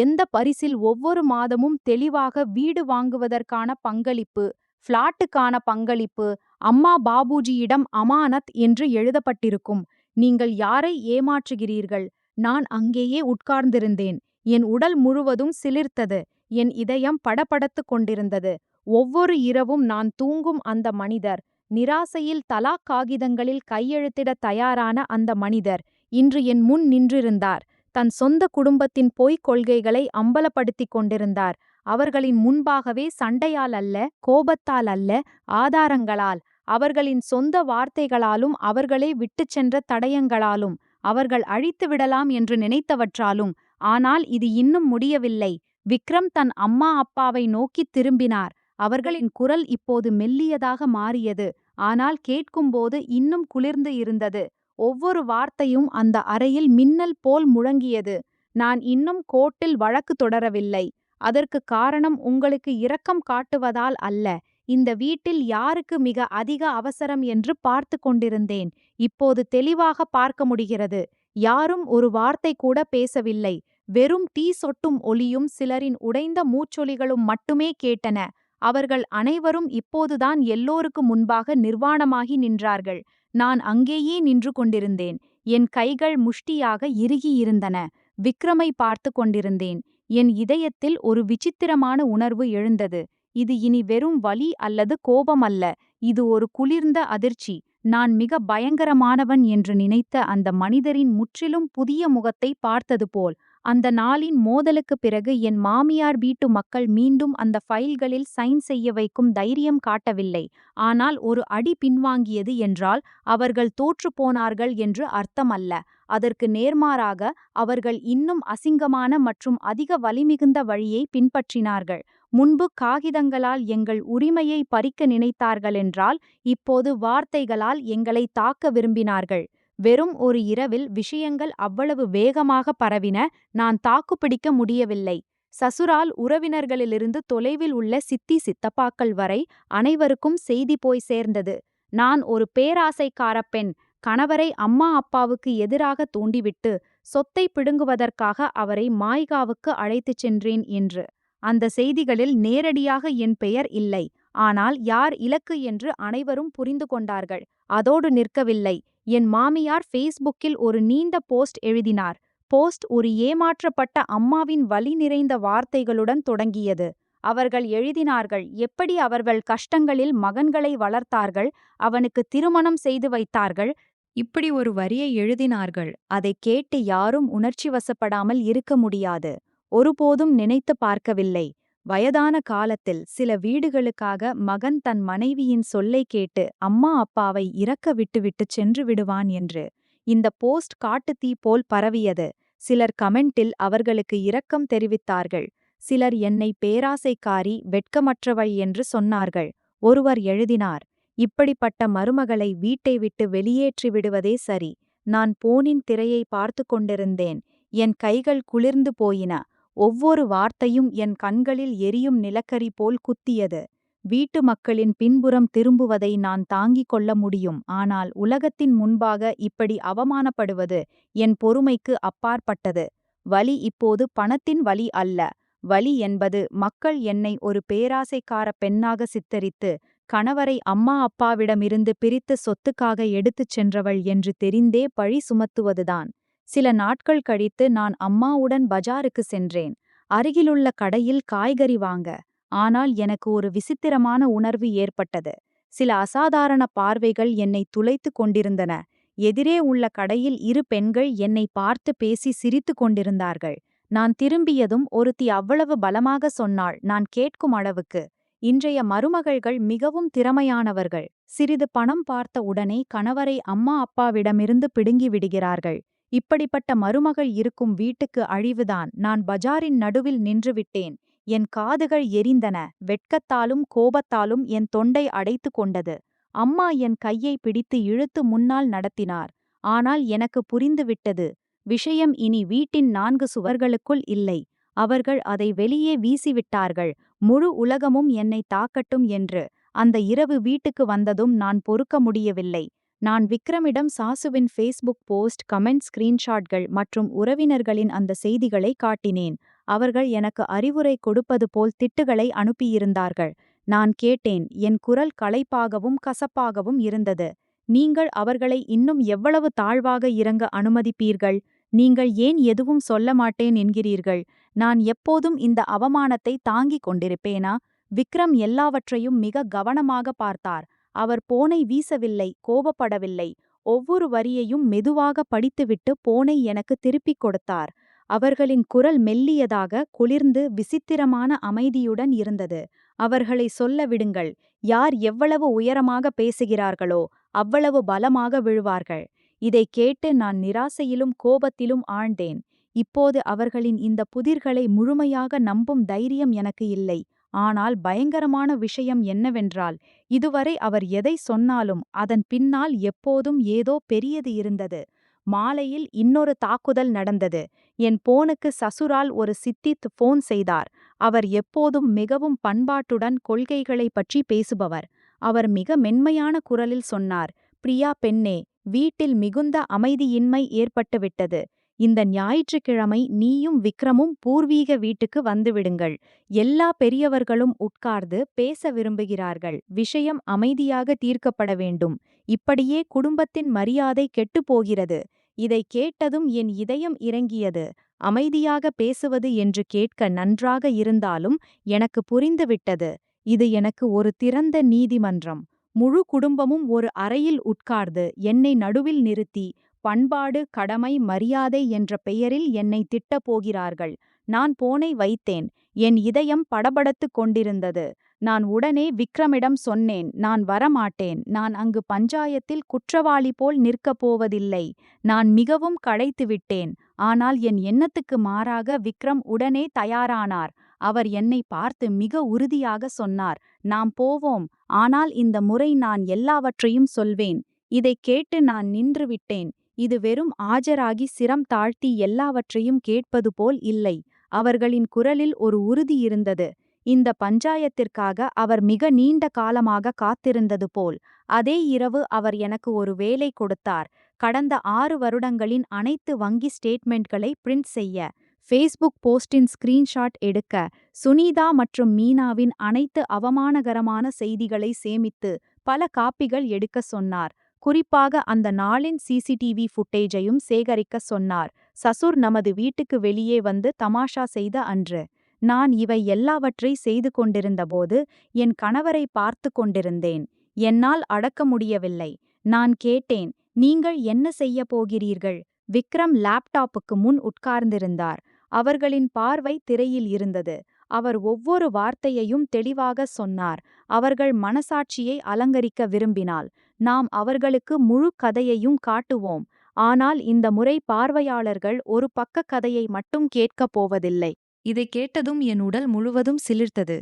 எந்த பரிசில் ஒவ்வொரு மாதமும் தெளிவாக வீடு வாங்குவதற்கான பங்களிப்பு, ஃப்ளாட்டுக்கான பங்களிப்பு, அம்மா பாபுஜியிடம் அமானத் என்று எழுதப்பட்டிருக்கும். நீங்கள் யாரை ஏமாற்றுகிறீர்கள்? நான் அங்கேயே உட்கார்ந்திருந்தேன். என் உடல் முழுவதும் சிலிர்த்தது. என் இதயம் படபடத்துக் கொண்டிருந்தது. ஒவ்வொரு இரவும் நான் தூங்கும் அந்த மனிதர், நிராசையில் தலாக் காகிதங்களில் கையெழுத்திட தயாரான அந்த மனிதர், இன்று என் முன் நின்றிருந்தார். தன் சொந்த குடும்பத்தின் பொய்க் கொள்கைகளை அம்பலப்படுத்திக் கொண்டிருந்தார். அவர்களின் முன்பாகவே சண்டையால் அல்ல, கோபத்தால் அல்ல, ஆதாரங்களால், அவர்களின் சொந்த வார்த்தைகளாலும், அவர்களே விட்டுச் சென்ற தடயங்களாலும், அவர்கள் அழித்து விடலாம் என்று நினைத்தவற்றாலும். ஆனால் இது இன்னும் முடியவில்லை. விக்ரம் தன் அம்மா அப்பாவை நோக்கித் திரும்பினார். அவர்களின் குரல் இப்போது மெல்லியதாக மாறியது. ஆனால் கேட்கும்போது இன்னும் குளிர்ந்து இருந்தது. ஒவ்வொரு வார்த்தையும் அந்த அறையில் மின்னல் போல் முழங்கியது. நான் இன்னும் கோர்ட்டில் வழக்கு தொடரவில்லை. அதற்கு காரணம் உங்களுக்கு இரக்கம் காட்டுவதால் அல்ல. இந்த வீட்டில் யாருக்கு மிக அதிக அவசரம் என்று பார்த்து கொண்டிருந்தேன். இப்போது தெளிவாக பார்க்க முடிகிறது. யாரும் ஒரு வார்த்தை கூட பேசவில்லை. வெறும் டீ சொட்டும் ஒலியும் சிலரின் உடைந்த மூச்சொலிகளும் மட்டுமே கேட்டன. அவர்கள் அனைவரும் இப்போதுதான் எல்லோருக்கு முன்பாக நிர்வாணமாகி நின்றார்கள். நான் அங்கேயே நின்று கொண்டிருந்தேன். என் கைகள் முஷ்டியாக இறுகியிருந்தன. விக்ரமை பார்த்து கொண்டிருந்தேன். என் இதயத்தில் ஒரு விசித்திரமான உணர்வு எழுந்தது. இது இனி வெறும் வலி அல்லது கோபம் அல்ல. இது ஒரு குளிர்ந்த அதிர்ச்சி. நான் மிக பயங்கரமானவன் என்று நினைத்த அந்த மனிதரின் முற்றிலும் புதிய முகத்தை பார்த்தது போல். அந்த நாளின் மோதலுக்குப் பிறகு என் மாமியார் வீட்டு மக்கள் மீண்டும் அந்த ஃபைல்களில் சைன் செய்ய வைக்கும் தைரியம் காட்டவில்லை. ஆனால் ஒரு அடி பின்வாங்கியது என்றால் அவர்கள் தோற்றுப்போனார்கள் என்று அர்த்தமல்ல. அதற்கு நேர்மாறாக, அவர்கள் இன்னும் அசிங்கமான மற்றும் அதிக வலிமிகுந்த வழியை பின்பற்றினார்கள். முன்பு காகிதங்களால் எங்கள் உரிமையை பறிக்க நினைத்தார்களென்றால், இப்போது வார்த்தைகளால் எங்களை தாக்க விரும்பினார்கள். வெறும் ஒரு இரவில் விஷயங்கள் அவ்வளவு வேகமாக பரவின. நான் தாக்குப்பிடிக்க முடியவில்லை. சசுரால் உறவினர்களிலிருந்து தொலைவில் உள்ள சித்தி சித்தப்பாக்கள் வரை அனைவருக்கும் செய்தி போய் சேர்ந்தது. நான் ஒரு பேராசைக்காரப் பெண், கணவரை அம்மா அப்பாவுக்கு எதிராக தூண்டிவிட்டு சொத்தை பிடுங்குவதற்காக அவரை மாய்காவுக்கு அழைத்துச் சென்றேன் என்று. அந்த செய்திகளில் நேரடியாக என் பெயர் இல்லை. ஆனால் யார் இலக்கு என்று அனைவரும் புரிந்து கொண்டார்கள். அதோடு நிற்கவில்லை. என் மாமியார் ஃபேஸ்புக்கில் ஒரு நீண்ட போஸ்ட் எழுதினார். போஸ்ட் ஒரு ஏமாற்றப்பட்ட அம்மாவின் வலி நிறைந்த வார்த்தைகளுடன் தொடங்கியது. அவர்கள் எழுதினார்கள் எப்படி அவர்கள் கஷ்டங்களில் மகன்களை வளர்த்தார்கள், அவனுக்கு திருமணம் செய்து வைத்தார்கள். இப்படி ஒரு வரியை எழுதினார்கள். அதைக் கேட்டு யாரும் உணர்ச்சிவசப்படாமல் இருக்க முடியாது. ஒருபோதும் நினைத்து பார்க்கவில்லை. வயதான காலத்தில் சில வீடுகளுக்காக மகன் தன் மனைவியின் சொல்லை கேட்டு அம்மா அப்பாவை இறக்க விட்டுவிட்டுச் சென்று விடுவான் என்று. இந்த போஸ்ட் காட்டுத்தீ போல் பரவியது. சிலர் கமெண்டில் அவர்களுக்கு இரக்கம் தெரிவித்தார்கள். சிலர் என்னை பேராசைக்காரி, வெட்கமற்றவள் என்று சொன்னார்கள். ஒருவர் எழுதினார், இப்படிப்பட்ட மருமகளை வீட்டை விட்டு வெளியேற்றி விடுவதே சரி. நான் போனின் திரையை பார்த்து கொண்டிருந்தேன். என் கைகள் குளிர்ந்து போயின. ஒவ்வொரு வார்த்தையும் என் கண்களில் எரியும் நிலக்கரி போல் குத்தியது. வீட்டு மக்களின் பின்புறம் திரும்புவதை நான் தாங்கிக் கொள்ள முடியும். ஆனால் உலகத்தின் முன்பாக இப்படி அவமானப்படுவது என் பொறுமைக்கு அப்பாற்பட்டது. வலி இப்போது பணத்தின் வலி அல்ல. வலி என்பது மக்கள் என்னை ஒரு பேராசைக்கார பெண்ணாக சித்தரித்து, கணவரை அம்மா அப்பாவிடமிருந்து பிரித்து சொத்துக்காக எடுத்துச் சென்றவள் என்று தெரிந்தே பழி சுமத்துவதுதான். சில நாட்கள் கழித்து நான் அம்மாவுடன் பஜாருக்கு சென்றேன். அருகிலுள்ள கடையில் காய்கறி வாங்க. ஆனால் எனக்கு ஒரு விசித்திரமான உணர்வு ஏற்பட்டது. சில அசாதாரண பார்வைகள் என்னை துளைத்து கொண்டிருந்தன. எதிரே உள்ள கடையில் இரு பெண்கள் என்னை பார்த்து பேசி சிரித்து கொண்டிருந்தார்கள். நான் திரும்பியதும் ஒருத்தி அவ்வளவு பலமாக சொன்னாள், நான் கேட்கும் அளவுக்கு, இன்றைய மருமகள்கள் மிகவும் திறமையானவர்கள். சிறிது பணம் பார்த்த உடனே கணவரை அம்மா அப்பாவிடமிருந்து பிடுங்கி விடுகிறார்கள். இப்படிப்பட்ட மருமகள் இருக்கும் வீட்டுக்கு அழிவுதான். நான் பஜாரின் நடுவில் நின்றுவிட்டேன். என் காதுகள் எரிந்தன. வெட்கத்தாலும் கோபத்தாலும் என் தொண்டை அடைத்து கொண்டது. அம்மா என் கையை பிடித்து இழுத்து முன்னால் நடத்தினார். ஆனால் எனக்கு புரிந்துவிட்டது. விஷயம் இனி வீட்டின் 4 சுவர்களுக்குள் இல்லை. அவர்கள் அதை வெளியே வீசிவிட்டார்கள். முழு உலகமும் என்னை தாக்கட்டும் என்று. அந்த இரவு வீட்டுக்கு வந்ததும் நான் பொறுக்க முடியவில்லை. நான் விக்ரமிடம் சாசுவின் ஃபேஸ்புக் போஸ்ட், கமெண்ட், ஸ்கிரீன்ஷாட்கள் மற்றும் உறவினர்களின் அந்த செய்திகளை காட்டினேன். அவர்கள் எனக்கு அறிவுரை கொடுப்பது போல் திட்டுகளை அனுப்பியிருந்தார்கள். நான் கேட்டேன். என் குரல் களைப்பாகவும் கசப்பாகவும் இருந்தது. நீங்கள் அவர்களை இன்னும் எவ்வளவு தாழ்வாக இறங்க அனுமதிப்பீர்கள்? நீங்கள் ஏன் எதுவும் சொல்ல மாட்டேன் என்கிறீர்கள்? நான் எப்போதும் இந்த அவமானத்தை தாங்கிக் கொண்டிருப்பேனா? விக்ரம் எல்லாவற்றையும் மிக கவனமாக பார்த்தார். அவர் போனை வீசவில்லை, கோபப்படவில்லை. ஒவ்வொரு வரியையும் மெதுவாக படித்துவிட்டு போனை எனக்கு திருப்பிக் கொடுத்தார். அவர்களின் குரல் மெல்லியதாக, குளிர்ந்து, விசித்திரமான அமைதியுடன் இருந்தது. அவர்களை சொல்ல விடுங்கள். யார் எவ்வளவு உயரமாக பேசுகிறார்களோ அவ்வளவு பலமாக விழுவார்கள். இதைக் கேட்டு நான் நிராசையிலும் கோபத்திலும் ஆழ்ந்தேன். இப்போது அவர்களின் இந்த புதிர்களை முழுமையாக நம்பும் தைரியம் எனக்கு இல்லை. ஆனால் பயங்கரமான விஷயம் என்னவென்றால், இதுவரை அவர் எதை சொன்னாலும் அதன் பின்னால் எப்போதும் ஏதோ பெரியது இருந்தது. மாலையில் இன்னொரு தாக்குதல் நடந்தது. என் போனுக்கு சசுரால் ஒரு சித்தி போன் செய்தார். அவர் எப்போதும் மிகவும் பண்பாட்டுடன் கொள்கைகளை பற்றி பேசுபவர். அவர் மிக மென்மையான குரலில் சொன்னார், பிரியா பெண்ணே, வீட்டில் மிகுந்த அமைதியின்மை ஏற்பட்டுவிட்டது. இந்த ஞாயிற்றுக்கிழமை நீயும் விக்ரமும் பூர்வீக வீட்டுக்கு வந்துவிடுங்கள். எல்லா பெரியவர்களும் உட்கார்ந்து பேச விரும்புகிறார்கள். விஷயம் அமைதியாக தீர்க்கப்பட வேண்டும். இப்படியே குடும்பத்தின் மரியாதை கெட்டுப்போகிறது. இதை கேட்டதும் என் இதயம் இறங்கியது. அமைதியாக பேசுவது என்று கேட்க நன்றாக இருந்தாலும் எனக்கு புரிந்துவிட்டது. இது எனக்கு ஒரு திறந்த நீதிமன்றம். முழு குடும்பமும் ஒரு அறையில் உட்கார்ந்து என்னை நடுவில் நிறுத்தி பண்பாடு, கடமை, மரியாதை என்ற பெயரில் என்னை திட்டப் போகிறார்கள். நான் போனை வைத்தேன். என் இதயம் படபடத்துக் கொண்டிருந்தது. நான் உடனே விக்ரமிடம் சொன்னேன், நான் வரமாட்டேன். நான் அங்கு பஞ்சாயத்தில் குற்றவாளி போல் நிற்கப் போவதில்லை. நான் மிகவும் களைத்துவிட்டேன். ஆனால் என் எண்ணத்துக்கு மாறாக விக்ரம் உடனே தயாரானார். அவர் என்னை பார்த்து மிக உறுதியாக சொன்னார், நாம் போவோம். ஆனால் இந்த முறை நான் எல்லாவற்றையும் சொல்வேன். இதைக் கேட்டு நான் நின்றுவிட்டேன். இது வெறும் ஆஜராகி சிரம் தாழ்த்தி எல்லாவற்றையும் கேட்பது போல் இல்லை. அவர்களின் குரலில் ஒரு உறுதி இருந்தது. இந்த பஞ்சாயத்திற்காக அவர் மிக நீண்ட காலமாக காத்திருந்தது போல். அதே இரவு அவர் எனக்கு ஒரு வேலை கொடுத்தார். கடந்த 6 வருடங்களின் அனைத்து வங்கி ஸ்டேட்மெண்ட்களை பிரிண்ட் செய்ய, ஃபேஸ்புக் போஸ்டின் ஸ்கிரீன்ஷாட் எடுக்க, சுனிதா மற்றும் மீனாவின் அனைத்து அவமானகரமான செய்திகளை சேமித்து பல காப்பிகள் எடுக்க சொன்னார். குறிப்பாக அந்த நாளின் சிசிடிவி ஃபுட்டேஜையும் சேகரிக்க சொன்னார். சசுர் நமது வீட்டுக்கு வெளியே வந்து தமாஷா செய்த அன்று. நான் இவை எல்லாவற்றை செய்து கொண்டிருந்தபோது என் கணவரை பார்த்து கொண்டிருந்தேன். என்னால் அடக்க முடியவில்லை. நான் கேட்டேன், நீங்கள் என்ன செய்யப் போகிறீர்கள்? விக்ரம் லேப்டாப்புக்கு முன் உட்கார்ந்திருந்தார். அவர்களின் பார்வை திரையில் இருந்தது. அவர் ஒவ்வொரு வார்த்தையையும் தெளிவாக சொன்னார். அவர்கள் மனசாட்சியை அலங்கரிக்க விரும்பினால் நாம் அவர்களுக்கு முழு கதையையும் காட்டுவோம். ஆனால் இந்த முறை பார்வையாளர்கள் ஒரு பக்க கதையை மட்டும் கேட்கப் போவதில்லை. இதைக் கேட்டதும் என் உடல் முழுவதும் சிலிர்த்தது.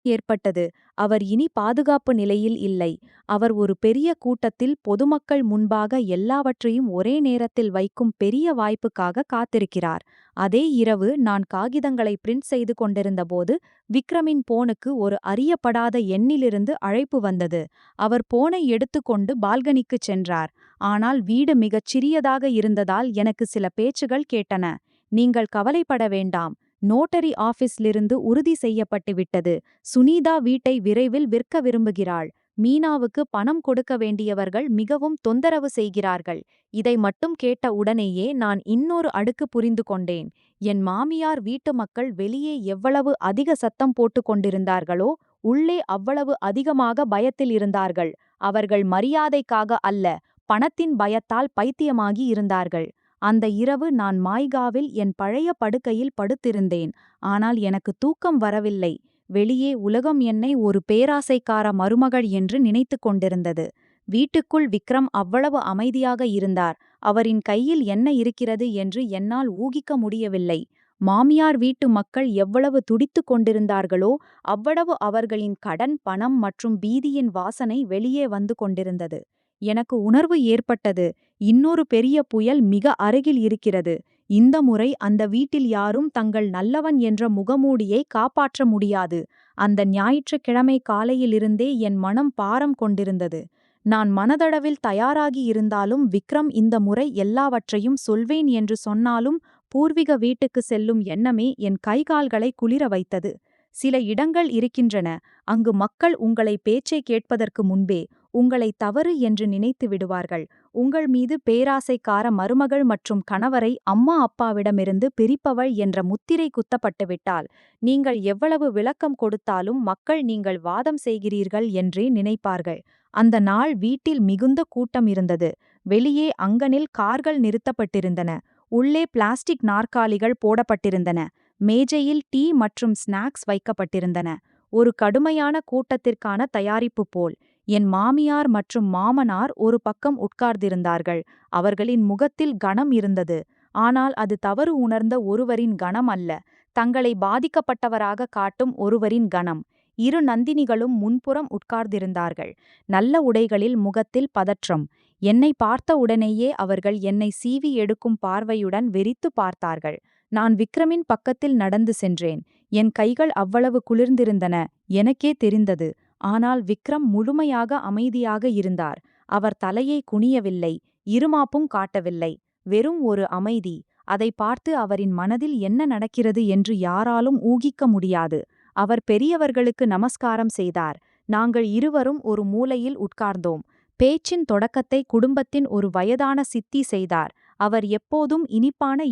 ஏற்பட்டது. அவர் இனி பாதுகாப்பு நிலையில் இல்லை. அவர் ஒரு பெரிய கூட்டத்தில் பொதுமக்கள் முன்பாக எல்லாவற்றையும் ஒரே நேரத்தில் வைக்கும் பெரிய வாய்ப்புக்காக காத்திருக்கிறார். அதே இரவு நான் காகிதங்களை பிரிண்ட் செய்து கொண்டிருந்தபோது விக்ரமின் போனுக்கு ஒரு அறியப்படாத எண்ணிலிருந்து அழைப்பு வந்தது. அவர் போனை எடுத்துக்கொண்டு பால்கனிக்குச் சென்றார். ஆனால் வீடு மிகச் சிறியதாக இருந்ததால் எனக்கு சில பேச்சுகள் கேட்டன. நீங்கள் கவலைப்பட வேண்டாம். நோட்டரி ஆபீஸ்லிருந்து உறுதி செய்யப்பட்டு விட்டது. சுனிதா வீட்டை விரைவில் விற்க விரும்புகிறாள். மீனாவுக்கு பணம் கொடுக்க வேண்டியவர்கள் மிகவும் தொந்தரவு செய்கிறார்கள். இதை மட்டும் கேட்ட உடனேயே நான் இன்னொரு அடுக்கு புரிந்து கொண்டேன். என் மாமியார் வீட்டு மக்கள் வெளியே எவ்வளவு அதிக சத்தம் போட்டுக் கொண்டிருந்தார்களோ உள்ளே அவ்வளவு அதிகமாக பயத்தில் இருந்தார்கள். அவர்கள் மரியாதைக்காக அல்ல, பணத்தின் பயத்தால் பைத்தியமாகி இருந்தார்கள். அந்த இரவு நான் மாய்காவில் என் பழைய படுக்கையில் படுத்திருந்தேன். ஆனால் எனக்கு தூக்கம் வரவில்லை. வெளியே உலகம் என்னை ஒரு பேராசைக்கார மருமகள் என்று நினைத்து கொண்டிருந்தது. வீட்டுக்குள் விக்ரம் அவ்வளவு அமைதியாக இருந்தார். அவரின் கையில் என்ன இருக்கிறது என்று என்னால் ஊகிக்க முடியவில்லை. மாமியார் வீட்டு மக்கள் எவ்வளவு துடித்துக் கொண்டிருந்தார்களோ அவ்வளவு அவர்களின் கடன், பணம் மற்றும் பீதியின் வாசனை வெளியே வந்து கொண்டிருந்தது. எனக்கு உணர்வு ஏற்பட்டது. இன்னொரு பெரிய புயல் மிக அருகில் இருக்கிறது. இந்த முறை அந்த வீட்டில் யாரும் தங்கள் நல்லவன் என்ற முகமூடியை காப்பாற்ற முடியாது. அந்த ஞாயிற்றுக்கிழமை காலையிலிருந்தே என் மனம் பாரம் கொண்டிருந்தது. நான் மனதளவில் தயாராகி இருந்தாலும் விக்ரம் இந்த முறை எல்லாவற்றையும் சொல்வேன் என்று சொன்னாலும் பூர்விக வீட்டுக்கு செல்லும் எண்ணமே என் கைகால்களை குளிர வைத்தது. சில இடங்கள் இருக்கின்றன, அங்கு மக்கள் உங்களை பேச்சை கேட்பதற்கு முன்பே உங்களை தவறு என்று நினைத்து விடுவார்கள். உங்கள் மீது பேராசைக்கார மருமகள் மற்றும் கணவரை அம்மா அப்பாவிடமிருந்து பிரிப்பவள் என்ற முத்திரை குத்தப்பட்டுவிட்டால் நீங்கள் எவ்வளவு விளக்கம் கொடுத்தாலும் மக்கள் நீங்கள் வாதம் செய்கிறீர்கள் என்றே நினைப்பார்கள். அந்த நாள் வீட்டில் மிகுந்த கூட்டம் இருந்தது. வெளியே அங்கனில் கார்கள் நிறுத்தப்பட்டிருந்தன. உள்ளே பிளாஸ்டிக் நாற்காலிகள் போடப்பட்டிருந்தன. மேஜையில் டீ மற்றும் ஸ்நாக்ஸ் வைக்கப்பட்டிருந்தன. ஒரு கடுமையான கூட்டத்திற்கான தயாரிப்பு போல். என் மாமியார் மற்றும் மாமனார் ஒரு பக்கம் உட்கார்ந்திருந்தார்கள். அவர்களின் முகத்தில் கனம் இருந்தது. ஆனால் அது தவறு உணர்ந்த ஒருவரின் கனம் அல்ல, தங்களை பாதிக்கப்பட்டவராக காட்டும் ஒருவரின் கனம். இரு நந்தினிகளும் முன்புறம் உட்கார்ந்திருந்தார்கள். நல்ல உடைகளில், முகத்தில் பதற்றம். என்னை பார்த்த உடனேயே அவர்கள் என்னை சீவி எடுக்கும் பார்வையுடன் வெறித்து பார்த்தார்கள். நான் விக்ரமின் பக்கத்தில் நடந்து சென்றேன். என் கைகள் அவ்வளவு குளிர்ந்திருந்தன, எனக்கே தெரிந்தது. ஆனால் விக்ரம் முழுமையாக அமைதியாக இருந்தார். அவர் தலையை குனியவில்லை, இருமாப்பும் காட்டவில்லை. வெறும் ஒரு அமைதி. அதை பார்த்து அவரின் மனதில் என்ன நடக்கிறது என்று யாராலும் ஊகிக்க முடியாது. அவர் பெரியவர்களுக்கு நமஸ்காரம் செய்தார். நாங்கள் இருவரும் ஒரு மூலையில் உட்கார்ந்தோம். பேச்சின் தொடக்கத்தை குடும்பத்தின் ஒரு வயதான சித்தி செய்தார். அவர் எப்போதும்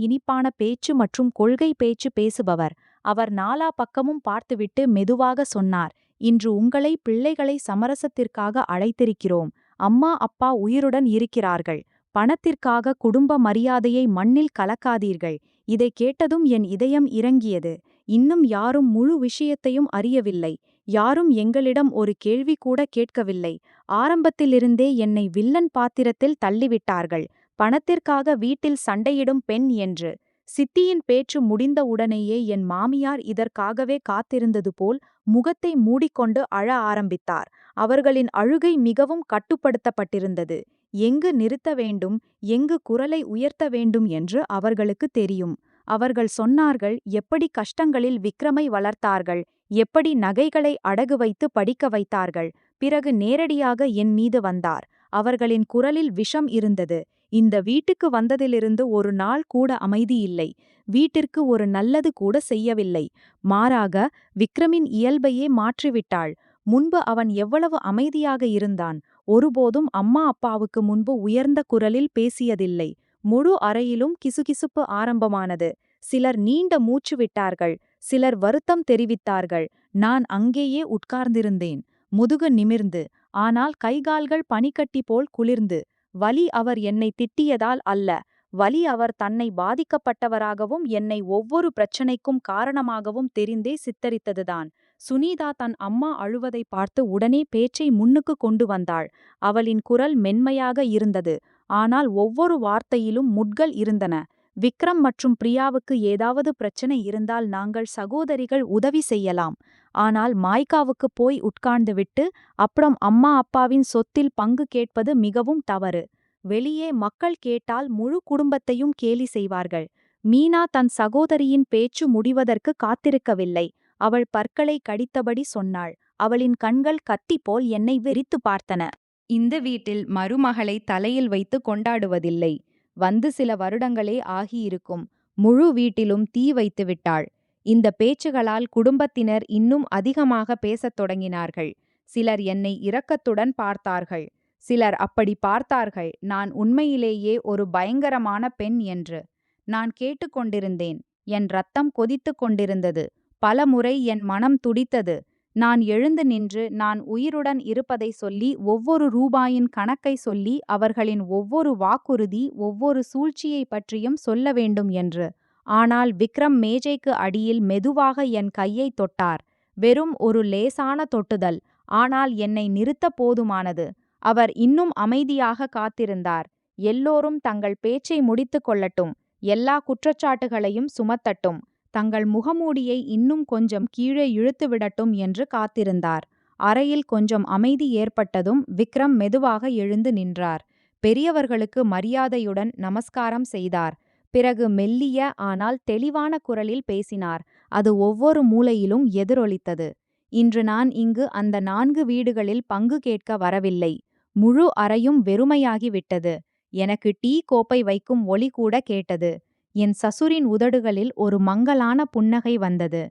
இனிப்பான பேச்சு மற்றும் கொள்கை பேச்சு பேசுபவர். அவர் நாலா பக்கமும் பார்த்துவிட்டு மெதுவாக சொன்னார், இன்று உங்களை பிள்ளைகளை சமரசத்திற்காக அழைத்திருக்கிறோம். அம்மா அப்பா உயிருடன் இருக்கிறார்கள். பணத்திற்காக குடும்ப மரியாதையை மண்ணில் கலக்காதீர்கள். இதை கேட்டதும் என் இதயம் இறங்கியது. இன்னும் யாரும் முழு விஷயத்தையும் அறியவில்லை. யாரும் எங்களிடம் ஒரு கேள்வி கூட கேட்கவில்லை. ஆரம்பத்திலிருந்தே என்னை வில்லன் பாத்திரத்தில் தள்ளிவிட்டார்கள். பணத்திற்காக வீட்டில் சண்டையிடும் பெண் என்று. சித்தியின் பேச்சு முடிந்த உடனேயே என் மாமியார் இதற்காகவே காத்திருந்தது போல் முகத்தை மூடிக்கொண்டு அழ ஆரம்பித்தார். அவர்களின் அழுகை மிகவும் கட்டுப்படுத்தப்பட்டிருந்தது. எங்கு நிறுத்த வேண்டும், எங்கு குரலை உயர்த்த வேண்டும் என்று அவர்களுக்கு தெரியும். அவர்கள் சொன்னார்கள், எப்படி கஷ்டங்களில் விக்ரமை வளர்த்தார்கள், எப்படி நகைகளை அடகு வைத்து படிக்க வைத்தார்கள். பிறகு நேரடியாக என் மீது வந்தார். அவர்களின் குரலில் விஷம் இருந்தது. இந்த வீட்டுக்கு வந்ததிலிருந்து ஒரு நாள் கூட அமைதி இல்லை. வீட்டிற்கு ஒரு நல்லது கூட செய்யவில்லை. மாறாக விக்ரமின் இயல்பையே மாற்றிவிட்டாள். முன்பு அவன் எவ்வளவு அமைதியாக இருந்தான். ஒருபோதும் அம்மா அப்பாவுக்கு முன்பு உயர்ந்த குரலில் பேசியதில்லை. முழு அறையிலும் கிசுகிசுப்பு ஆரம்பமானது. சிலர் நீண்ட மூச்சு விட்டார்கள். சிலர் வருத்தம் தெரிவித்தார்கள். நான் அங்கேயே உட்கார்ந்திருந்தேன், முதுகு நிமிர்ந்து. ஆனால் கைகால்கள் பனிக்கட்டி போல் குளிர்ந்து. வலி அவர் என்னை திட்டியதால் அல்ல. வலி அவர் தன்னை பாதிக்கப்பட்டவராகவும் என்னை ஒவ்வொரு பிரச்சனைக்கும் காரணமாகவும் தெரிந்தே சித்தரித்ததுதான். சுனிதா தன் அம்மா அழுவதை பார்த்து உடனே பேச்சை முன்னுக்கு கொண்டு வந்தாள். அவளின் குரல் மென்மையாக இருந்தது. ஆனால் ஒவ்வொரு வார்த்தையிலும் முட்கள் இருந்தன. விக்ரம் மற்றும் பிரியாவுக்கு ஏதாவது பிரச்சனை இருந்தால் நாங்கள் சகோதரிகள் உதவி செய்யலாம். ஆனால் மாய்காவுக்கு போய் உட்கார்ந்துவிட்டு அப்புறம் அம்மா அப்பாவின் சொத்தில் பங்கு கேட்பது மிகவும் தவறு. வெளியே மக்கள் கேட்டால் முழு குடும்பத்தையும் கேலி செய்வார்கள். மீனா தன் சகோதரியின் பேச்சு முடிவதற்கு காத்திருக்கவில்லை. அவள் பற்களை கடித்தபடி சொன்னாள். அவளின் கண்கள் கத்தி போல் என்னை வெறித்து பார்த்தன. இந்த வீட்டில் மருமகளை தலையில் வைத்து கொண்டாடுவதில்லை. வந்து சில வருடங்களே ஆகியிருக்கும். முழு வீட்டிலும் தீ வைத்து விட்டாள். இந்த பேச்சுகளால் குடும்பத்தினர் இன்னும் அதிகமாக பேசத் தொடங்கினார்கள். சிலர் என்னை இரக்கத்துடன் பார்த்தார்கள். சிலர் அப்படி பார்த்தார்கள், நான் உண்மையிலேயே ஒரு பயங்கரமான பெண் என்று. நான் கேட்டுக்கொண்டிருந்தேன். என் ரத்தம் கொதித்துக் கொண்டிருந்தது. பல முறை என் மனம் துடித்தது. நான் எழுந்து நின்று நான் உயிருடன் இருப்பதை சொல்லி ஒவ்வொரு ரூபாயின் கணக்கை சொல்லி அவர்களின் ஒவ்வொரு வாக்குறுதி ஒவ்வொரு சூழ்ச்சியை பற்றியும் சொல்ல வேண்டும் என்று. ஆனால் விக்ரம் மேஜைக்கு அடியில் மெதுவாக என் கையை தொட்டார். வெறும் ஒரு லேசான தொட்டுதல். ஆனால் என்னை நிறுத்த போதுமானது. அவர் இன்னும் அமைதியாக காத்திருந்தார். எல்லோரும் தங்கள் பேச்சை முடித்து கொள்ளட்டும். எல்லா குற்றச்சாட்டுகளையும் சுமத்தட்டும். தங்கள் முகமூடியை இன்னும் கொஞ்சம் கீழே இழுத்துவிடட்டும் என்று காத்திருந்தார். அறையில் கொஞ்சம் அமைதி ஏற்பட்டதும் விக்ரம் மெதுவாக எழுந்து நின்றார். பெரியவர்களுக்கு மரியாதையுடன் நமஸ்காரம் செய்தார். பிறகு மெல்லிய ஆனால் தெளிவான குரலில் பேசினார். அது ஒவ்வொரு மூலையிலும் எதிரொலித்தது. இன்று நான் இங்கு அந்த 4 வீடுகளில் பங்கு கேட்க வரவில்லை. முழு அறையும் வெறுமையாகிவிட்டது. எனக்கு டீ கோப்பை வைக்கும் ஒலி கூட கேட்டது. என் சசுரின் உதடுகளில் ஒரு மங்கலான புன்னகை வந்தது.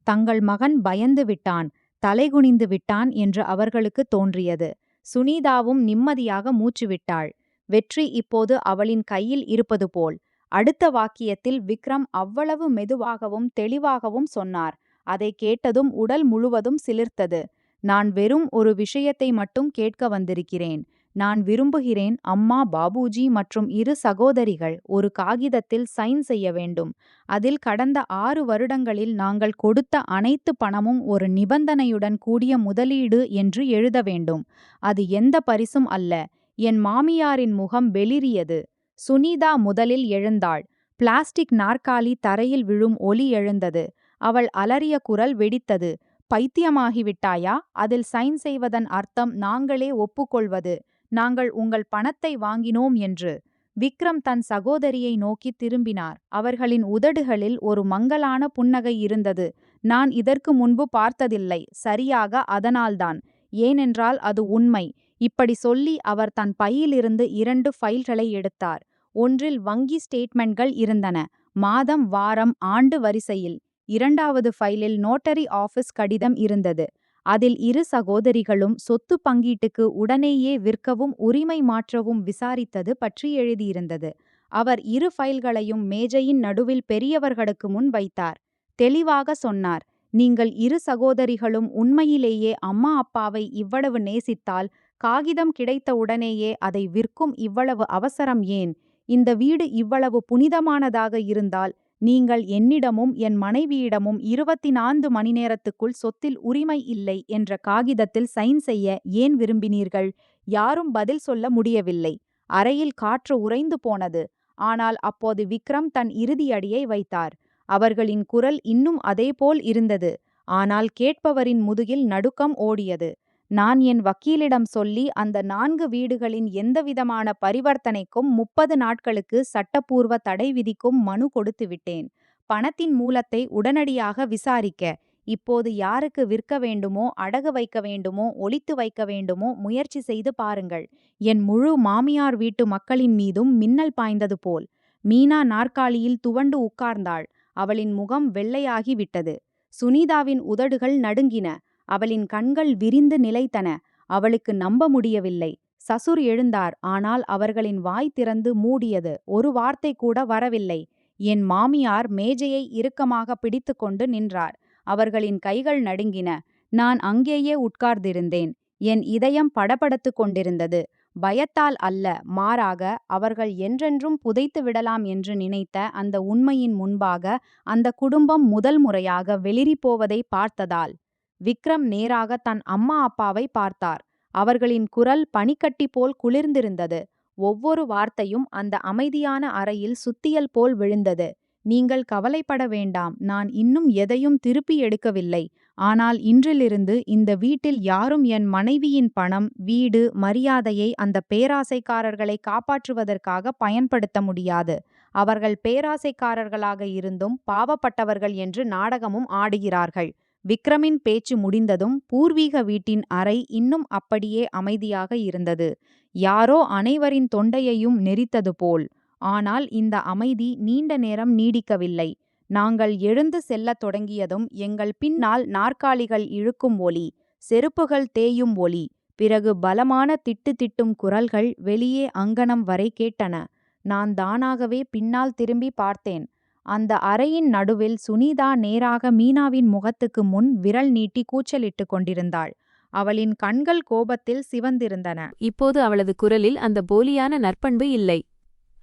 தங்கள் மகன் பயந்து விட்டான், தலைகுனிந்து விட்டான் என்று அவர்களுக்கு தோன்றியது. சுனிதாவும் நிம்மதியாக மூச்சுவிட்டாள். வெற்றி இப்போது அவளின் கையில் இருப்பது போல். அடுத்த வாக்கியத்தில் விக்ரம் அவ்வளவு மெதுவாகவும் தெளிவாகவும் சொன்னார். அதை கேட்டதும் உடல் முழுவதும் சிலிர்த்தது. நான் வெறும் ஒரு விஷயத்தை மட்டும் கேட்க வந்திருக்கிறேன். நான் விரும்புகிறேன் அம்மா, பாபுஜி மற்றும் 2 சகோதரிகள் ஒரு காகிதத்தில் சைன் செய்ய வேண்டும். அதில் கடந்த 6 வருடங்களில் நாங்கள் கொடுத்த அனைத்து பணமும் ஒரு நிபந்தனையுடன் கூடிய முதலீடு என்று எழுத வேண்டும். அது எந்த பரிசும் அல்ல. என் மாமியாரின் முகம் வெளிரியது. சுனிதா முதலில் எழுந்தாள். பிளாஸ்டிக் நாற்காலி தரையில் விழும் ஒலி எழுந்தது. அவள் அலறிய குரல் வெடித்தது. பைத்தியமாகிவிட்டாயா? அதில் சைன் செய்வதன் அர்த்தம் நாங்களே ஒப்புக்கொள்வது. நாங்கள் உங்கள் பணத்தை வாங்கினோம் என்று. விக்ரம் தன் சகோதரியை நோக்கி திரும்பினார். அவர்களின் உதடுகளில் ஒரு மங்கலான புன்னகை இருந்தது. நான் இதற்கு முன்பு பார்த்ததில்லை. சரியாக அதனால்தான். ஏனென்றால் அது உண்மை. இப்படி சொல்லி அவர் தன் பையிலிருந்து 2 ஃபைல்களை எடுத்தார். ஒன்றில் வங்கி ஸ்டேட்மெண்ட்கள் இருந்தன, மாதம், வாரம், ஆண்டு வரிசையில். 2வது ஃபைலில் நோட்டரி ஆபீஸ் கடிதம் இருந்தது. அதில் 2 சகோதரிகளும் சொத்து பங்கீட்டுக்கு உடனேயே விற்கவும் உரிமை மாற்றவும் விசாரித்தது பற்றி எழுதியிருந்தது. அவர் 2 ஃபைல்களையும் மேஜையின் நடுவில் பெரியவர்களுக்கு முன் வைத்தார். தெளிவாக சொன்னார், நீங்கள் 2 சகோதரிகளும் உண்மையிலேயே அம்மா அப்பாவை இவ்வளவு நேசித்தால் காகிதம் கிடைத்த உடனேயே அதை விற்கும் இவ்வளவு அவசரம் ஏன்? இந்த வீடு இவ்வளவு புனிதமானதாக இருந்தால் நீங்கள் என்னிடமும் என் மனைவியிடமும் 24 மணி நேரத்துக்குள் சொத்தில் உரிமை இல்லை என்ற காகிதத்தில் சைன் செய்ய ஏன் விரும்பினீர்கள்? யாரும் பதில் சொல்ல முடியவில்லை. அறையில் காற்று உறைந்து போனது. ஆனால் அப்போது விக்ரம் தன் இறுதி அடியை வைத்தார். அவர்களின் குரல் இன்னும் அதேபோல் இருந்தது. ஆனால் கேட்பவரின் முதுகில் நடுக்கம் ஓடியது. நான் என் வக்கீலிடம் சொல்லி அந்த 4 வீடுகளின் எந்தவிதமான பரிவர்த்தனைக்கும் 30 நாட்களுக்கு சட்டப்பூர்வ தடை விதிக்கும் மனு கொடுத்து விட்டேன். பணத்தின் மூலத்தை உடனடியாக விசாரிக்க. இப்போது யாருக்கு விற்க வேண்டுமோ, அடகு வைக்க வேண்டுமோ, ஒளித்து வைக்க வேண்டுமோ முயற்சி செய்து பாருங்கள். என் முழு மாமியார் வீட்டு மக்களின் மீதும் மின்னல் பாய்ந்தது போல். மீனா நாற்காலியில் துவண்டு உட்கார்ந்தாள். அவளின் முகம் வெள்ளையாகி விட்டது. சுனிதாவின் உதடுகள் நடுங்கின. அவளின் கண்கள் விரிந்து நிலைத்தன. அவளுக்கு நம்ப முடியவில்லை. சசுர் எழுந்தார். ஆனால் அவர்களின் வாய் திறந்து மூடியது. ஒரு வார்த்தை கூட வரவில்லை. என் மாமியார் மேஜையை இறுக்கமாக பிடித்துக்கொண்டு நின்றார். அவர்களின் கைகள் நடுங்கின. நான் அங்கேயே உட்கார்ந்திருந்தேன். என் இதயம் படபடத்து கொண்டிருந்தது. பயத்தால் அல்ல, மாறாக அவர்கள் என்றென்றும் புதைத்து விடலாம் என்று நினைத்த அந்த உண்மையின் முன்பாக அந்த குடும்பம் முதல் முறையாக வெளிரிப்போவதை பார்த்ததால். விக்ரம் நேராக தன் அம்மா அப்பாவை பார்த்தார். அவர்களின் குரல் பனிக்கட்டி போல் குளிர்ந்திருந்தது. ஒவ்வொரு வார்த்தையும் அந்த அமைதியான அறையில் சுத்தியல் போல் விழுந்தது. நீங்கள் கவலைப்பட வேண்டாம், நான் இன்னும் எதையும் திருப்பி எடுக்கவில்லை. ஆனால் இன்றிலிருந்து இந்த வீட்டில் யாரும் என் மனைவியின் பணம், வீடு, மரியாதையை அந்த பேராசைக்காரர்களை காப்பாற்றுவதற்காக பயன்படுத்த முடியாது. அவர்கள் பேராசைக்காரர்களாக இருந்தும் பாவப்பட்டவர்கள் என்று நாடகமும் ஆடுகிறார்கள். விக்ரமின் பேச்சு முடிந்ததும் பூர்வீக வீட்டின் அறை இன்னும் அப்படியே அமைதியாக இருந்தது. யாரோ அனைவரின் தொண்டையையும் நெரித்தது போல். ஆனால் இந்த அமைதி நீண்ட நேரம் நீடிக்கவில்லை. நாங்கள் எழுந்து செல்லத் தொடங்கியதும் எங்கள் பின்னால் நாற்காலிகள் இழுக்கும் ஒலி, செருப்புகள் தேயும் ஒலி, பிறகு பலமான திட்டு திட்டும் குரல்கள் வெளியே அங்கணம் வரை கேட்டன. நான் தானாகவே பின்னால் திரும்பி பார்த்தேன். அந்த அறையின் நடுவில் சுனிதா நேராக மீனாவின் முகத்துக்கு முன் விரல் நீட்டி கூச்சலிட்டு கொண்டிருந்தாள். அவளின் கண்கள் கோபத்தில் சிவந்திருந்தன. இப்போது அவளது குரலில் அந்த போலியான நற்பண்பு இல்லை.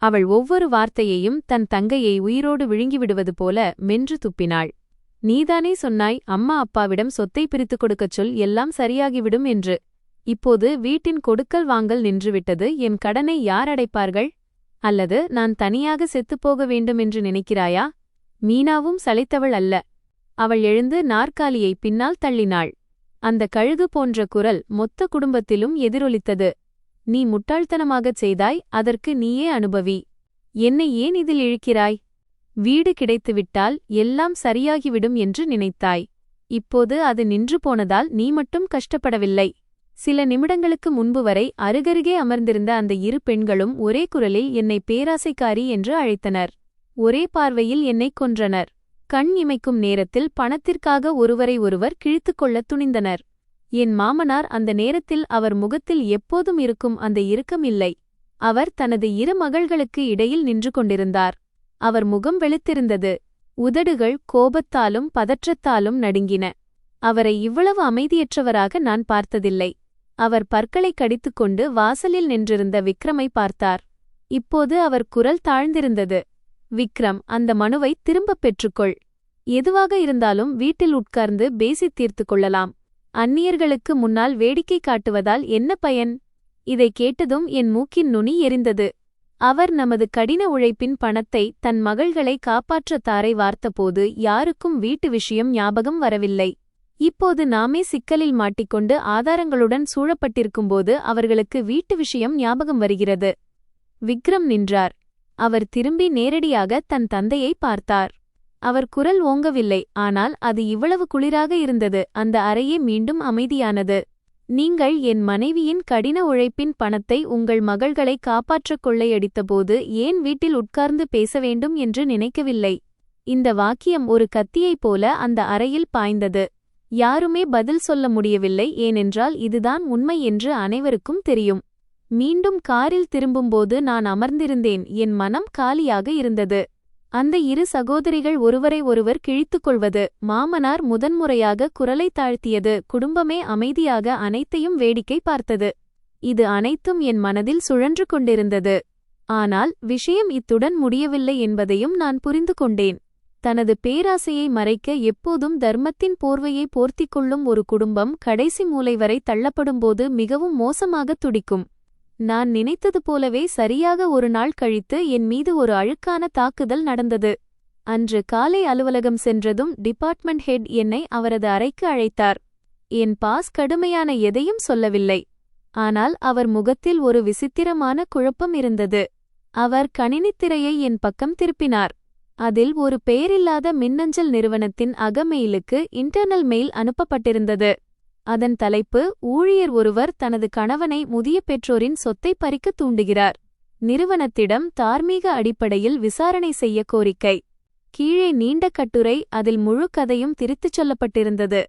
அவள் ஒவ்வொரு வார்த்தையையும் தன் தங்கையை உயிரோடு விழுங்கிவிடுவது போல மென்று துப்பினாள். நீதானே சொன்னாய் அம்மா அப்பாவிடம் சொத்தை பிரித்துக் கொடுக்கச் சொல், எல்லாம் சரியாகிவிடும் என்று. இப்போது வீட்டின் கொடுக்கல் வாங்கல் நின்றுவிட்டது. என் கடனை யார் அடைப்பார்கள்? அல்லது நான் தனியாக செத்துப்போக வேண்டுமென்று நினைக்கிறாயா? மீனாவும் சளைத்தவள் அல்ல. அவள் எழுந்து நாற்காலியை பின்னால் தள்ளினாள். அந்த கழுகு போன்ற குரல் மொத்த குடும்பத்திலும் எதிரொலித்தது. நீ முட்டாள்தனமாகச் செய்தாய், அதற்கு நீயே அனுபவி. என்னை ஏன் இதில் இழுக்கிறாய்? வீடு கிடைத்துவிட்டால் எல்லாம் சரியாகிவிடும் என்று நினைத்தாய். இப்போது அது நின்று போனதால் நீ மட்டும் கஷ்டப்படவில்லை. சில நிமிடங்களுக்கு முன்பு வரை அருகருகே அமர்ந்திருந்த அந்த 2 பெண்களும் ஒரே குரலில் என்னை பேராசைக்காரி என்று அழைத்தனர். ஒரே பார்வையில் என்னைக் கொன்றனர். கண் இமைக்கும் நேரத்தில் பணத்திற்காக ஒருவரை ஒருவர் கிழித்துக்கொள்ளத் துணிந்தனர். என் மாமனார் அந்த நேரத்தில் அவர் முகத்தில் எப்போதும் இருக்கும் அந்த இறுக்கம் இல்லை. அவர் தனது 2 மகள்களுக்கு இடையில் நின்று கொண்டிருந்தார். அவர் முகம் வெளுத்திருந்தது. உதடுகள் கோபத்தாலும் பதற்றத்தாலும் நடுங்கின. அவரை இவ்வளவு அமைதியற்றவராக நான் பார்த்ததில்லை. அவர் பற்களை கடித்துக்கொண்டு வாசலில் நின்றிருந்த விக்ரமை பார்த்தார். இப்போது அவர் குரல் தாழ்ந்திருந்தது. விக்ரம், அந்த மனுவை திரும்பப் பெற்றுக்கொள். எதுவாக இருந்தாலும் வீட்டில் உட்கார்ந்து பேசித் தீர்த்து கொள்ளலாம். அந்நியர்களுக்கு முன்னால் வேடிக்கை காட்டுவதால் என்ன பயன்? இதை கேட்டதும் என் மூக்கின் நுனி எரிந்தது. அவர் நமது கடின உழைப்பின் பணத்தை தன் மகள்களை காப்பாற்ற தாரை வார்த்தபோது யாருக்கும் வீட்டு விஷயம் ஞாபகம் வரவில்லை. இப்போது நாமே சிக்கலில் மாட்டிக்கொண்டு ஆதாரங்களுடன் சூழப்பட்டிருக்கும்போது அவர்களுக்கு வீட்டு விஷயம் ஞாபகம் வருகிறது. விக்ரம் நின்றார். அவர் திரும்பி நேரடியாக தன் தந்தையை பார்த்தார். அவர் குரல் ஓங்கவில்லை, ஆனால் அது இவ்வளவு குளிராக இருந்தது. அந்த அறையே மீண்டும் அமைதியானது. நீங்கள் என் மனைவியின் கடின உழைப்பின் பணத்தை உங்கள் மகள்களை காப்பாற்றக் கொள்ளையடித்தபோது ஏன் வீட்டில் உட்கார்ந்து பேச வேண்டும் என்று நினைக்கவில்லை. இந்த வாக்கியம் ஒரு கத்தியைப் போல அந்த அறையில் பாய்ந்தது. யாருமே பதில் சொல்ல முடியவில்லை, ஏனென்றால் இதுதான் உண்மை என்று அனைவருக்கும் தெரியும். மீண்டும் காரில் திரும்பும்போது நான் அமர்ந்திருந்தேன். என் மனம் காலியாக இருந்தது. அந்த இரு சகோதரிகள் ஒருவரை ஒருவர் கிழித்துக்கொள்வது, மாமனார் முதன்முறையாக குரலை தாழ்த்தியது, குடும்பமே அமைதியாக அனைத்தையும் வேடிக்கை பார்த்தது. இது அனைத்தும் என் மனதில் சுழன்று கொண்டிருந்தது. ஆனால் விஷயம் இத்துடன் முடியவில்லை என்பதையும் நான் புரிந்து கொண்டேன். தனது பேராசையை மறைக்க எப்போதும் தர்மத்தின் போர்வையை போர்த்திக் கொள்ளும் ஒரு குடும்பம் கடைசி மூலை வரை தள்ளப்படும்போது மிகவும் மோசமாக துடிக்கும். நான் நினைத்தது போலவே சரியாக ஒரு நாள் கழித்து என் மீது ஒரு அழுக்கான தாக்குதல் நடந்தது. அன்று காலை அலுவலகம் சென்றதும் டிபார்ட்மெண்ட் ஹெட் என்னை அவரது அறைக்கு அழைத்தார். என் பாஸ் கடுமையான எதையும் சொல்லவில்லை. ஆனால் அவர் முகத்தில் ஒரு விசித்திரமான குழப்பம் இருந்தது. அவர் கணினித்திரையை என் பக்கம் திருப்பினார். அதில் ஒரு பெயரில்லாத மின்னஞ்சல் நிறுவனத்தின் அகமெயிலுக்கு இன்டர்னல் மெயில் அனுப்பப்பட்டிருந்தது. அதன் தலைப்பு, ஊழியர் ஒருவர் தனது கணவனை முதிய பெற்றோரின் சொத்தை பறிக்க தூண்டுகிறார். நிறுவனத்திடம் தார்மீக அடிப்படையில் விசாரணை செய்ய கோரிக்கை. கீழே நீண்ட கட்டுரை, அதில் முழு கதையும் திரித்துச் சொல்லப்பட்டிருந்தது.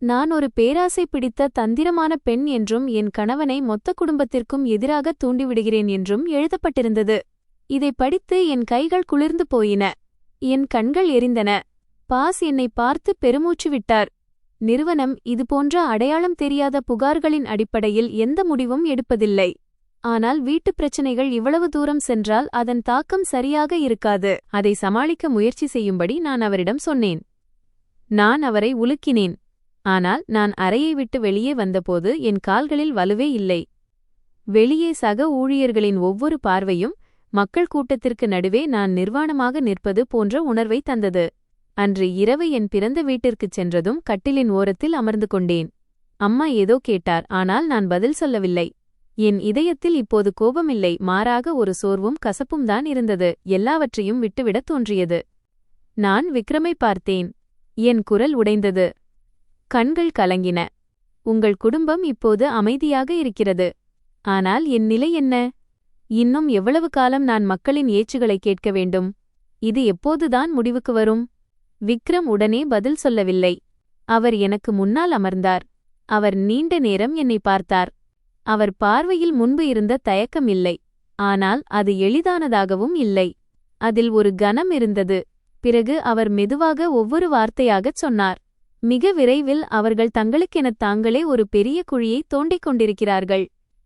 நான் ஒரு பேராசை பிடித்த தந்திரமான பெண் என்றும் என் கணவனை மொத்த குடும்பத்திற்கும் எதிராக தூண்டிவிடுகிறேன் என்றும் எழுதப்பட்டிருந்தது. இதை படித்து என் கைகள் குளிர்ந்து போயின. என் கண்கள் எரிந்தன. பாஸ் என்னை பார்த்து பெருமூச்சு விட்டார். நிறுவனம் இதுபோன்ற அடையாளம் தெரியாத புகார்களின் அடிப்படையில் எந்த முடிவும் எடுப்பதில்லை. ஆனால் வீட்டுப் பிரச்சினைகள் இவ்வளவு தூரம் சென்றால் அதன் தாக்கம் சரியாக இருக்காது. அதை சமாளிக்க முயற்சி செய்யும்படி நான் அவரிடம் சொன்னேன். நான் அவரை உலுக்கினேன். ஆனால் நான் அறையை விட்டு வெளியே வந்தபோது என் கால்களில் வலுவே இல்லை. வெளியே சக ஊழியர்களின் ஒவ்வொரு பார்வையும் மக்கள் கூட்டத்திற்கு நடுவே நான் நிர்வாணமாக நிற்பது போன்ற உணர்வை தந்தது. அன்று இரவு என் பிறந்த வீட்டிற்குச் சென்றதும் கட்டிலின் ஓரத்தில் அமர்ந்து கொண்டேன். அம்மா ஏதோ கேட்டார், ஆனால் நான் பதில் சொல்லவில்லை. என் இதயத்தில் இப்போது கோபமில்லை, மாறாக ஒரு சோர்வும் கசப்பும் தான் இருந்தது. எல்லாவற்றையும் விட்டுவிடத் தோன்றியது. நான் விக்ரமை பார்த்தேன். என் குரல் உடைந்தது. கண்கள் கலங்கின. உங்கள் குடும்பம் இப்போது அமைதியாக இருக்கிறது. ஆனால் என் நிலை என்ன? இன்னும் எவ்வளவு காலம் நான் மக்களின் ஏச்சுகளை கேட்க வேண்டும்? இது எப்போதுதான் முடிவுக்கு வரும்? விக்ரம் உடனே பதில் சொல்லவில்லை. அவர் எனக்கு முன்னால் அமர்ந்தார். அவர் நீண்ட நேரம் என்னை பார்த்தார். அவர் பார்வையில் முன்பு இருந்த தயக்கம் இல்லை. ஆனால் அது எளிதானதாகவும் இல்லை. அதில் ஒரு கனம் இருந்தது. பிறகு அவர் மெதுவாக ஒவ்வொரு வார்த்தையாகச் சொன்னார். மிக விரைவில் அவர்கள் தங்களுக்கெனத் தாங்களே ஒரு பெரிய குழியை தோண்டிக் கொண்டிருக்கிறார்கள்.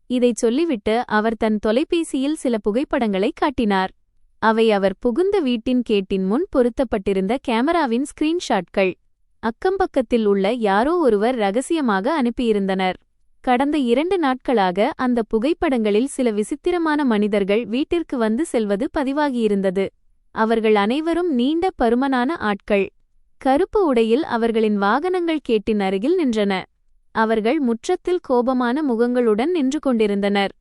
இதைச் சொல்லிவிட்டு அவர் தன் தொலைபேசியில் சில புகைப்படங்களை காட்டினார். அவை அவர் புகுந்த வீட்டின் கேட்டின் முன் பொருத்தப்பட்டிருந்த கேமராவின் ஸ்கிரீன்ஷாட்கள். அக்கம்பக்கத்தில் உள்ள யாரோ ஒருவர் ரகசியமாக அனுப்பியிருந்தனர். கடந்த 2 நாட்களாக அந்த புகைப்படங்களில் சில விசித்திரமான மனிதர்கள் வீட்டிற்கு வந்து செல்வது பதிவாகியிருந்தது. அவர்கள் அனைவரும் நீண்ட பருமனான ஆட்கள். கருப்பு உடையில் அவர்களின் வாகனங்கள் கேட்டின் அருகில் நின்றன. அவர்கள் முற்றத்தில் கோபமான முகங்களுடன் நின்று கொண்டிருந்தனர்.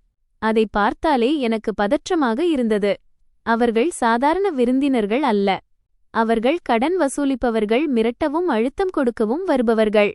அதை பார்த்தாலே எனக்கு பதற்றமாக இருந்தது. அவர்கள் சாதாரண விருந்தினர்கள் அல்ல. அவர்கள் கடன் வசூலிப்பவர்கள், மிரட்டவும் அழுத்தம் கொடுக்கவும் வருபவர்கள்.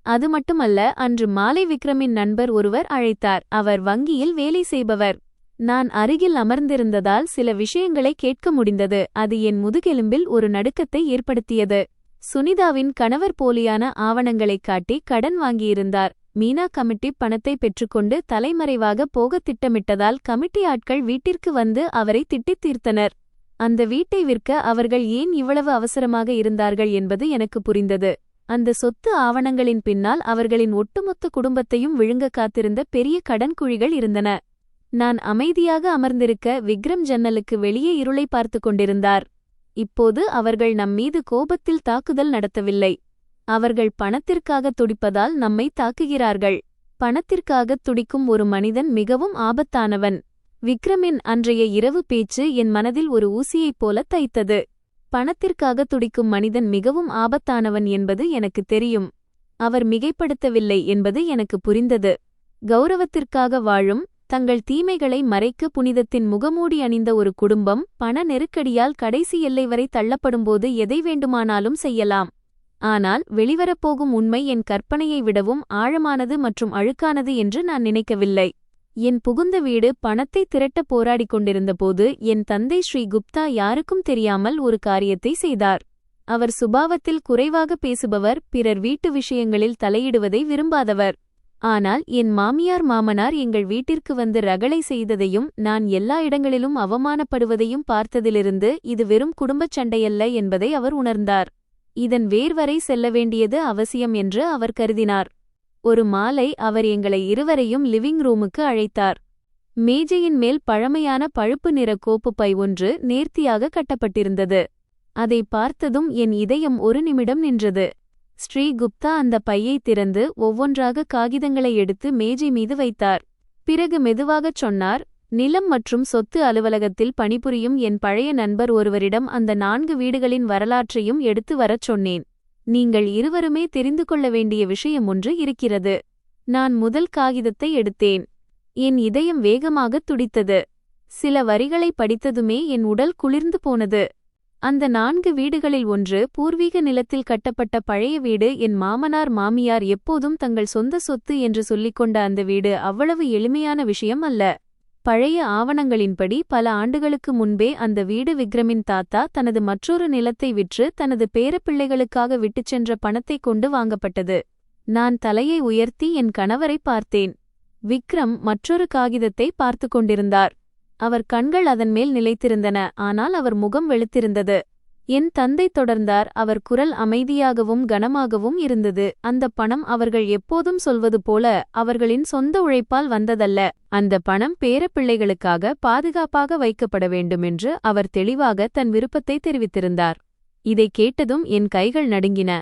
அது மட்டுமல்ல, அன்று மாலை விக்ரமின் நண்பர் ஒருவர் அழைத்தார். அவர் வங்கியில் வேலை செய்பவர். நான் அருகில் அமர்ந்திருந்ததால் சில விஷயங்களை கேட்க முடிந்தது. அது என் முதுகெலும்பில் ஒரு நடுக்கத்தை ஏற்படுத்தியது. சுனிதாவின் கணவர் போலியான ஆவணங்களைக் காட்டி கடன் வாங்கியிருந்தார். மீனா கமிட்டி பணத்தை பெற்றுக்கொண்டு தலைமறைவாக போகத் திட்டமிட்டதால் கமிட்டி ஆட்கள் வீட்டிற்கு வந்து அவரை திட்டித் தீர்த்தனர். அந்த வீட்டை விற்க அவர்கள் ஏன் இவ்வளவு அவசரமாக இருந்தார்கள் என்பது எனக்கு புரிந்தது. அந்த சொத்து ஆவணங்களின் பின்னால் அவர்களின் ஒட்டுமொத்த குடும்பத்தையும் விழுங்க காத்திருந்த பெரிய கடன் குழிகள் இருந்தன. நான் அமைதியாக அமர்ந்திருக்க விக்ரம் ஜன்னலுக்கு வெளியே இருளை பார்த்து கொண்டிருந்தார். இப்போது அவர்கள் நம்மீது கோபத்தில் தாக்குதல் நடத்தவில்லை. அவர்கள் பணத்திற்காக துடிப்பதால் நம்மை தாக்குகிறார்கள். பணத்திற்காகத் துடிக்கும் ஒரு மனிதன் மிகவும் ஆபத்தானவன். விக்ரமின் அன்றைய இரவு பேச்சு என் மனதில் ஒரு ஊசியைப் போல தைத்தது. பணத்திற்காக துடிக்கும் மனிதன் மிகவும் ஆபத்தானவன் என்பது எனக்கு தெரியும். அவர் மிகைப்படுத்தவில்லை என்பது எனக்கு புரிந்தது. கௌரவத்திற்காக வாழும், தங்கள் தீமைகளை மறைக்க புனிதத்தின் முகமூடி அணிந்த ஒரு குடும்பம் பண நெருக்கடியால் கடைசி எல்லை வரை தள்ளப்படும்போது எதை வேண்டுமானாலும் செய்யலாம். ஆனால் வெளிவரப்போகும் உண்மை என் கற்பனையை விடவும் ஆழமானது மற்றும் அழுக்கானது என்று நான் நினைக்கவில்லை. என் புகுந்த வீடு பணத்தை திரட்ட போராடிக் கொண்டிருந்தபோது என் தந்தை ஸ்ரீ குப்தா யாருக்கும் தெரியாமல் ஒரு காரியத்தை செய்தார். அவர் சுபாவத்தில் குறைவாக பேசுபவர், பிறர் வீட்டு விஷயங்களில் தலையிடுவதை விரும்பாதவர். ஆனால் என் மாமியார் மாமனார் எங்கள் வீட்டிற்கு வந்து ரகளை செய்ததையும் நான் எல்லா இடங்களிலும் அவமானப்படுவதையும் பார்த்ததிலிருந்து இது வெறும் குடும்பச் சண்டையல்ல என்பதை அவர் உணர்ந்தார். இதன் வேர்வரை செல்ல வேண்டியது அவசியம் என்று அவர் கருதினார். ஒரு மாலை அவர் எங்களை இருவரையும் லிவிங் ரூமுக்கு அழைத்தார். மேஜையின் மேல் பழமையான பழுப்பு நிற கோப்புப்பை ஒன்று நேர்த்தியாக கட்டப்பட்டிருந்தது. அதை பார்த்ததும் என் இதயம் ஒரு நிமிடம் நின்றது. ஸ்ரீ குப்தா அந்த பையை திறந்து ஒவ்வொன்றாக காகிதங்களை எடுத்து மேஜை மீது வைத்தார். பிறகு மெதுவாகச் சொன்னார், நிலம் மற்றும் சொத்து அலுவலகத்தில் பணிபுரியும் என் பழைய நண்பர் ஒருவரிடம் அந்த 4 வீடுகளின் வரலாற்றையும் எடுத்து வரச் சொன்னேன். நீங்கள் இருவருமே தெரிந்து கொள்ள வேண்டிய விஷயம் ஒன்று இருக்கிறது. நான் முதல் காகிதத்தை எடுத்தேன். என் இதயம் வேகமாகத் துடித்தது. சில வரிகளை படித்ததுமே என் உடல் குளிர்ந்து போனது. அந்த 4 வீடுகளில் ஒன்று பூர்வீக நிலத்தில் கட்டப்பட்ட பழைய வீடு. என் மாமனார் மாமியார் எப்போதும் தங்கள் சொந்த சொத்து என்று சொல்லிக்கொண்ட அந்த வீடு அவ்வளவு எளிமையான விஷயம் அல்ல. பழைய ஆவணங்களின்படி பல ஆண்டுகளுக்கு முன்பே அந்த வீடு விக்ரமின் தாத்தா தனது மற்றொரு நிலத்தை விற்று தனது பேரப்பிள்ளைகளுக்காக விட்டுச் சென்ற பணத்தைக் கொண்டு வாங்கப்பட்டது. நான் தலையை உயர்த்தி என் கணவரை பார்த்தேன். விக்ரம் மற்றொரு காகிதத்தை பார்த்து கொண்டிருந்தார். அவர் கண்கள் அதன்மேல் நிலைத்திருந்தன, ஆனால் அவர் முகம் வெளுத்திருந்தது. என் தந்தை தொடர்ந்தார். அவர் குரல் அமைதியாகவும் கனமாகவும் இருந்தது. அந்த பணம் அவர்கள் எப்போதும் சொல்வது போல அவர்களின் சொந்த உழைப்பால் வந்ததல்ல. அந்த பணம் பேரப்பிள்ளைகளுக்காக பாதுகாப்பாக வைக்கப்பட வேண்டுமென்று அவர் தெளிவாக தன் விருப்பத்தை தெரிவித்திருந்தார். இதைக் கேட்டதும் என் கைகள் நடுங்கின.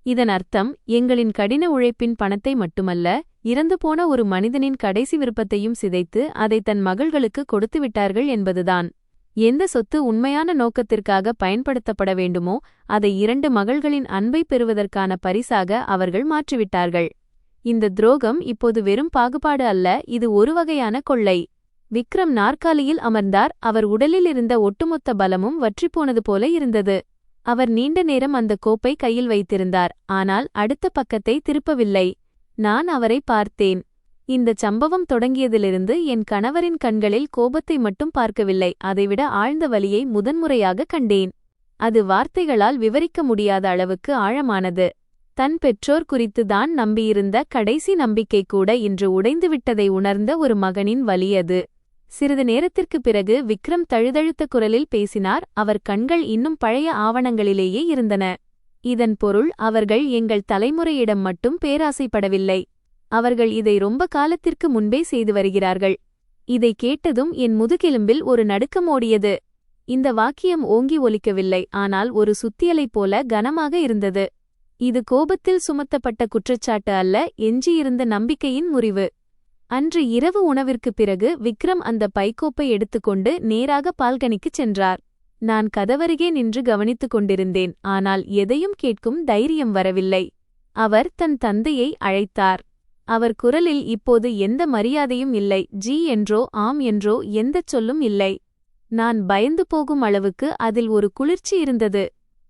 இதன் அர்த்தம் எங்களின் கடின உழைப்பின் பணத்தை மட்டுமல்ல, இறந்துபோன ஒரு மனிதனின் கடைசி விருப்பத்தையும் சிதைத்து அதை தன் மகள்களுக்கு கொடுத்துவிட்டார்கள் என்பதுதான். எந்த சொத்து உண்மையான நோக்கத்திற்காக பயன்படுத்தப்பட வேண்டுமோ அதை 2 மகள்களின் அன்பை பெறுவதற்கான பரிசாக அவர்கள் மாற்றிவிட்டார்கள். இந்த துரோகம் இப்போது வெறும் பாகுபாடு அல்ல, இது ஒரு வகையான கொள்ளை. விக்ரம் நாற்காலியில் அமர்ந்தார். அவர் உடலில் இருந்த ஒட்டுமொத்த பலமும் வற்றிப்போனது போல இருந்தது. அவர் நீண்ட நேரம் அந்த கோப்பை கையில் வைத்திருந்தார், ஆனால் அடுத்த பக்கத்தை திருப்பவில்லை. நான் அவரை பார்த்தேன். இந்த சம்பவம் தொடங்கியதிலிருந்து என் கணவரின் கண்களில் கோபத்தை மட்டும் பார்க்கவில்லை, அதைவிட ஆழ்ந்த வலியை முதன்முறையாக கண்டேன். அது வார்த்தைகளால் விவரிக்க முடியாத அளவுக்கு ஆழமானது. தன் பெற்றோர் குறித்து தான் நம்பியிருந்த கடைசி நம்பிக்கை கூட இன்று உடைந்துவிட்டதை உணர்ந்த ஒரு மகனின் வலி அது. சிறிது நேரத்திற்குப் பிறகு விக்ரம் தழுதழுத்த குரலில் பேசினார். அவர் கண்கள் இன்னும் பழைய ஆவணங்களிலேயே இருந்தன. இதன் பொருள் அவர்கள் எங்கள் தலைமுறையிடம் மட்டும் பேராசைப்படவில்லை. அவர்கள் இதை ரொம்ப காலத்திற்கு முன்பே செய்து வருகிறார்கள். இதை கேட்டதும் என் முதுகெலும்பில் ஒரு நடுக்கம் ஓடியது. இந்த வாக்கியம் ஓங்கி ஒலிக்கவில்லை, ஆனால் ஒரு சுத்தியலை போல கனமாக இருந்தது. இது கோபத்தில் சுமத்தப்பட்ட குற்றச்சாட்டு அல்ல, எஞ்சியிருந்த நம்பிக்கையின் முறிவு. அன்று இரவு உணவிற்குப் பிறகு விக்ரம் அந்த பைக்கோப்பை எடுத்துக்கொண்டு நேராக பால்கனிக்குச் சென்றார். நான் கதவருகே நின்று கவனித்துக் கொண்டிருந்தேன், ஆனால் எதையும் கேட்கும் தைரியம் வரவில்லை. அவர் தன் தந்தையை அழைத்தார். அவர் குரலில் இப்போது எந்த மரியாதையும் இல்லை. ஜி என்றோ ஆம் என்றோ எந்தச் சொல்லும் இல்லை. நான் பயந்து போகும் அளவுக்கு அதில் ஒரு குளிர்ச்சி இருந்தது.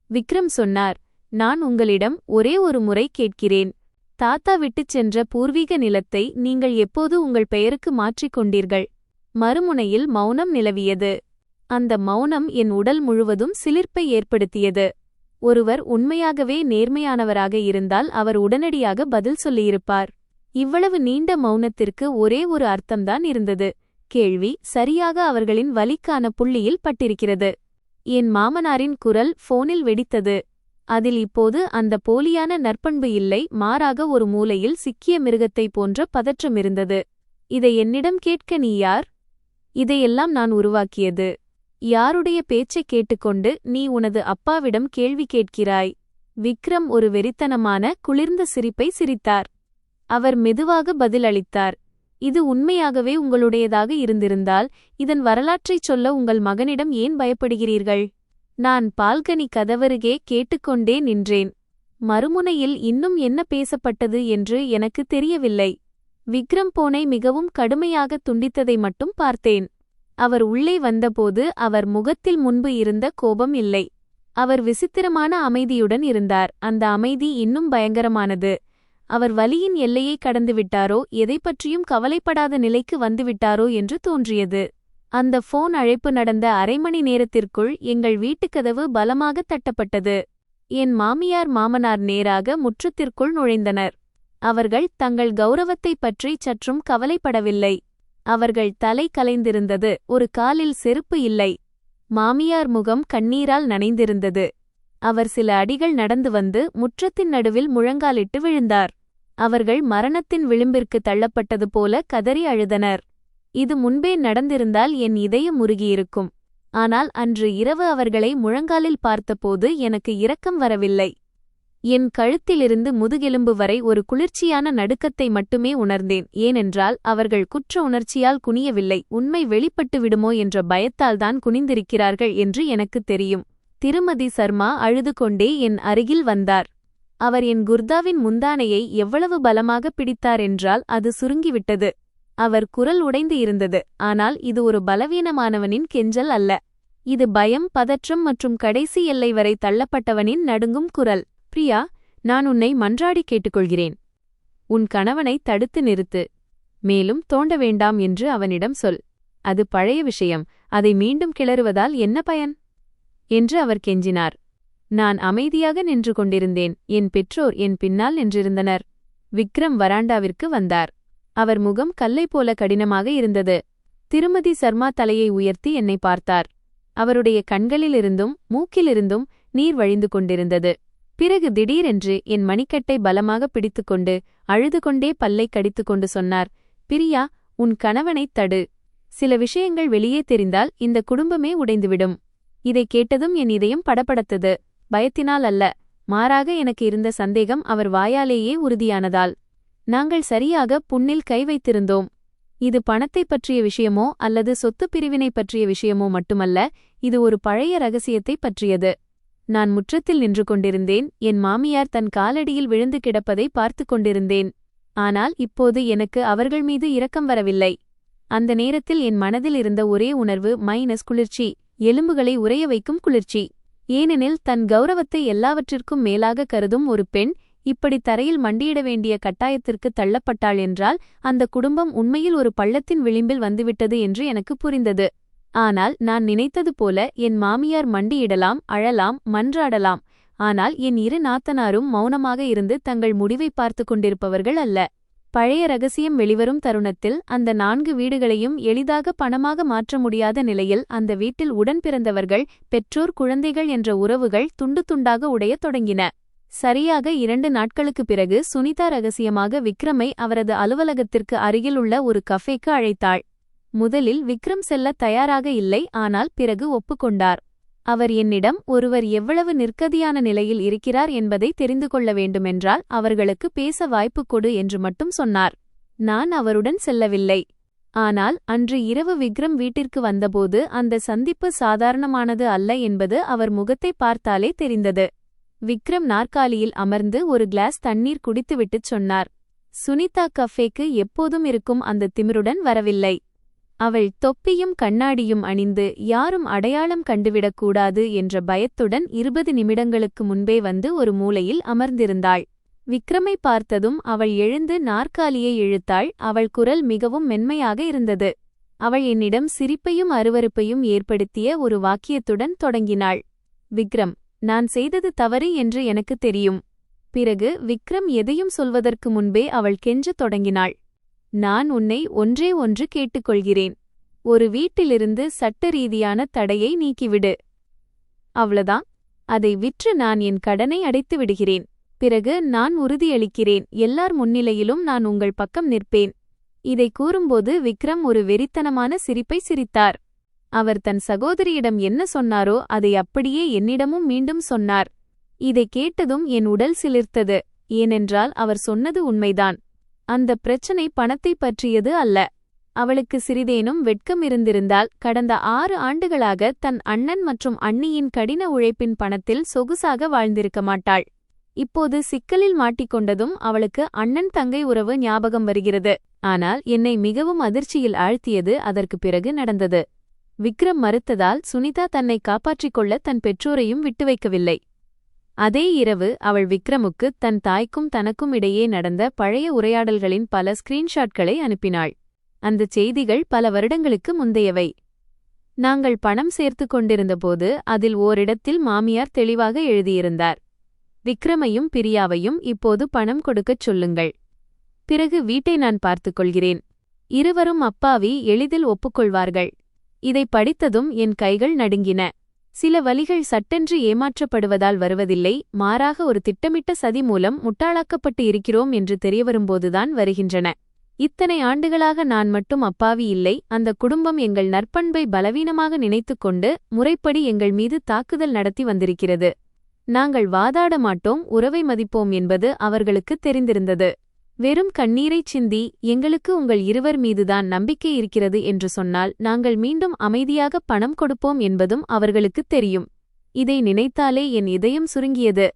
விக்ரம் சொன்னார், நான் உங்களிடம் ஒரே ஒரு முறை கேட்கிறேன். தாத்தா விட்டுச் சென்ற பூர்வீக நிலத்தை நீங்கள் எப்போது உங்கள் பெயருக்கு மாற்றிக் கொண்டீர்கள்? மறுமுனையில் மௌனம் நிலவியது. அந்த மௌனம் என் உடல் முழுவதும் சிலிர்ப்பை ஏற்படுத்தியது. ஒருவர் உண்மையாகவே நேர்மையானவராக இருந்தால் அவர் உடனடியாக பதில் சொல்லியிருப்பார். இவ்வளவு நீண்ட மௌனத்திற்கு ஒரே ஒரு அர்த்தம்தான் இருந்தது. கேள்வி சரியாக அவர்களின் வலிக்கான புள்ளியில் பட்டிருக்கிறது. என் மாமனாரின் குரல் போனில் வெடித்தது. அதில் இப்போது அந்த போலியான நற்பண்பு இல்லை, மாறாக ஒரு மூலையில் சிக்கிய மிருகத்தை போன்ற பதற்றம் இருந்தது. இதை என்னிடம் கேட்க நீ யார்? இதையெல்லாம் நான் உருவாக்கியது. யாருடைய பேச்சைக் கேட்டுக்கொண்டு நீ உனது அப்பாவிடம் கேள்வி கேட்கிறாய்? விக்ரம் ஒரு வெறித்தனமான குளிர்ந்த சிரிப்பை சிரித்தார். அவர் மெதுவாக பதிலளித்தார், இது உண்மையாகவே உங்களுடையதாக இருந்திருந்தால் இதன் வரலாற்றைச் சொல்ல உங்கள் மகனிடம் ஏன் பயப்படுகிறீர்கள்? நான் பால்கனி கதவருகே கேட்டுக்கொண்டே நின்றேன். மறுமுனையில் இன்னும் என்ன பேசப்பட்டது என்று எனக்கு தெரியவில்லை. விக்ரம் போனை மிகவும் கடுமையாக துண்டித்ததை மட்டும் பார்த்தேன். அவர் உள்ளே வந்தபோது அவர் முகத்தில் முன்பு இருந்த கோபம் இல்லை. அவர் விசித்திரமான அமைதியுடன் இருந்தார். அந்த அமைதி இன்னும் பயங்கரமானது. அவர் வலியின் எல்லையை கடந்துவிட்டாரோ, எதைப்பற்றியும் கவலைப்படாத நிலைக்கு வந்துவிட்டாரோ என்று தோன்றியது. அந்த போன் அழைப்பு நடந்த அரை மணி நேரத்திற்குள் எங்கள் வீட்டுக்கதவு பலமாக தட்டப்பட்டது. என் மாமியார் மாமனார் நேராக முற்றத்திற்குள் நுழைந்தனர். அவர்கள் தங்கள் கௌரவத்தைப் பற்றி சற்றும் கவலைப்படவில்லை. அவர்கள் தலை கலைந்திருந்தது, ஒரு காலில் செருப்பு இல்லை. மாமியார் முகம் கண்ணீரால் நனைந்திருந்தது. அவர் சில அடிகள் நடந்து வந்து முற்றத்தின் நடுவில் முழங்காலிட்டு விழுந்தார். அவர்கள் மரணத்தின் விளிம்பிற்கு தள்ளப்பட்டது போல கதறி அழுதனர். இது முன்பே நடந்திருந்தால் என் இதயம் உருகியிருக்கும். ஆனால் அன்று இரவு அவர்களை முழங்காலில் பார்த்தபோது எனக்கு இரக்கம் வரவில்லை. என் கழுத்திலிருந்து முதுகெலும்பு வரை ஒரு குளிர்ச்சியான நடுக்கத்தை மட்டுமே உணர்ந்தேன். ஏனென்றால் அவர்கள் குற்ற உணர்ச்சியால் குனியவில்லை, உண்மை வெளிப்பட்டு விடுமோ என்ற பயத்தால்தான் குனிந்திருக்கிறார்கள் என்று எனக்கு தெரியும். திருமதி சர்மா அழுது கொண்டே என் அருகில் வந்தார். அவர் என் குர்தாவின் முந்தானையை எவ்வளவு பலமாக பிடித்தார் என்றால் அது சுருங்கிவிட்டது. அவர் குரல் உடைந்து இருந்தது. ஆனால் இது ஒரு பலவீனமானவனின் கெஞ்சல் அல்ல. இது பயம், பதற்றம் மற்றும் கடைசி எல்லை வரை தள்ளப்பட்டவனின் நடுங்கும் குரல். பிரியா, நான் உன்னை மன்றாடி கேட்டுக்கொள்கிறேன். உன் கணவனை தடுத்து நிறுத்து. மேலும் தோண்ட வேண்டாம் என்று அவனிடம் சொல். அது பழைய விஷயம், அதை மீண்டும் கிளறுவதால் என்ன பயன் என்று அவர் கெஞ்சினார். நான் அமைதியாக நின்று கொண்டிருந்தேன். என் பெற்றோர் என் பின்னால் நின்றிருந்தனர். விக்ரம் வராண்டாவிற்கு வந்தார். அவர் முகம் கல்லை போல கடினமாக இருந்தது. திருமதி சர்மா தலையை உயர்த்தி என்னை பார்த்தார். அவருடைய கண்களிலிருந்தும் மூக்கிலிருந்தும் நீர் வழிந்து கொண்டிருந்தது. பிறகு திடீரென்று என் மணிக்கட்டை பலமாக பிடித்துக்கொண்டு அழுது கொண்டே பல்லை கடித்துக்கொண்டு சொன்னார், பிரியா, உன் கணவனைத் தடு. சில விஷயங்கள் வெளியே தெரிந்தால் இந்த குடும்பமே உடைந்துவிடும். இதைக் கேட்டதும் என் இதயம் படபடத்தது. பயத்தினால் அல்ல, மாறாக எனக்கு இருந்த சந்தேகம் அவர் வாயாலேயே உறுதியானதால். நாங்கள் சரியாக புண்ணில் கை வைத்திருந்தோம். இது பணத்தைப் பற்றிய விஷயமோ அல்லது சொத்து பிரிவினை பற்றிய விஷயமோ மட்டுமல்ல, இது ஒரு பழைய ரகசியத்தைப் பற்றியது. நான் முற்றத்தில் நின்று கொண்டிருந்தேன். என் மாமியார் தன் காலடியில் விழுந்து கிடப்பதை பார்த்து கொண்டிருந்தேன். ஆனால் இப்போது எனக்கு அவர்கள் மீது இரக்கம் வரவில்லை. அந்த நேரத்தில் என் மனதில் இருந்த ஒரே உணர்வு குளிர்ச்சி, எலும்புகளை உறைய வைக்கும் குளிர்ச்சி. ஏனெனில் தன் கௌரவத்தை எல்லாவற்றிற்கும் மேலாக கருதும் ஒரு பெண் இப்படி தரையில் மண்டியிட வேண்டிய கட்டாயத்திற்கு தள்ளப்பட்டாள் என்றால் அந்த குடும்பம் உண்மையில் ஒரு பள்ளத்தின் விளிம்பில் வந்துவிட்டது என்று எனக்கு புரிந்தது. ஆனால் நான் நினைத்தது போல என் மாமியார் மண்டியிடலாம், அழலாம், மன்றாடலாம். ஆனால் என் இரு நாத்தனாரும் மௌனமாக இருந்து தங்கள் முடிவை பார்த்து கொண்டிருப்பவர்கள் அல்ல. பழைய ரகசியம் வெளிவரும் தருணத்தில் அந்த 4 வீடுகளையும் எளிதாக பணமாக மாற்ற முடியாத நிலையில் அந்த வீட்டில் உடன் பிறந்தவர்கள், பெற்றோர், குழந்தைகள் என்ற உறவுகள் துண்டு துண்டாக உடையத் தொடங்கின. சரியாக 2 நாட்களுக்குப் பிறகு சுனிதா ரகசியமாக விக்ரமை அவரது அலுவலகத்திற்கு அருகில் உள்ள ஒரு கஃபேக்கு அழைத்தாள். முதலில் விக்ரம் செல்ல தயாராக இல்லை. ஆனால் பிறகு ஒப்புக்கொண்டார். அவர் என்னிடம் ஒருவர் எவ்வளவு நிர்கதியான நிலையில் இருக்கிறார் என்பதை தெரிந்து கொள்ள வேண்டுமென்றால் அவர்களுக்கு பேச வாய்ப்பு கொடு என்று மட்டும் சொன்னார். நான் அவருடன் செல்லவில்லை. ஆனால் அன்று இரவு விக்ரம் வீட்டிற்கு வந்தபோது அந்த சந்திப்பு சாதாரணமானது அல்ல என்பது அவர் முகத்தை பார்த்தாலே தெரிந்தது. விக்ரம் நாற்காலியில் அமர்ந்து ஒரு கிளாஸ் தண்ணீர் குடித்துவிட்டுச் சொன்னார், சுனிதா கஃபேக்கு எப்போதும் இருக்கும் அந்த திமிருடன் வரவில்லை. அவள் தொப்பியும் கண்ணாடியும் அணிந்து யாரும் அடையாளம் கண்டுவிடக்கூடாது என்ற பயத்துடன் 20 நிமிடங்களுக்கு முன்பே வந்து ஒரு மூலையில் அமர்ந்திருந்தாள். விக்ரமை பார்த்ததும் அவள் எழுந்து நாற்காலியை இழுத்தாள். அவள் குரல் மிகவும் மென்மையாக இருந்தது. அவள் என்னிடம் சிரிப்பையும் அருவருப்பையும் ஏற்படுத்திய ஒரு வாக்கியத்துடன் தொடங்கினாள், விக்ரம், நான் செய்தது தவறு என்று எனக்கு தெரியும். பிறகு விக்ரம் எதையும் சொல்வதற்கு முன்பே அவள் கெஞ்சத் தொடங்கினாள், நான் உன்னை ஒன்றே ஒன்று கேட்டுக்கொள்கிறேன். ஒரு வீட்டிலிருந்து சட்ட ரீதியான தடையை நீக்கிவிடு. அவ்வளதான். அதை விற்று நான் என் கடனை அடைத்து விடுகிறேன். பிறகு நான் உறுதியளிக்கிறேன், எல்லார் முன்னிலையிலும் நான் உங்கள் பக்கம் நிற்பேன். இதை கூறும்போது விக்ரம் ஒரு வெறித்தனமான சிரிப்பை சிரித்தார். அவர் தன் சகோதரியிடம் என்ன சொன்னாரோ அதை அப்படியே என்னிடமும் மீண்டும் சொன்னார். இதை கேட்டதும் என் உடல் சிலிர்த்தது. ஏனென்றால் அவர் சொன்னது உண்மைதான். அந்த பிரச்சனை பணத்தை பற்றியது அல்ல. அவளுக்கு சிறிதேனும் வெட்கம் இருந்திருந்தால் கடந்த 6 ஆண்டுகளாக தன் அண்ணன் மற்றும் அண்ணியின் கடின உழைப்பின் பணத்தில் சொகுசாக வாழ்ந்திருக்க மாட்டாள். இப்போது சிக்கலில் மாட்டிக்கொண்டதும் அவளுக்கு அண்ணன் தங்கை உறவு ஞாபகம் வருகிறது. ஆனால் என்னை மிகவும் அதிர்ச்சியில் ஆழ்த்தியது அதற்கு பிறகு நடந்தது. விக்ரம் மறுத்ததால் சுனிதா தன்னை காப்பாற்றிக் கொள்ள தன் பெற்றோரையும் விட்டு வைக்கவில்லை. அதே இரவு அவள் விக்ரமுக்கு தன் தாய்க்கும் தனக்கும் இடையே நடந்த பழைய உரையாடல்களின் பல ஸ்கிரீன்ஷாட்களை அனுப்பினாள். அந்த செய்திகள் பல வருடங்களுக்கு முந்தையவை. நாங்கள் பணம் சேர்த்து கொண்டிருந்தபோது அதில் ஓரிடத்தில் மாமியார் தெளிவாக எழுதியிருந்தார், விக்ரமையும் பிரியாவையும் இப்போது பணம் கொடுக்கச் சொல்லுங்கள். பிறகு வீட்டை நான் பார்த்துக்கொள்கிறேன். இருவரும் அப்பாவி எளிதில் ஒப்புக்கொள்வார்கள். இதை படித்ததும் என் கைகள் நடுங்கின. சில வலிகள் சட்டென்று ஏமாற்றப்படுவதால் வருவதில்லை, மாறாக ஒரு திட்டமிட்ட சதி மூலம் முட்டாளாக்கப்பட்டு இருக்கிறோம் என்று தெரியவரும்போதுதான் வருகின்றன. இத்தனை ஆண்டுகளாக நான் மட்டும் அப்பாவி இல்லை, அந்த குடும்பம் எங்கள் நற்பண்பை பலவீனமாக நினைத்துக்கொண்டு முறைப்படி எங்கள் மீது தாக்குதல் நடத்தி வந்திருக்கிறது. நாங்கள் வாதாட மாட்டோம், உறவை மதிப்போம் என்பது அவர்களுக்கு தெரிந்திருந்தது. வெறும் கண்ணீரைச் சிந்தி எங்களுக்கு உங்கள் இருவர் மீதுதான் நம்பிக்கை இருக்கிறது என்று சொன்னால் நாங்கள் மீண்டும் அமைதியாக பணம் கொடுப்போம் என்பதும் அவர்களுக்குத் தெரியும். இதை நினைத்தாலே என் இதயம் சுருங்கியது.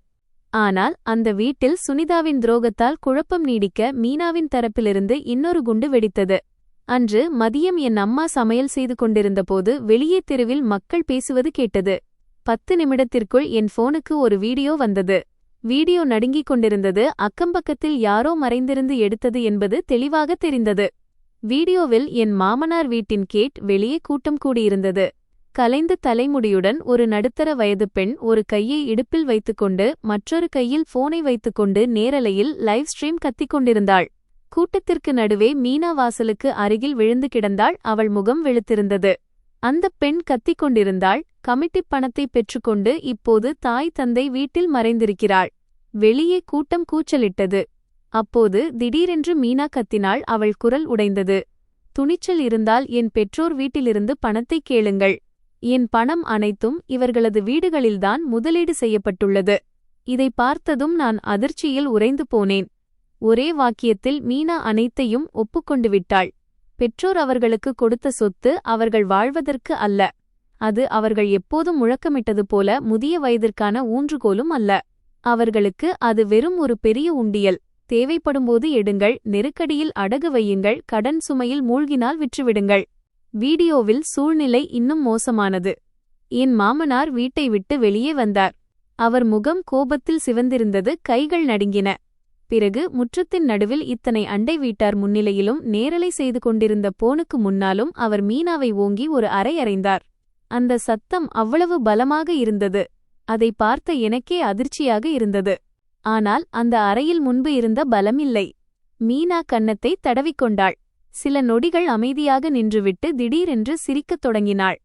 ஆனால் அந்த வீட்டில் சுனிதாவின் துரோகத்தால் குழப்பம் நீடிக்க மீனாவின் தரப்பிலிருந்து இன்னொரு குண்டு வெடித்தது. அன்று மதியம் என் அம்மா சமையல் செய்து கொண்டிருந்தபோது வெளியே தெருவில் மக்கள் பேசுவது கேட்டது. 10 நிமிடத்திற்குள் என் போனுக்கு ஒரு வீடியோ வந்தது. வீடியோ நடுங்கிக் கொண்டிருந்தது. அக்கம்பக்கத்தில் யாரோ மறைந்திருந்து எடுத்தது என்பது தெளிவாக தெரிந்தது. வீடியோவில் என் மாமனார் வீட்டின் கேட் வெளியே கூட்டம் கூடியிருந்தது. கலைந்த தலைமுடியுடன் ஒரு நடுத்தர வயது பெண் ஒரு கையை இடுப்பில் வைத்துக்கொண்டு மற்றொரு கையில் போனை வைத்துக்கொண்டு நேரலையில் லைவ் ஸ்ட்ரீம் கத்திக் கொண்டிருந்தாள். கூட்டத்திற்கு நடுவே மீனா வாசலுக்கு அருகில் விழுந்து கிடந்தாள். அவள் முகம் வெளுத்திருந்தது. அந்தப் பெண் கத்திக் கொண்டிருந்தாள். கமிட்டிப் பணத்தை பெற்றுக்கொண்டு இப்போது தாய் தந்தை வீட்டில் மறைந்திருக்கிறாள். வெளியே கூட்டம் கூச்சலிட்டது. அப்போது திடீரென்று மீனா கத்தினாள். அவள் குரல் உடைந்தது. துணிச்சல் இருந்தால் என் பெற்றோர் வீட்டிலிருந்து பணத்தை கேளுங்கள். என் பணம் அனைத்தும் இவர்களது வீடுகளில்தான் முதலீடு செய்யப்பட்டுள்ளது. இதை பார்த்ததும் நான் அதிர்ச்சியில் உறைந்து போனேன். ஒரே வாக்கியத்தில் மீனா அனைத்தையும் ஒப்புக்கொண்டு விட்டாள். பெற்றோர் அவர்களுக்கு கொடுத்த சொத்து அவர்கள் வாழ்வதற்கு அல்ல. அது அவர்கள் எப்போதும் முழக்கமிட்டது போல முதிய வயதிற்கான ஊன்றுகோலும் அல்ல. அவர்களுக்கு அது வெறும் ஒரு பெரிய உண்டியல். தேவைப்படும்போது எடுங்கள், நெருக்கடியில் அடகு வையுங்கள், கடன் சுமையில் மூழ்கினால் விற்றுவிடுங்கள். வீடியோவில் சூழ்நிலை இன்னும் மோசமானது. என் மாமனார் வீட்டை விட்டு வெளியே வந்தார். அவர் முகம் கோபத்தில் சிவந்திருந்தது. கைகள் நடுங்கின. பிறகு முற்றத்தின் நடுவில் இத்தனை அண்டை வீட்டார் முன்னிலையிலும் நேரலை செய்து கொண்டிருந்த போனுக்கு முன்னாலும் அவர் மீனாவை ஓங்கி ஒரு அறை அறைந்தார். அந்த சத்தம் அவ்வளவு பலமாக இருந்தது. அதை பார்த்த எனக்கே அதிர்ச்சியாக இருந்தது. ஆனால் அந்த அறையில் முன்பு இருந்த பலம் இல்லை. மீனா கன்னத்தை தடவிக்கொண்டாள். சில நொடிகள் அமைதியாக நின்றுவிட்டு திடீரென்று சிரிக்கத் தொடங்கினாள்.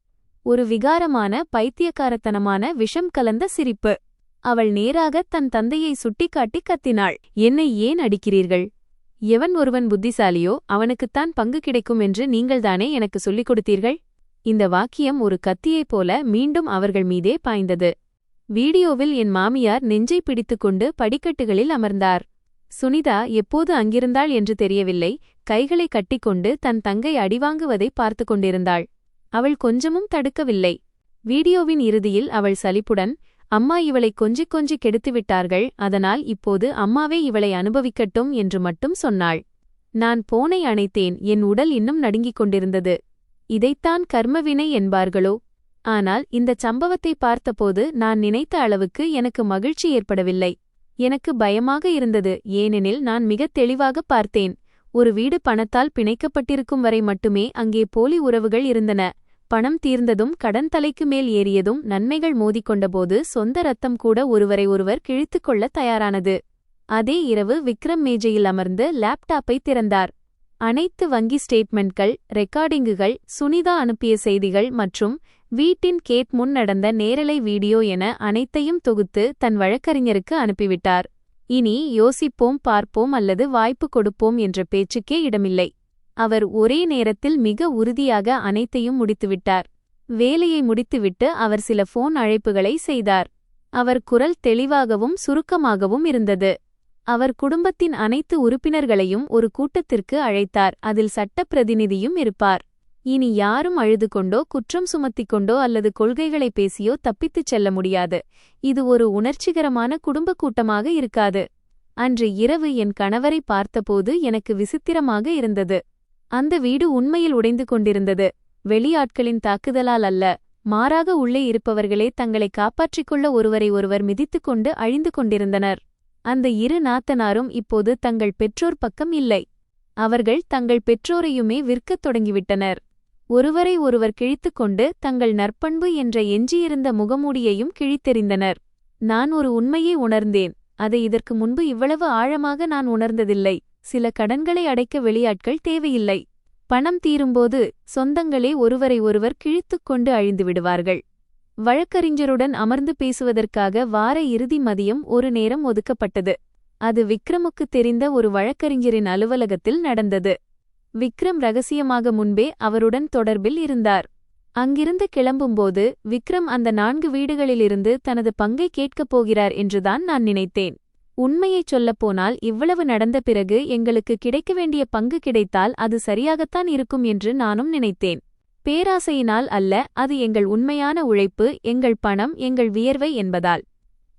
ஒரு விகாரமான பைத்தியக்காரத்தனமான விஷம் கலந்த சிரிப்பு. அவள் நேராக தன் தந்தையை சுட்டிக்காட்டி கத்தினாள். என்னை ஏன் அடிக்கிறீர்கள்? எவன் ஒருவன் புத்திசாலியோ அவனுக்குத்தான் பங்கு கிடைக்கும் என்று நீங்கள்தானே எனக்கு சொல்லிக் கொடுத்தீர்கள்? இந்த வாக்கியம் ஒரு கத்தியைப் போல மீண்டும் அவர்கள் மீதே பாய்ந்தது. வீடியோவில் என் மாமியார் நெஞ்சை பிடித்துக்கொண்டு படிக்கட்டுகளில் அமர்ந்தார். சுனிதா எப்போது அங்கிருந்தாள் என்று தெரியவில்லை. கைகளை கட்டிக்கொண்டு தன் தங்கை அடிவாங்குவதை பார்த்து கொண்டிருந்தாள். அவள் கொஞ்சமும் தடுக்கவில்லை. வீடியோவின் இறுதியில் அவள் சலிப்புடன், அம்மா இவளை கொஞ்சிக் கொஞ்சி கெடுத்துவிட்டார்கள், அதனால் இப்போது அம்மாவே இவளை அனுபவிக்கட்டும் என்று மட்டும் சொன்னாள். நான் போனை அணைத்தேன். என் உடல் இன்னும் நடுங்கிக் கொண்டிருந்தது. இதைத்தான் கர்மவினை என்பார்களோ? ஆனால் இந்தச் சம்பவத்தை பார்த்தபோது நான் நினைத்த அளவுக்கு எனக்கு மகிழ்ச்சி ஏற்படவில்லை. எனக்கு பயமாக இருந்தது. ஏனெனில் நான் மிகத் தெளிவாக பார்த்தேன். ஒரு வீடு பணத்தால் பிணைக்கப்பட்டிருக்கும் வரை மட்டுமே அங்கே போலி உறவுகள் இருந்தன. பணம் தீர்ந்ததும், கடன் தலைக்கு மேல் ஏறியதும், நன்மைகள் மோதிக்கொண்டபோது சொந்த ரத்தம் கூட ஒருவரை ஒருவர் கிழித்துக் கொள்ள தயாரானது. அதே இரவு விக்ரம் மேஜையில் அமர்ந்து லேப்டாப்பை திறந்தார். அனைத்து வங்கி ஸ்டேட்மெண்ட்கள், ரெக்கார்டிங்குகள், சுனிதா அனுப்பிய செய்திகள் மற்றும் வீட்டின் கேட் முன் நடந்த நேரலை வீடியோ என அனைத்தையும் தொகுத்து தன் வழக்கறிஞருக்கு அனுப்பிவிட்டார். இனி யோசிப்போம், பார்ப்போம் அல்லது வாய்ப்பு கொடுப்போம் என்ற பேச்சுக்கே இடமில்லை. அவர் ஒரே நேரத்தில் மிக உறுதியாக அனைத்தையும் முடித்துவிட்டார். வேலையை முடித்துவிட்டு அவர் சில போன் அழைப்புகளை செய்தார். அவர் குரல் தெளிவாகவும் சுருக்கமாகவும் இருந்தது. அவர் குடும்பத்தின் அனைத்து உறுப்பினர்களையும் ஒரு கூட்டத்திற்கு அழைத்தார். அதில் சட்டப்பிரதிநிதியும் இருப்பார். இனி யாரும் அழுது கொண்டோ குற்றம் சுமத்திக் கொண்டோ அல்லது கொள்கைகளை பேசியோ தப்பித்துச் செல்ல முடியாது. இது ஒரு உணர்ச்சிகரமான குடும்ப கூட்டமாக இருக்காது. அன்று இரவு என் கணவரை பார்த்தபோது எனக்கு விசித்திரமாக இருந்தது. அந்த வீடு உண்மையில் உடைந்து கொண்டிருந்தது. வெளியாட்களின் தாக்குதலால் அல்ல, மாறாக உள்ளே இருப்பவர்களே தங்களை காப்பாற்றிக் கொள்ள ஒருவரை ஒருவர் மிதித்துக் கொண்டு அழிந்து கொண்டிருந்தனர். அந்த இரு நாத்தனாரும் இப்போது தங்கள் பெற்றோர் பக்கம் இல்லை. அவர்கள் தங்கள் பெற்றோரையுமே விற்கத் தொடங்கிவிட்டனர். ஒருவரை ஒருவர் கிழித்துக்கொண்டு தங்கள் நற்பண்பு என்ற எஞ்சியிருந்த முகமூடியையும் கிழித்தெறிந்தனர். நான் ஒரு உண்மையை உணர்ந்தேன். அதை இதற்கு முன்பு இவ்வளவு ஆழமாக நான் உணர்ந்ததில்லை. சில கடன்களை அடைக்க வெளியாட்கள் தேவையில்லை. பணம் தீரும்போது சொந்தங்களே ஒருவரை ஒருவர் கிழித்துக் கொண்டு அழிந்து விடுவார்கள். வழக்கறிஞருடன் அமர்ந்து பேசுவதற்காக வார இறுதி மதியம் ஒரு நேரம் ஒதுக்கப்பட்டது. அது விக்ரமுக்கு தெரிந்த ஒரு வழக்கறிஞரின் அலுவலகத்தில் நடந்தது. விக்ரம் ரகசியமாக முன்பே அவருடன் தொடர்பில் இருந்தார். அங்கிருந்து கிளம்பும்போது விக்ரம் அந்த 4 வீடுகளிலிருந்து தனது பங்கை கேட்கப் போகிறார் என்றுதான் நான் நினைத்தேன். உண்மையைச் சொல்லப்போனால் இவ்வளவு நடந்த பிறகு எங்களுக்கு கிடைக்க வேண்டிய பங்கு கிடைத்தால் அது சரியாகத்தான் இருக்கும் என்று நானும் நினைத்தேன். பேராசையினால் அல்ல, அது எங்கள் உண்மையான உழைப்பு, எங்கள் பணம், எங்கள் வியர்வை என்பதால்.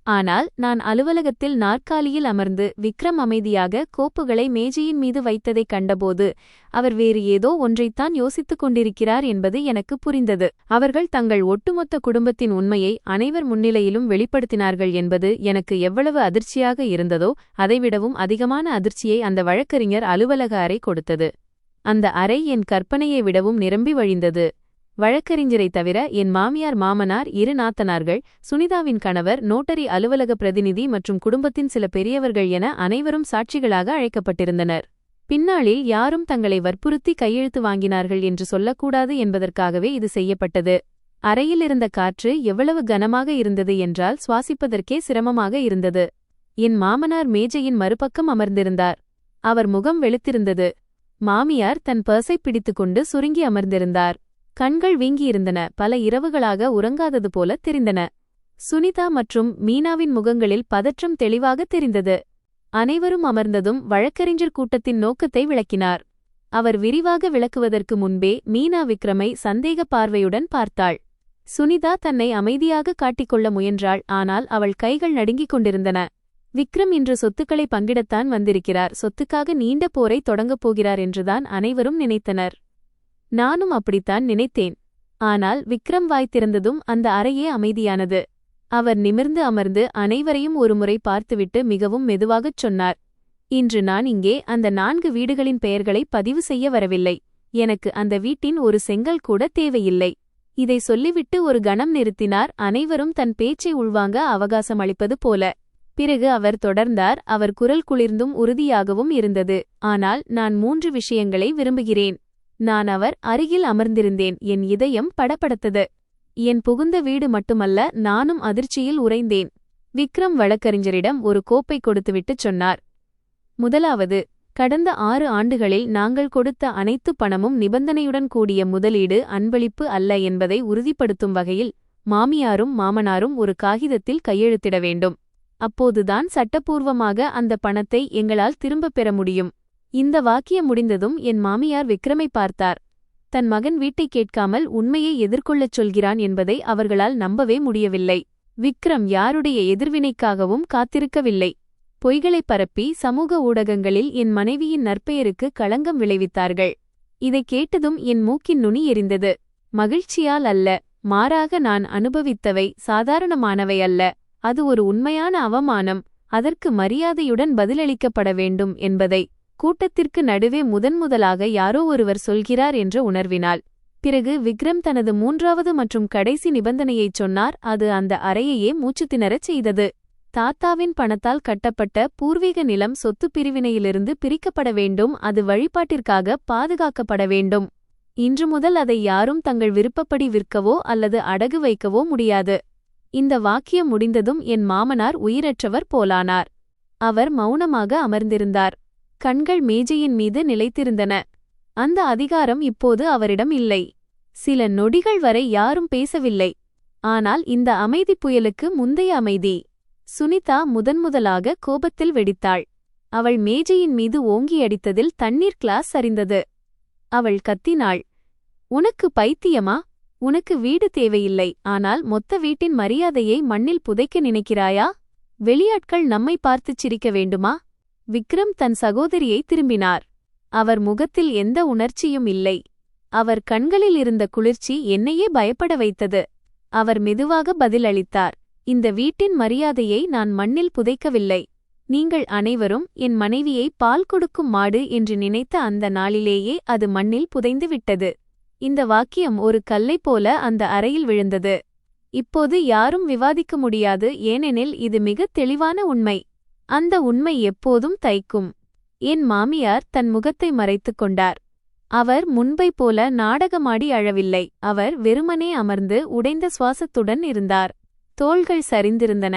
ஆனால் நான் அலுவலகத்தில் நாற்காலியில் அமர்ந்து விக்ரம் அமைதியாக கோப்புகளை மேஜையின் மீது வைத்ததைக் கண்டபோது அவர் வேறு ஏதோ ஒன்றைத்தான் யோசித்துக் கொண்டிருக்கிறார் என்பது எனக்கு புரிந்தது. அவர்கள் தங்கள் ஒட்டுமொத்த குடும்பத்தின் உண்மையை அனைவர் முன்னிலையிலும் வெளிப்படுத்தினார்கள் என்பது எனக்கு எவ்வளவு அதிர்ச்சியாக இருந்ததோ அதைவிடவும் அதிகமான அதிர்ச்சியை அந்த வழக்கறிஞர் அலுவலக அறை கொடுத்தது. அந்த அறை என் கற்பனையை விடவும் நிரம்பி வழிந்தது. வழக்கறிஞரை தவிர என் மாமியார், மாமனார், 2 நாத்தனார்கள், சுனிதாவின் கணவர், நோட்டரி அலுவலக பிரதிநிதி மற்றும் குடும்பத்தின் சில பெரியவர்கள் என அனைவரும் சாட்சிகளாக அழைக்கப்பட்டிருந்தனர். பின்னாளில் யாரும் தங்களை வற்புறுத்தி கையெழுத்து வாங்கினார்கள் என்று சொல்லக்கூடாது என்பதற்காகவே இது செய்யப்பட்டது. அறையில் இருந்த காற்று எவ்வளவு கனமாக இருந்தது என்றால் சுவாசிப்பதற்கே சிரமமாக இருந்தது. என் மாமனார் மேஜையின் மறுபக்கம் அமர்ந்திருந்தார். அவர் முகம் வெளுத்திருந்தது. மாமியார் தன் பர்ஸை பிடித்துக்கொண்டு சுருங்கி அமர்ந்திருந்தார். கண்கள் வீங்கியிருந்தன. பல இரவுகளாக உறங்காதது போல தெரிந்தன. சுனிதா மற்றும் மீனாவின் முகங்களில் பதற்றம் தெளிவாக தெரிந்தது. அனைவரும் அமர்ந்ததும் வழக்கறிஞர் கூட்டத்தின் நோக்கத்தை விளக்கினார். அவர் விரிவாக விளக்குவதற்கு முன்பே மீனா விக்ரமை சந்தேக பார்வையுடன் பார்த்தாள். சுனிதா தன்னை அமைதியாக காட்டிக்கொள்ள முயன்றாள். ஆனால் அவள் கைகள் நடுங்கிக் கொண்டிருந்தன. விக்ரம் இன்று சொத்துக்களை பங்கிடத்தான் வந்திருக்கிறார், சொத்துக்காக நீண்ட போரை தொடங்கப் போகிறார் என்றுதான் அனைவரும் நினைத்தனர். நானும் அப்படித்தான் நினைத்தேன். ஆனால் விக்ரம் வாய் திறந்ததும் அந்த அறையே அமைதியானது. அவர் நிமிர்ந்து அமர்ந்து அனைவரையும் ஒருமுறை பார்த்துவிட்டு மிகவும் மெதுவாகச் சொன்னார், இன்று நான் இங்கே அந்த 4 வீடுகளின் பெயர்களை பதிவு செய்ய வரவில்லை. எனக்கு அந்த வீட்டின் ஒரு செங்கல் கூட தேவையில்லை. இதை சொல்லிவிட்டு ஒரு கணம் நிறுத்தினார், அனைவரும் தன் பேச்சை உள்வாங்க அவகாசம் அளிப்பது போல. பிறகு அவர் தொடர்ந்தார். அவர் குரல் குளிர்ந்தும் உறுதியாகவும் இருந்தது. ஆனால் நான் 3 விஷயங்களை விரும்புகிறேன். நான் அவர் அருகில் அமர்ந்திருந்தேன். என் இதயம் படபடத்தது. என் புகுந்த வீடு மட்டுமல்ல, நானும் அதிர்ச்சியில் உறைந்தேன். விக்ரம் வழக்கறிஞரிடம் ஒரு கோப்பை கொடுத்துவிட்டுச் சொன்னார், முதலாவது, கடந்த 6 ஆண்டுகளில் நாங்கள் கொடுத்த அனைத்து பணமும் நிபந்தனையுடன் கூடிய முதலீடு, அன்பளிப்பு அல்ல என்பதை உறுதிப்படுத்தும் வகையில் மாமியாரும் மாமனாரும் ஒரு காகிதத்தில் கையெழுத்திட வேண்டும். அப்போதுதான் சட்டப்பூர்வமாக அந்த பணத்தை எங்களால் திரும்பப் பெற முடியும். இந்த வாக்கியம் முடிந்ததும் என் மாமியார் விக்ரமை பார்த்தார். தன் மகன் வீட்டை கேட்காமல் உண்மையை எதிர்கொள்ளச் சொல்கிறான் என்பதை அவர்களால் நம்பவே முடியவில்லை. விக்ரம் யாருடைய எதிர்வினைக்காகவும் காத்திருக்கவில்லை. பொய்களைப் பரப்பி சமூக ஊடகங்களில் என் மனைவியின் நற்பெயருக்கு களங்கம் விளைவித்தார்கள். இதைக் கேட்டதும் என் மூக்கின் நுனி எரிந்தது. மகிழ்ச்சியால் அல்ல, மாறாக நான் அனுபவித்தவை சாதாரணமானவை அல்ல. அது ஒரு உண்மையான அவமானம். அதற்கு மரியாதையுடன் பதிலளிக்கப்பட வேண்டும் என்பதை கூட்டத்திற்கு நடுவே முதன்முதலாக யாரோ ஒருவர் சொல்கிறார் என்ற உணர்வினாள். பிறகு விக்ரம் தனது 3வது மற்றும் கடைசி நிபந்தனையைச் சொன்னார். அது அந்த அறையையே மூச்சுத் திணறச் செய்தது. தாத்தாவின் பணத்தால் கட்டப்பட்ட பூர்வீக நிலம் சொத்து பிரிவினையிலிருந்து பிரிக்கப்பட வேண்டும். அது வழிபாட்டிற்காக பாதுகாக்கப்பட வேண்டும். இன்று முதல் அதை யாரும் தங்கள் விருப்பப்படி விற்கவோ அல்லது அடகு வைக்கவோ முடியாது. இந்த வாக்கியம் முடிந்ததும் என் மாமனார் உயிரற்றவர் போலானார். அவர் மௌனமாக அமர்ந்திருந்தார். கண்கள் மேஜையின் மீது நிலைத்திருந்தன. அந்த அதிகாரம் இப்போது அவரிடம் இல்லை. சில நொடிகள் வரை யாரும் பேசவில்லை. ஆனால் இந்த அமைதி புயலுக்கு முந்தைய அமைதி. சுனிதா முதன்முதலாக கோபத்தில் வெடித்தாள். அவள் மேஜையின் மீது ஓங்கி அடித்ததில் தண்ணீர் கிளாஸ் சரிந்தது. அவள் கத்தினாள், உனக்கு பைத்தியமா? உனக்கு வீடு தேவையில்லை, ஆனால் மொத்த வீட்டின் மரியாதையை மண்ணில் புதைக்க நினைக்கிறாயா? வெளியாட்கள் நம்மை பார்த்துச் சிரிக்க வேண்டுமா? விக்ரம் தன் சகோதரியை திரும்பினார். அவர் முகத்தில் எந்த உணர்ச்சியும் இல்லை. அவர் கண்களில் இருந்த குளிர்ச்சி என்னையே பயப்பட வைத்தது. அவர் மெதுவாக பதிலளித்தார், இந்த வீட்டின் மரியாதையை நான் மண்ணில் புதைக்கவில்லை. நீங்கள் அனைவரும் என் மனைவியை பால் கொடுக்கும் மாடு என்று நினைத்த அந்த நாளிலேயே அது மண்ணில் புதைந்து விட்டது. இந்த வாக்கியம் ஒரு கல்லை போல அந்த அறையில் விழுந்தது. இப்போது யாரும் விவாதிக்க முடியாது, ஏனெனில் இது மிகத் தெளிவான உண்மை. அந்த உண்மை எப்போதும் தைக்கும். என் மாமியார் தன் முகத்தை மறைத்துக் கொண்டார். அவர் முன்பை போல நாடகமாடி அழவில்லை. அவர் வெறுமனே அமர்ந்து உடைந்த சுவாசத்துடன் இருந்தார். தோள்கள் சரிந்திருந்தன.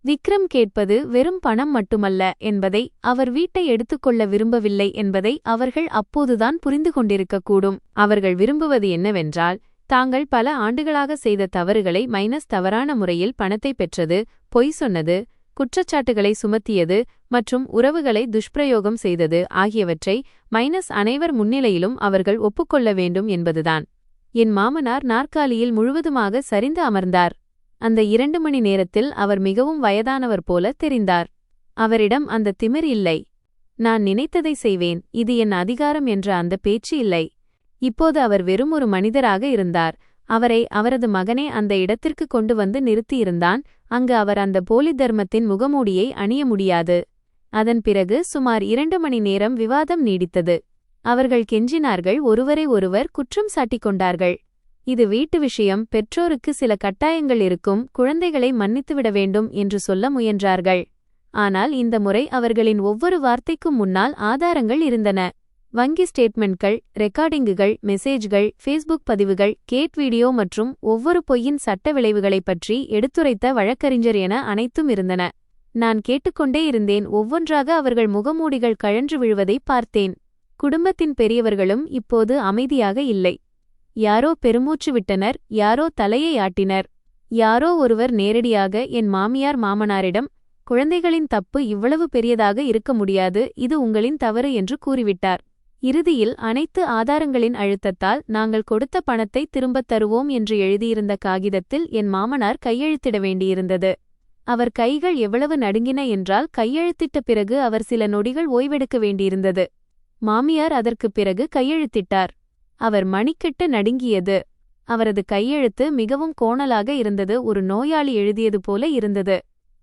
விக்ரம் கேட்பது வெறும் பணம் மட்டுமல்ல என்பதை, அவர் வீட்டை எடுத்துக்கொள்ள விரும்பவில்லை என்பதை அவர்கள் அப்போதுதான் புரிந்து கொண்டிருக்கக்கூடும். அவர்கள் விரும்புவது என்னவென்றால், தாங்கள் பல ஆண்டுகளாக செய்த தவறுகளை மைனஸ் தவறான முறையில் பணத்தை பெற்றது, பொய் சொன்னது, குற்றச்சாட்டுகளை சுமத்தியது மற்றும் உறவுகளை துஷ்பிரயோகம் செய்தது ஆகியவற்றை மைனஸ் அனைவர் முன்னிலையிலும் அவர்கள் ஒப்புக்கொள்ள வேண்டும் என்பதுதான். என் மாமனார் நாற்காலியில் முழுவதுமாக சரிந்து அமர்ந்தார். அந்த 2 மணி நேரத்தில் அவர் மிகவும் வயதானவர் போல தெரிந்தார். அவரிடம் அந்த திமிர் இல்லை. நான் நினைத்ததை செய்வேன், இது என் அதிகாரம் என்ற அந்த பேச்சு இல்லை. இப்போது அவர் வெறும் ஒரு மனிதராக இருந்தார். அவரை அவரது மகனே அந்த இடத்திற்கு கொண்டு வந்து நிறுத்தியிருந்தான். அங்கு அவர் அந்த போலி தர்மத்தின் முகமூடியை அணிய முடியாது. அதன் பிறகு சுமார் 2 மணி நேரம் விவாதம் நீடித்தது. அவர்கள் கெஞ்சினார்கள், ஒருவரை ஒருவர் குற்றம் சாட்டிக் கொண்டார்கள். இது வீட்டு விஷயம், பெற்றோருக்கு சில கட்டாயங்கள் இருக்கும், குழந்தைகளை மன்னித்துவிட வேண்டும் என்று சொல்ல முயன்றார்கள். ஆனால் இந்த முறை அவர்களின் ஒவ்வொரு வார்த்தைக்கும் முன்னால் ஆதாரங்கள் இருந்தன. வங்கி ஸ்டேட்மெண்ட்கள், ரெக்கார்டிங்குகள், மெசேஜ்கள், ஃபேஸ்புக் பதிவுகள், கேட் வீடியோ மற்றும் ஒவ்வொரு பொய்யின் சட்ட விளைவுகளைப் பற்றி எடுத்துரைத்த வழக்கறிஞர் என அனைத்தும் இருந்தன. நான் கேட்டுக்கொண்டே இருந்தேன். ஒவ்வொன்றாக அவர்கள் முகமூடிகள் கழன்று விழுவதை பார்த்தேன். குடும்பத்தின் பெரியவர்களும் இப்போது அமைதியாக இல்லை. யாரோ பெருமூச்சு விட்டனர், யாரோ தலையை ஆட்டினர். யாரோ ஒருவர் நேரடியாக என் மாமியார் மாமனாரிடம், குழந்தைகளின் தப்பு இவ்வளவு பெரியதாக இருக்க முடியாது, இது உங்களின் தவறு என்று கூறிவிட்டார். இறுதியில் அனைத்து ஆதாரங்களின் அழுத்தத்தால் நாங்கள் கொடுத்த பணத்தை திரும்பத் தருவோம் என்று எழுதியிருந்த காகிதத்தில் என் மாமனார் கையெழுத்திட வேண்டியிருந்தது. அவர் கைகள் எவ்வளவு நடுங்கின என்றால், கையெழுத்திட்ட பிறகு அவர் சில நொடிகள் ஓய்வெடுக்க வேண்டியிருந்தது. மாமியார் அதற்குப் பிறகு கையெழுத்திட்டார். அவர் மணிக்கெட்டு நடுங்கியது. அவரது கையெழுத்து மிகவும் கோணலாக இருந்தது, ஒரு நோயாளி எழுதியது போல இருந்தது.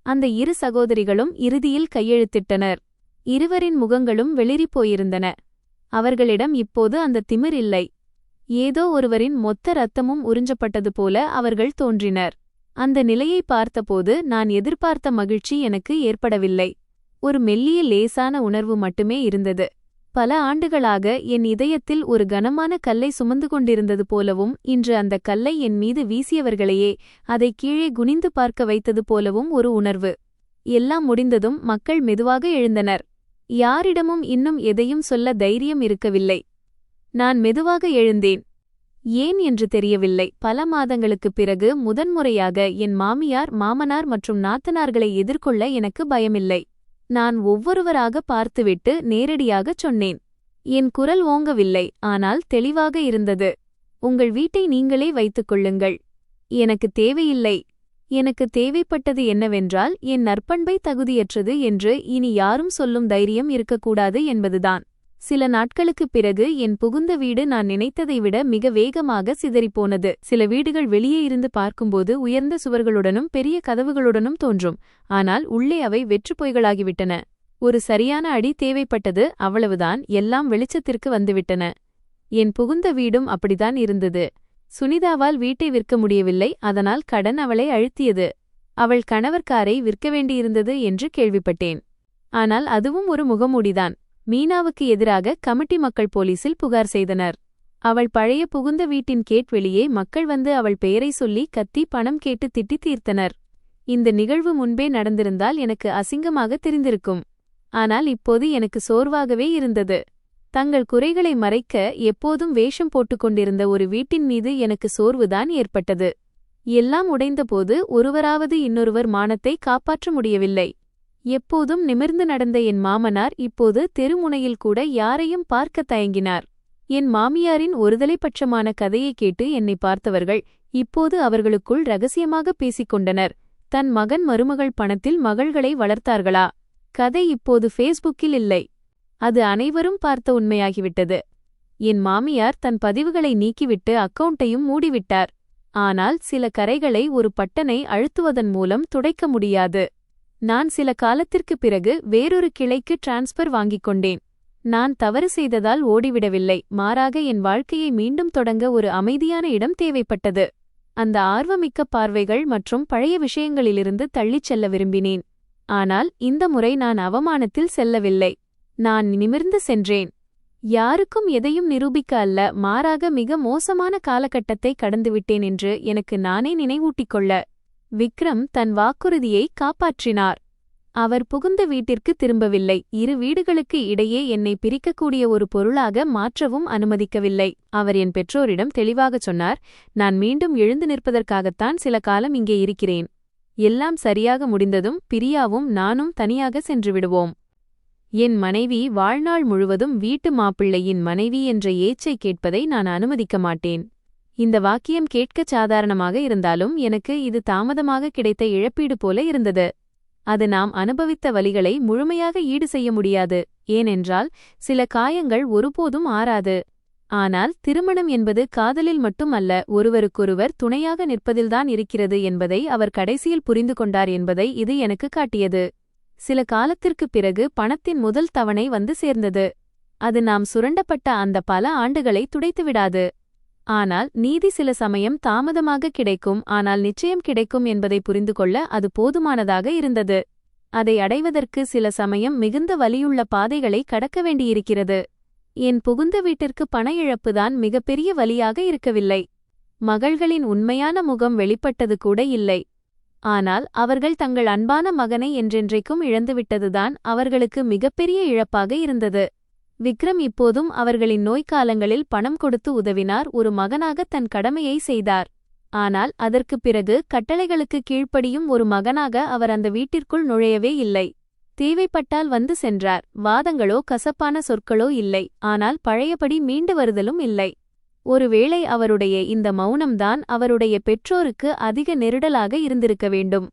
அந்த 2 சகோதரிகளும் இறுதியில் கையெழுத்திட்டனர். இருவரின் முகங்களும் வெளிறிப் போயிருந்தன. அவர்களிடம் இப்போது அந்த திமிர் இல்லை. ஏதோ ஒருவரின் மொத்த இரத்தமும் உறிஞ்சப்பட்டது போல அவர்கள் தோன்றினர். அந்த நிலையை பார்த்தபோது நான் எதிர்பார்த்த மகிழ்ச்சி எனக்கு ஏற்படவில்லை. ஒரு மெல்லிய லேசான உணர்வு மட்டுமே இருந்தது. பல ஆண்டுகளாக என் இதயத்தில் ஒரு கனமான கல்லை சுமந்து கொண்டிருந்தது போலவும், இன்று அந்த கல்லை என் மீது வீசியவர்களையே அதை கீழே குனிந்து பார்க்க வைத்தது போலவும் ஒரு உணர்வு. எல்லாம் முடிந்ததும் மக்கள் மெதுவாக எழுந்தனர். யாரிடமும் இன்னும் எதையும் சொல்ல தைரியம் இருக்கவில்லை. நான் மெதுவாக எழுந்தேன். ஏன் என்று தெரியவில்லை. பல மாதங்களுக்குப் பிறகு முதன்முறையாக என் மாமியார், மாமனார் மற்றும் நாத்தனார்களை எதிர்கொள்ள எனக்கு பயமில்லை. நான் ஒவ்வொருவராக பார்த்துவிட்டு நேரடியாகச் சொன்னேன். என் குரல் ஓங்கவில்லை, ஆனால் தெளிவாக இருந்தது. உங்கள் வீட்டை நீங்களே வைத்துக் கொள்ளுங்கள். எனக்கு தேவையில்லை. எனக்கு தேவைப்பட்டது என்னவென்றால், என் நற்பண்பை தகுதியற்றது என்று இனி யாரும் சொல்லும் தைரியம் இருக்கக்கூடாது என்பதுதான். சில நாட்களுக்குப் பிறகு என் புகுந்த வீடு நான் நினைத்ததை விட மிக வேகமாக சிதறிப்போனது. சில வீடுகள் வெளியே இருந்து பார்க்கும்போது உயர்ந்த சுவர்களுடனும் பெரிய கதவுகளுடனும் தோன்றும். ஆனால் உள்ளே அவை வெற்றுப் பொய்களாகிவிட்டன. ஒரு சரியான அடி தேவைப்பட்டது, அவ்வளவுதான். எல்லாம் வெளிச்சத்திற்கு வந்துவிட்டன. என் புகுந்த வீடும் அப்படித்தான் இருந்தது. சுனிதாவால் வீட்டை விற்க முடியவில்லை, அதனால் கடன் அவளை அழுத்தியது. அவள் கணவர் காரை விற்க வேண்டியிருந்தது என்று கேள்விப்பட்டேன். ஆனால் அதுவும் ஒரு முகமூடிதான். மீனாவுக்கு எதிராக கமிட்டி மக்கள் போலீசில் புகார் செய்தனர். அவள் பழைய புகுந்த வீட்டின் கேட் வெளியே மக்கள் வந்து அவள் பெயரை சொல்லி கத்தி பணம் கேட்டு திட்டி தீர்த்தனர். இந்த நிகழ்வு முன்பே நடந்திருந்தால் எனக்கு அசிங்கமாக தெரிந்திருக்கும். ஆனால் இப்போது எனக்கு சோர்வாகவே இருந்தது. தங்கள் குறைகளை மறைக்க எப்போதும் வேஷம் போட்டுக்கொண்டிருந்த ஒரு வீட்டின் மீது எனக்கு சோர்வுதான் ஏற்பட்டது. எல்லாம் உடைந்தபோது ஒருவராவது இன்னொருவர் மானத்தை காப்பாற்ற முடியவில்லை. எப்போதும் நிமிர்ந்து நடந்த என் மாமனார் இப்போது தெருமுனையில் கூட யாரையும் பார்க்க தயங்கினார். என் மாமியாரின் ஒருதலைப்பட்சமான கதையை கேட்டு என்னை பார்த்தவர்கள் இப்போது அவர்களுக்குள் ரகசியமாக பேசிக்கொண்டனர். தன் மகன் மருமகள் பணத்தில் மகள்களை வளர்த்தார்களா? கதை இப்போது ஃபேஸ்புக்கில் இல்லை. அது அனைவரும் பார்த்த உண்மையாகிவிட்டது. என் மாமியார் தன் பதிவுகளை நீக்கிவிட்டு அக்கவுண்ட்டையும் மூடிவிட்டார். ஆனால் சில கரைகளை ஒரு பட்டனை அழுத்துவதன் மூலம் துடைக்க முடியாது. நான் சில காலத்திற்குப் பிறகு வேறொரு கிளைக்கு டிரான்ஸ்பர் வாங்கிக் கொண்டேன். நான் தவறு செய்ததால் ஓடிவிடவில்லை, மாறாக என் வாழ்க்கையை மீண்டும் தொடங்க ஒரு அமைதியான இடம் தேவைப்பட்டது. அந்த ஆர்வமிக்க பார்வைகள் மற்றும் பழைய விஷயங்களிலிருந்து தள்ளிச் செல்ல விரும்பினேன். ஆனால் இந்த முறை நான் அவமானத்தில் செல்லவில்லை. நான் நிமிர்ந்து சென்றேன். யாருக்கும் எதையும் நிரூபிக்க அல்ல, மாறாக மிக மோசமான காலகட்டத்தை கடந்துவிட்டேன் என்று எனக்கு நானே நினைவூட்டிக் கொள்ள. விக்ரம் தன் வாக்குறுதியை காப்பாற்றினார். அவர் புகுந்த வீட்டிற்கு திரும்பவில்லை. இரு வீடுகளுக்கு இடையே என்னை பிரிக்கக்கூடிய ஒரு பொருளாக மாற்றவும் அனுமதிக்கவில்லை. அவர் என் பெற்றோரிடம் தெளிவாகச் சொன்னார், நான் மீண்டும் எழுந்து நிற்பதற்காகத்தான் சில காலம் இங்கே இருக்கிறேன். எல்லாம் சரியாக முடிந்ததும் பிரியாவும் நானும் தனியாக சென்று விடுவோம். என் மனைவி வாழ்நாள் முழுவதும் வீட்டு மாப்பிள்ளையின் மனைவி என்ற ஏச்சை கேட்பதை நான் அனுமதிக்க மாட்டேன். இந்த வாக்கியம் கேட்கச் சாதாரணமாக இருந்தாலும் எனக்கு இது தாமதமாக கிடைத்த இழப்பீடு போல இருந்தது. அது நாம் அனுபவித்த வலிகளை முழுமையாக ஈடு செய்ய முடியாது. ஏனென்றால் சில காயங்கள் ஒருபோதும் ஆறாது. ஆனால் திருமணம் என்பது காதலில் மட்டும் அல்ல, ஒருவருக்கொருவர் துணையாக நிற்பதில்தான் இருக்கிறது என்பதை அவர் கடைசியில் புரிந்து கொண்டார் என்பதை இது எனக்கு காட்டியது. சில காலத்திற்குப் பிறகு பணத்தின் முதல் தவணை வந்து சேர்ந்தது. அது நாம் சுரண்டப்பட்ட அந்த பல ஆண்டுகளை துடைத்துவிடாது. ஆனால் நீதி சில சமயம் தாமதமாக கிடைக்கும், ஆனால் நிச்சயம் கிடைக்கும் என்பதை புரிந்து கொள்ள அது போதுமானதாக இருந்தது. அதை அடைவதற்கு சில சமயம் மிகுந்த வலியுள்ள பாதைகளை கடக்க வேண்டியிருக்கிறது. என் புகுந்த வீட்டிற்கு பண இழப்புதான் மிகப்பெரிய வலியாக இருக்கவில்லை. மகள்களின் உண்மையான முகம் வெளிப்பட்டது கூட இல்லை. ஆனால் அவர்கள் தங்கள் அன்பான மகனை என்றென்றைக்கும் இழந்துவிட்டதுதான் அவர்களுக்கு மிகப்பெரிய இழப்பாக இருந்தது. விக்ரம் இப்போதும் அவர்களின் நோய்க்காலங்களில் பணம் கொடுத்து உதவினார், ஒரு மகனாக தன் கடமையை செய்தார். ஆனால் அதற்குப் பிறகு கட்டளைகளுக்கு கீழ்ப்படியும் ஒரு மகனாக அவர் அந்த வீட்டிற்குள் நுழையவே இல்லை. தேவைப்பட்டால் வந்து சென்றார். வாதங்களோ கசப்பான சொற்களோ இல்லை, ஆனால் பழையபடி மீண்டு வருதலும் இல்லை. ஒருவேளை அவருடைய இந்த மௌனம்தான் அவருடைய பெற்றோருக்கு அதிக நெருடலாக இருந்திருக்க வேண்டும்.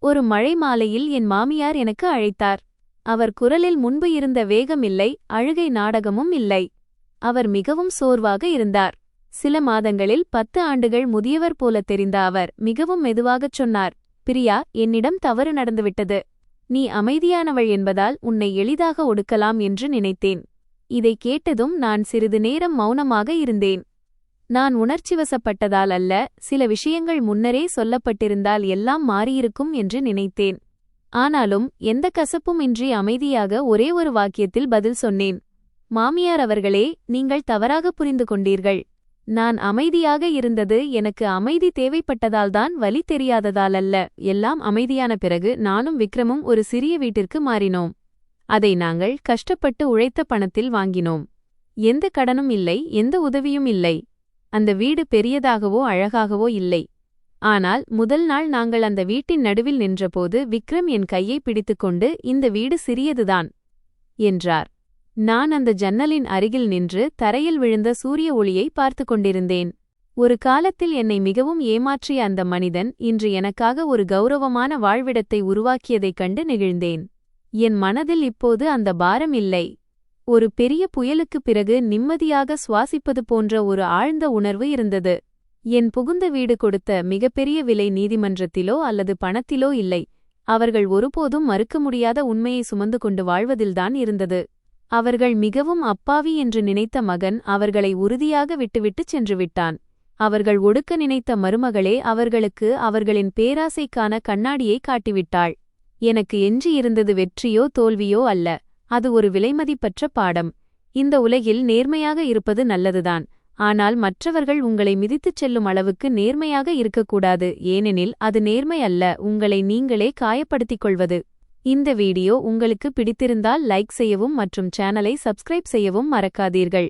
ஒரு மழை மாலையில் என் மாமியார் எனக்கு அழைத்தார். அவர் குரலில் முன்பு இருந்த வேகமில்லை, அழுகை நாடகமும் இல்லை. அவர் மிகவும் சோர்வாக இருந்தார். சில மாதங்களில் 10 ஆண்டுகள் முதியவர் போல தெரிந்த அவர் மிகவும் மெதுவாகச் சொன்னார், பிரியா, என்னிடம் தவறு நடந்துவிட்டது. நீ அமைதியானவள் என்பதால் உன்னை எளிதாக ஒடுக்கலாம் என்று நினைத்தேன். இதை கேட்டதும் நான் சிறிது நேரம் மௌனமாக இருந்தேன். நான் உணர்ச்சிவசப்பட்டதால் அல்ல, சில விஷயங்கள் முன்னரே சொல்லப்பட்டிருந்தால் எல்லாம் மாறியிருக்கும் என்று நினைத்தேன். ஆனாலும் எந்த கசப்பும் இன்றி அமைதியாக ஒரே ஒரு வாக்கியத்தில் பதில் சொன்னேன். மாமியார் அவர்களே, நீங்கள் தவறாக புரிந்து கொண்டீர்கள். நான் அமைதியாக இருந்தது எனக்கு அமைதி தேவைப்பட்டதால்தான், வலி தெரியாததால் அல்ல. எல்லாம் அமைதியான பிறகு நானும் விக்ரமும் ஒரு சிறிய வீட்டிற்கு மாறினோம். அதை நாங்கள் கஷ்டப்பட்டு உழைத்த பணத்தில் வாங்கினோம். எந்த கடனும் இல்லை, எந்த உதவியும் இல்லை. அந்த வீடு பெரியதாகவோ அழகாகவோ இல்லை. ஆனால் முதல் நாள் நாங்கள் அந்த வீட்டின் நடுவில் நின்றபோது விக்ரம் என் கையை பிடித்துக்கொண்டு, இந்த வீடு சிறியதுதான் என்றார். நான் அந்த ஜன்னலின் அருகில் நின்று தரையில் விழுந்த சூரிய ஒளியை பார்த்து கொண்டிருந்தேன். ஒரு காலத்தில் என்னை மிகவும் ஏமாற்றிய அந்த மனிதன் இன்று எனக்காக ஒரு கௌரவமான வாழ்விடத்தை உருவாக்கியதைக் கண்டு நெகிழ்ந்தேன். என் மனதில் இப்போது அந்த பாரம் இல்லை. ஒரு பெரிய புயலுக்குப் பிறகு நிம்மதியாக சுவாசிப்பது போன்ற ஒரு ஆழ்ந்த உணர்வு இருந்தது. என் புகுந்த வீடு கொடுத்த மிகப்பெரிய விலை நீதிமன்றத்திலோ அல்லது பணத்திலோ இல்லை. அவர்கள் ஒருபோதும் மறுக்க முடியாத உண்மையை சுமந்து கொண்டு வாழ்வதில்தான் இருந்தது. அவர்கள் மிகவும் அப்பாவி என்று நினைத்த மகன் அவர்களை உறுதியாக விட்டுவிட்டுச் சென்றுவிட்டான். அவர்கள் ஒடுக்க நினைத்த மருமகளே அவர்களுக்கு அவர்களின் பேராசைக்கான கண்ணாடியை காட்டிவிட்டாள். எனக்கு எஞ்சியிருந்தது வெற்றியோ தோல்வியோ அல்ல, அது ஒரு விலைமதிப்பற்ற பாடம். இந்த உலகில் நேர்மையாக இருப்பது நல்லதுதான், ஆனால் மற்றவர்கள் உங்களை மிதித்துச் செல்லும் அளவுக்கு நேர்மையாக இருக்கக்கூடாது. ஏனெனில் அது நேர்மை அல்ல, உங்களை நீங்களே காயப்படுத்திக் கொள்வது. இந்த வீடியோ உங்களுக்கு பிடித்திருந்தால் லைக் செய்யவும் மற்றும் சேனலை சப்ஸ்கிரைப் செய்யவும் மறக்காதீர்கள்.